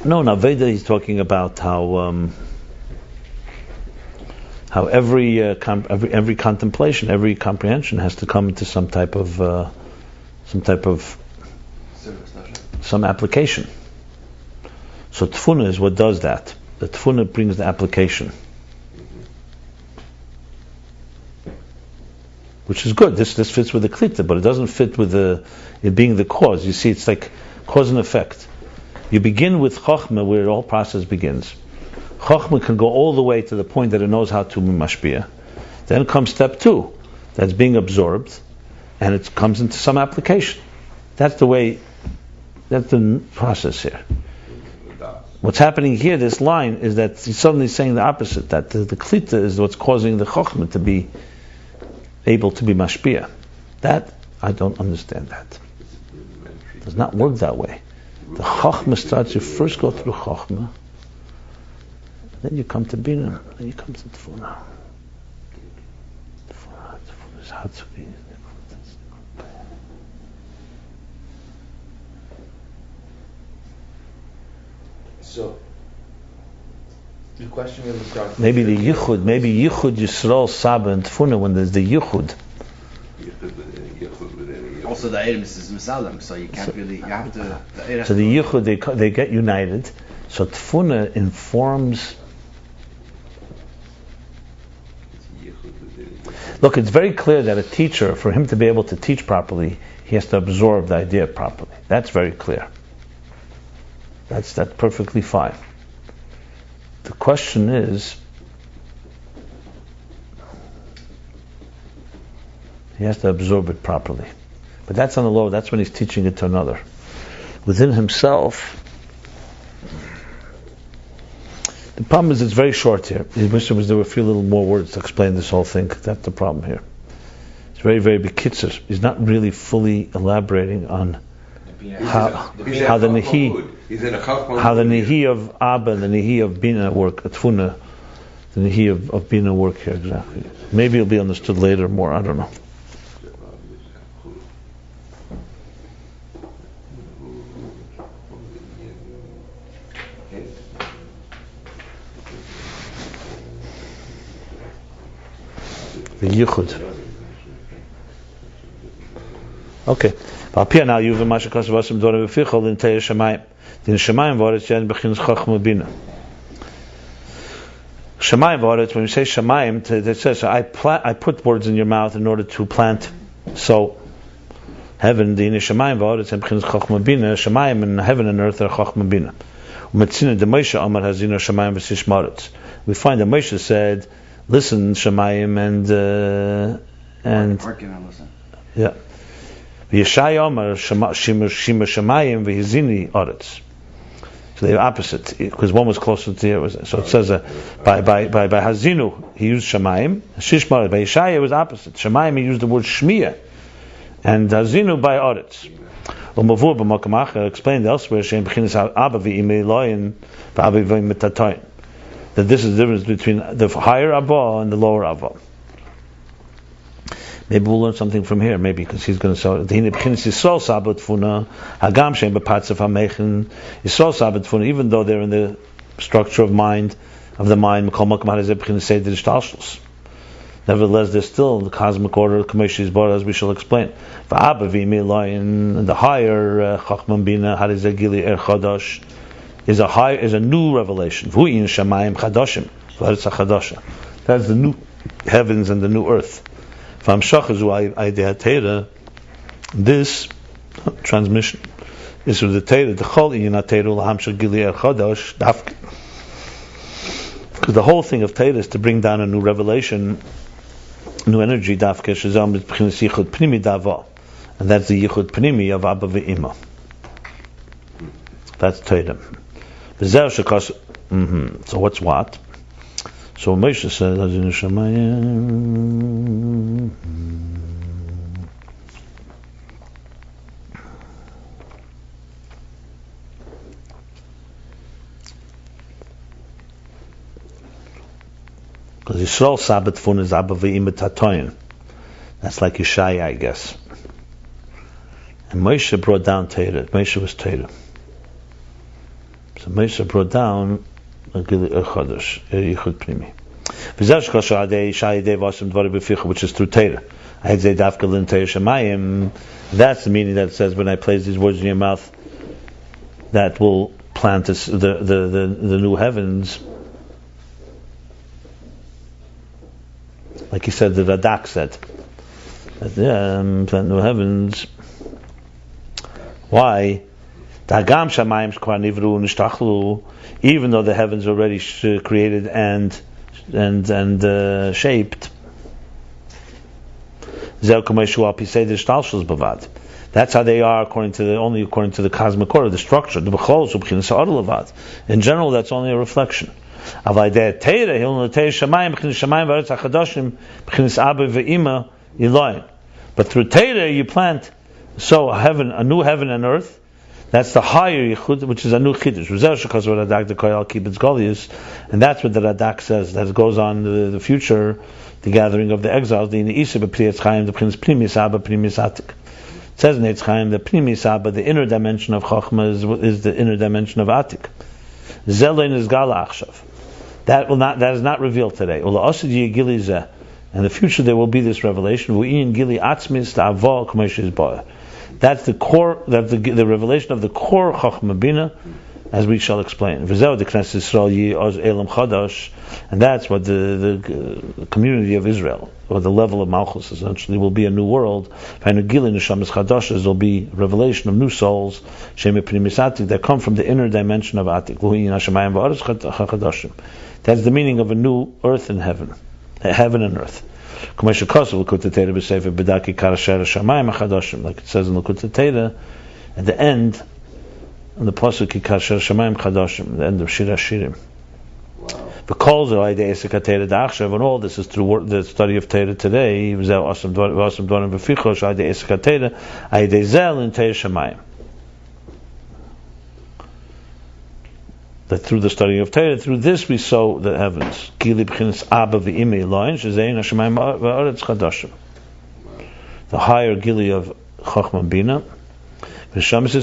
now? No, Veda he's talking about how every contemplation, every comprehension has to come to some application. So Tfuna is what does that. The Tfuna brings the application, which is good. This fits with the Klita, but it doesn't fit with it being the cause. You see, it's like cause and effect. You begin with Chochmah where the whole process begins. Chochmah can go all the way to the point that it knows how to mashpia. Then comes step 2, that's being absorbed, and it comes into some application. That's the process here. What's happening here, this line, is that he's suddenly saying the opposite, that the Klita is what's causing the Chochmah to be able to be mashpia. That I don't understand that. It does not work that way. The Chachma starts, you first go through Chachma, then you come to Binah, then you come to Tefuna. Tefuna is hard to be. So, the question really starts. Maybe Yichud Yisrael Saba and Tefuna when there's the Yichud. Also, the Ayin is Misalim, so you can't really. You have to. So the Yichud they get united. So Tefuna informs. Look, it's very clear that a teacher, for him to be able to teach properly, he has to absorb the idea properly. That's very clear. That's perfectly fine. The question is, he has to absorb it properly. But that's on the lower, that's when he's teaching it to another. Within himself, the problem is it's very short here. I wish there were a few little more words to explain this whole thing. That's the problem here. It's very, very bekitzer. He's not really fully elaborating on how the Nihi of Abba and the Nihi of Binah work, Tfuna, the Nihi of Binah work here exactly. Maybe it'll be understood later more, I don't know. The Yichud. Okay. Valpia now you've masha kasvasim dora befichol in tei shamayim. The shamayim varetz yen bechin chachma bina. Shamayim varetz. When we say shamayim, it says I put words in your mouth in order to plant. So heaven, the shamayim varetz yen bechin chachma bina. Shamayim and heaven and earth are chachma bina. Umetzina de Moshe Amar hazino shamayim v'sish maretz. We find that Moshe said, "Listen, shamayim and yeah." Yeshaya Amar Shima Shamayim v'Hizini Aretz. So they're opposite because one was closer to the other. So it says by Hazinu he used Shamayim. Shishmar by Yeshaya it was opposite. Shamayim he used the word Shmiya, and Hazinu by Aretz. Umavur b'Makamacha explained elsewhere Shem b'chinas Abba v'Imei Loyin v'Abba v'Mitatoyin. That this is the difference between the higher Abba and the lower Abba. Maybe we'll learn something from here. Maybe because he's going to say the Yisrael Sabat Funa Hagam Shem B'Patzav Hamechen Yisrael Sabat Funa. Even though they're in the structure of the mind, Mikol Makom Harizeh B'Chinas Seder Shtalshlus. Nevertheless, there's still the cosmic order, Kameshis Bar, as we shall explain. V'Abba V'Imei Loyin, the higher Chachman Bina Harizeh Gili Er Chadash is a new revelation. V'U'in Shamayim Chadashim V'Aretz HaChadasha. That's the new heavens and the new earth. This transmission is through the Torah, the Chol Inyan Torah L'Hamshel Gili Chodosh Dafke. Because the whole thing of Torah is to bring down a new revelation, new energy Dafke Shazam B'chinas Yichud Pnimi Dava, and that's the Yichud Pnimi of Abba v'Ima. That's Torah. So what's what? So Moshe says, "Hazinu Shamayim." Because Yisrael Sabbat Fun is Abba v'Ima Tatoyin. That's like Yeshaya, I guess. And Moshe brought down Torah. Moshe was Torah. So Moshe brought down which is through Torah. That's the meaning that it says when I place these words in your mouth, that will plant the new heavens. Like he said, the Radak said, plant new heavens. Why? Even though the heavens are already created and shaped, that's how they are only according to the cosmic order, the structure. In general, that's only a reflection. But through Torah you plant a new heaven and earth. That's the higher yichud, which is a new chiddush. And that's what the Radak says, that it goes on the future, the gathering of the exiles. The it says in Eitz Chaim, the Pnimis Abba, the inner dimension of Chochmah is the inner dimension of Atik. Zelein is Gala Achshav. That is not revealed today. In the future there will be this revelation. That's the core, that's the revelation of the core Chochmah Binah, as we shall explain. And that's what the community of Israel, or the level of Malchus essentially, will be a new world. There will be revelation of new souls that come from the inner dimension of Atik. That's the meaning of a new earth and heaven and earth. Like it says in Likutei Torah, at the end, on the pasuk Kasher Shamayim Chadashim, the end of Shir Hashirim. And all this is through the study of Torah today. That through the study of Torah, through this we sow the heavens. The higher gili of Chochmah Binah. Shamas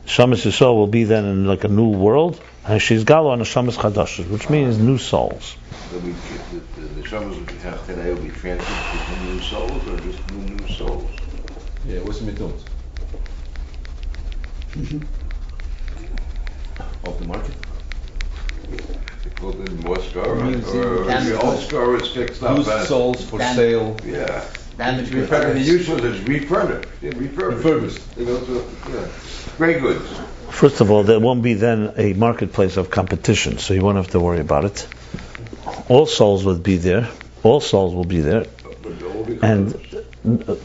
Yisrael will be then in like a new world, and she's galo on a Shamas Chadash, which means new souls. The Shamas today will be transferred to new souls, or just new souls? Yeah, what's the mitzvot? Off the market? They call it more scar, or the old scar is fixed up. Used souls for sale. Yeah. Damage The usual is refurbished. They go to great goods. First of all, there won't be then a marketplace of competition, so you won't have to worry about it. All souls will be there. All souls will be there. And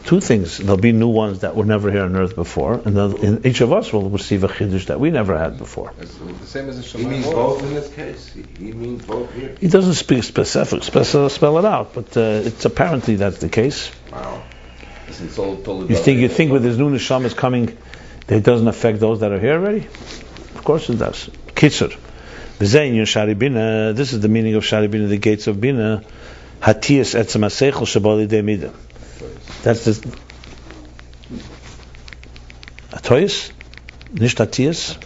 two things: there'll be new ones that were never here on earth before, and each of us will receive a chiddush that we never had before. It's the same as a He means both in this case. He means both here. He doesn't speak specific, spell it out, but it's apparently that's the case. Wow. You think with his new neshamas coming, that it doesn't affect those that are here already? Of course it does. Kitzur. This is the meaning of Shari Binah, the gates of Binah. Hatiyas etzem haseichel shebali de midah. That's the Atoyas? Nicht Atiyas?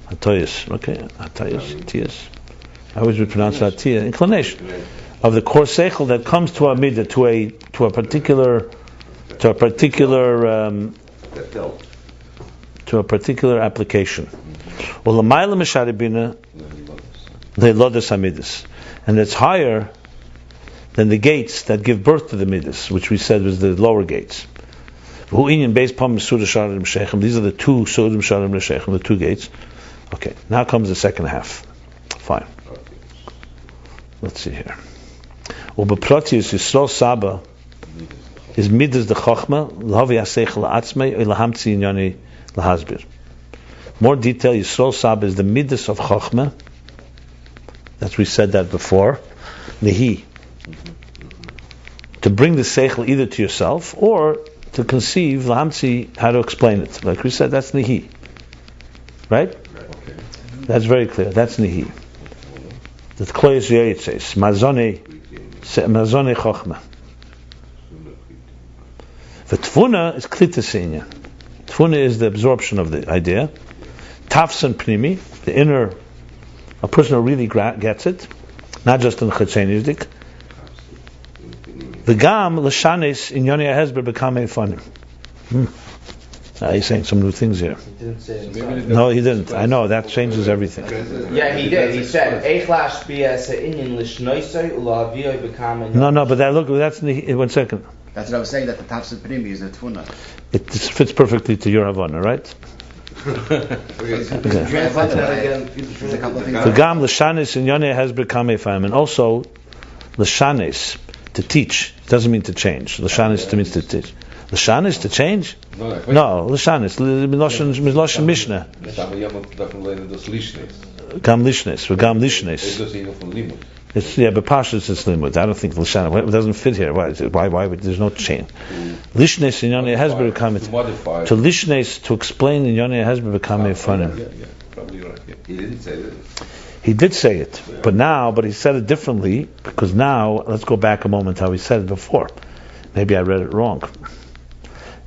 Atoyas. Okay. Atiyas. I always would pronounce it Atiyah. Inclination of the core seichel that comes to a midah, to a particular application. Well, the ma'ila mishari bina le'lodas hamidus, and it's higher than the gates that give birth to the midas, which we said was the lower gates. These are the two surim sharim l'shechem, the two gates. Okay, now comes the second half. Fine. Let's see here. Ubepratius Yisrael Saba is midas the chochma l'havi haseichel la'atzmei lahamtzi inyani lahasbir. More detail: Yisrael Saba is the midas of chochma. That's we said that before. Nehi, to bring the seichel either to yourself or to conceive lahamtzi, how to explain it. Like we said, that's nehi, right? Okay. That's very clear. That's nehi. The Tkloyes Yoyet says mazone chochma. The tfuna is klitasenya. Tfuna is the absorption of the idea. Tafsan pnimi, the inner, a person who really gets it, not just in Chetzenizdik. The gam l'shanes in Yoni Hezber become a funny. He's saying some new things here. He didn't say it. No, he didn't. I know, that changes everything. Yeah, he did. He said, "Eichlash bias inyan l'shnoisei u'la'aviyoi become." No, but that, look, that's in the, 1 second. That's what I was saying, that the Tafsir Primi is the Tfuna. It fits perfectly to your Havana, right? Translate that again. There's a couple of things. The gam l'shanes in Yoni has become a fam, and also l'shanes, to teach. It doesn't mean to change. L'shanes means to teach. L'shanes to change? No, l'shanes. Miloshen Mishnah. Gam lishnes. It's but Pashas it's limud. I don't think Lashana. It doesn't fit here. Why? Why would there's no chain? Lishnes in Yonei Hezber become To modify. to Lishnes to explain in Yonei Hezber become a funny. Yeah, probably right. Yeah. He didn't say that. He did say it, but he said it differently because now let's go back a moment how he said it before. Maybe I read it wrong.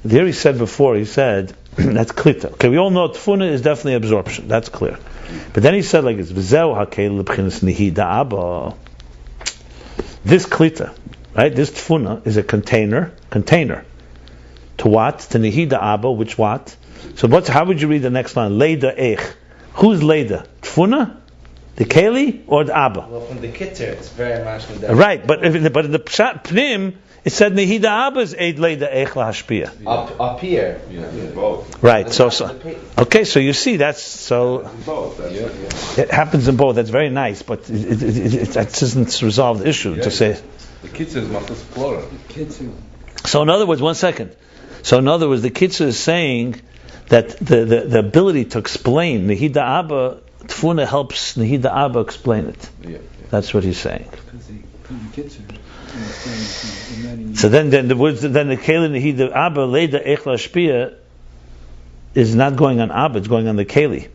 There he said before. He said that's klita. Okay, we all know tfuna is definitely absorption. That's clear. But then he said like it's v'zeu hakel l'bchinas nihida abba. This klita, right? This tfuna is a container to what? To nihida abba, which what? So how would you read the next line? Leida eich. Who's leida? Tfuna, the keli, or the abba? Well, from the kitter, it's very much Right, but in the pshat pnim, it said nihida abba is eid leida eich lahashpia. up here. Yeah, both. Right. So okay. So you see, that's so. Both. It happens in both. That's very nice, but that doesn't resolve the issue to say. The kids is Machas plural. So in other words, one second. So in other words, the Kitzur is saying that the ability to explain Nehida Abba Tfuna helps Nehida Abba explain it. Yeah. That's what he's saying. So then the words the Keli Nehida Abba Leida Echla Shpia is not going on Abba, it's going on the Keli.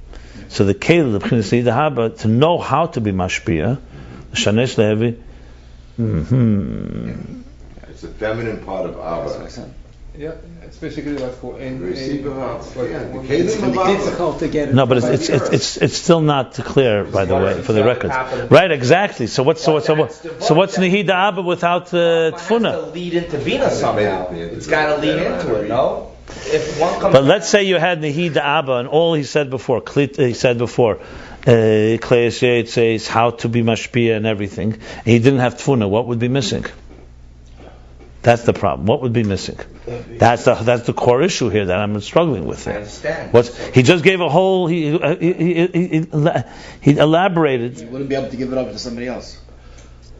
So the Keli, the B'chinas Nehida Abba, to know how to be Mashpia, Shanesh Levi. It's a feminine part of Abba. Yeah, it's basically like for Receive of Abba. Yeah, the It's Kelim for of the kids Abba. to get it. No, but it's still not clear, by the way, for the record. Right, exactly. So what's Nehida Abba without It Tfuna? has to lead into Binah somehow. It's got to lead into it, no? If one comes. But let's say you had Nehida Abba and all he said before, Kleis Yeit says how to be Mashpia and everything, and he didn't have Tfuna, what would be missing? That's the problem. What would be missing? That's the core issue here that I'm struggling with. I understand. He just gave a whole. He elaborated. You wouldn't be able to give it over to somebody else.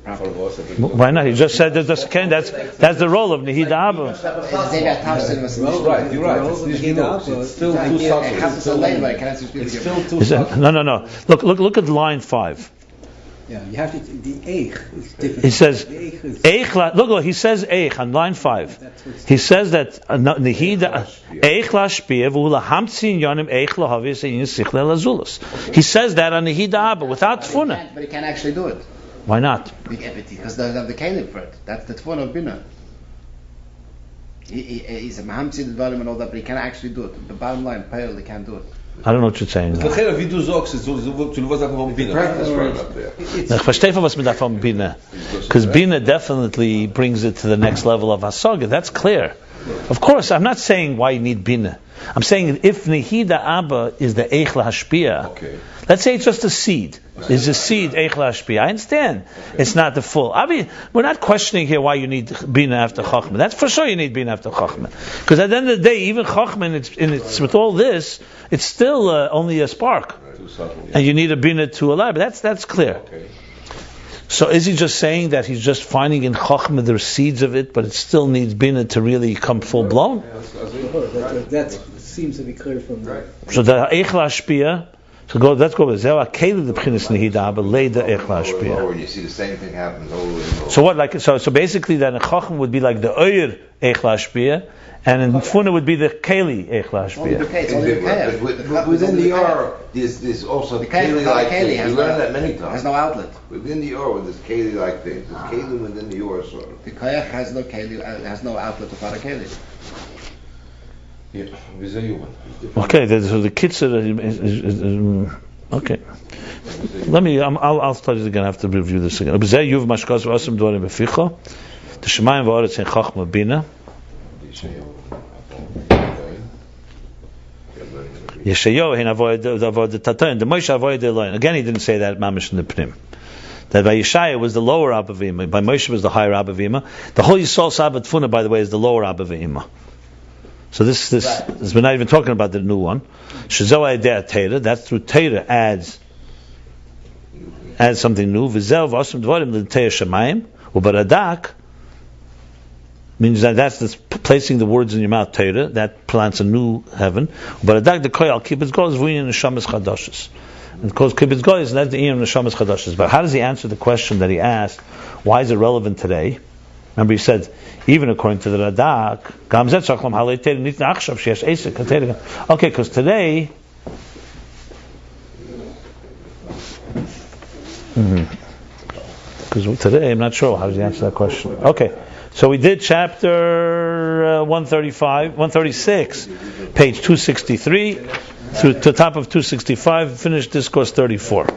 Why not? He just said that's the role of Nehida Abba. Right, you're right. It's still too subtle. It's still too subtle. No. Look at line 5. Yeah, you have to. The eich is different. He says The eich is. Eich. Look. He says Eich on line 5. He says that Nehida Eich lashpia v'ula hamtzin yonim Eich lahavis ein sichle lazulus. He says that on Nehida Abba without Tfuna. But he can't actually do it. Why not? Because they have the Caleb for it. That's the Tfun of Binah. He's a Mahamsi Dvarim and all that, but he can't actually do it. The bottom line, Pale, they can't do it. I don't know what you're saying. Nachher, wie du sagst, zu was von Binah. Practice right up there. Ich verstehe was mit davon Binah. Because Binah definitely brings it to the next level of Hasaga. That's clear. Of course, I'm not saying why you need Binah. I'm saying if Nehida Abba is the Eich LaHashpia, Okay. let's say it's just a seed. Is a seed Eich LaHashpia? I understand. It's not the full. I mean, we're not questioning here why you need Binah after Chachma. That's for sure you need Binah after Chachma. Because at the end of the day, even Chachma, it's with all this, it's still only a spark. Too subtle. Yeah. And you need a Binah to allow. But that's clear. Okay. So is he just saying that he's just finding in Chachma there's seeds of it, but it still needs Binah to really come full blown? That seems to be clear from the. So the Eich LaHashpia. Let's go with Zeh Keli the B'chinas Nehida Abba Leida Eich LaHashpia. Lower, and you see the same thing happens over and over. So what? So basically, then a Chacham would be like the Oyer Eich LaHashpia, and in Tfuna would be the Keli Eich LaHashpia. But within the R, there's also The Keli-like Keli thing. has You learn that many There's times. no outlet. Within the R, there's Keli-like things. There's Keli within the R, sort of. The Koyach has no Keli, has no outlet to Para Keli. Yeah, wie sehr human. Okay, so the Kitzur okay. Let me. I'll study it again. I have to review this again. B'zeh yuv mashkos v'asim dvarim b'ficha. The Shemayim v'aretz in Chachma Binah. Yeshayo hein avoid tatayin. The Moshe avoid Eloyin. Again, he didn't say that mamish in the pnim. That by Yeshaya was the lower Abavima, by Moshe was the higher Abavima. The whole Yisrael Sabbat Tfuna, by the way, is the lower Abavima. So this we're not even talking about the new one. Shazoa Idea Teira, that's through Teira adds something new. V'zel v'asim dvarim l'teir shemayim u'baradak means that's placing the words in your mouth. Teira that plants a new heaven. U'baradak the koyal keep its goals v'uyin neshamas chadashos. and cause kibbutz goyis, that's the iyum neshamas chadashis. But how does he answer the question that he asked? Why is it relevant today? Remember, he said, even according to the Radak, okay, because today, because today, I'm not sure how does he answer that question. Okay, so we did chapter 136, page 263, to the top of 265, finished discourse 34.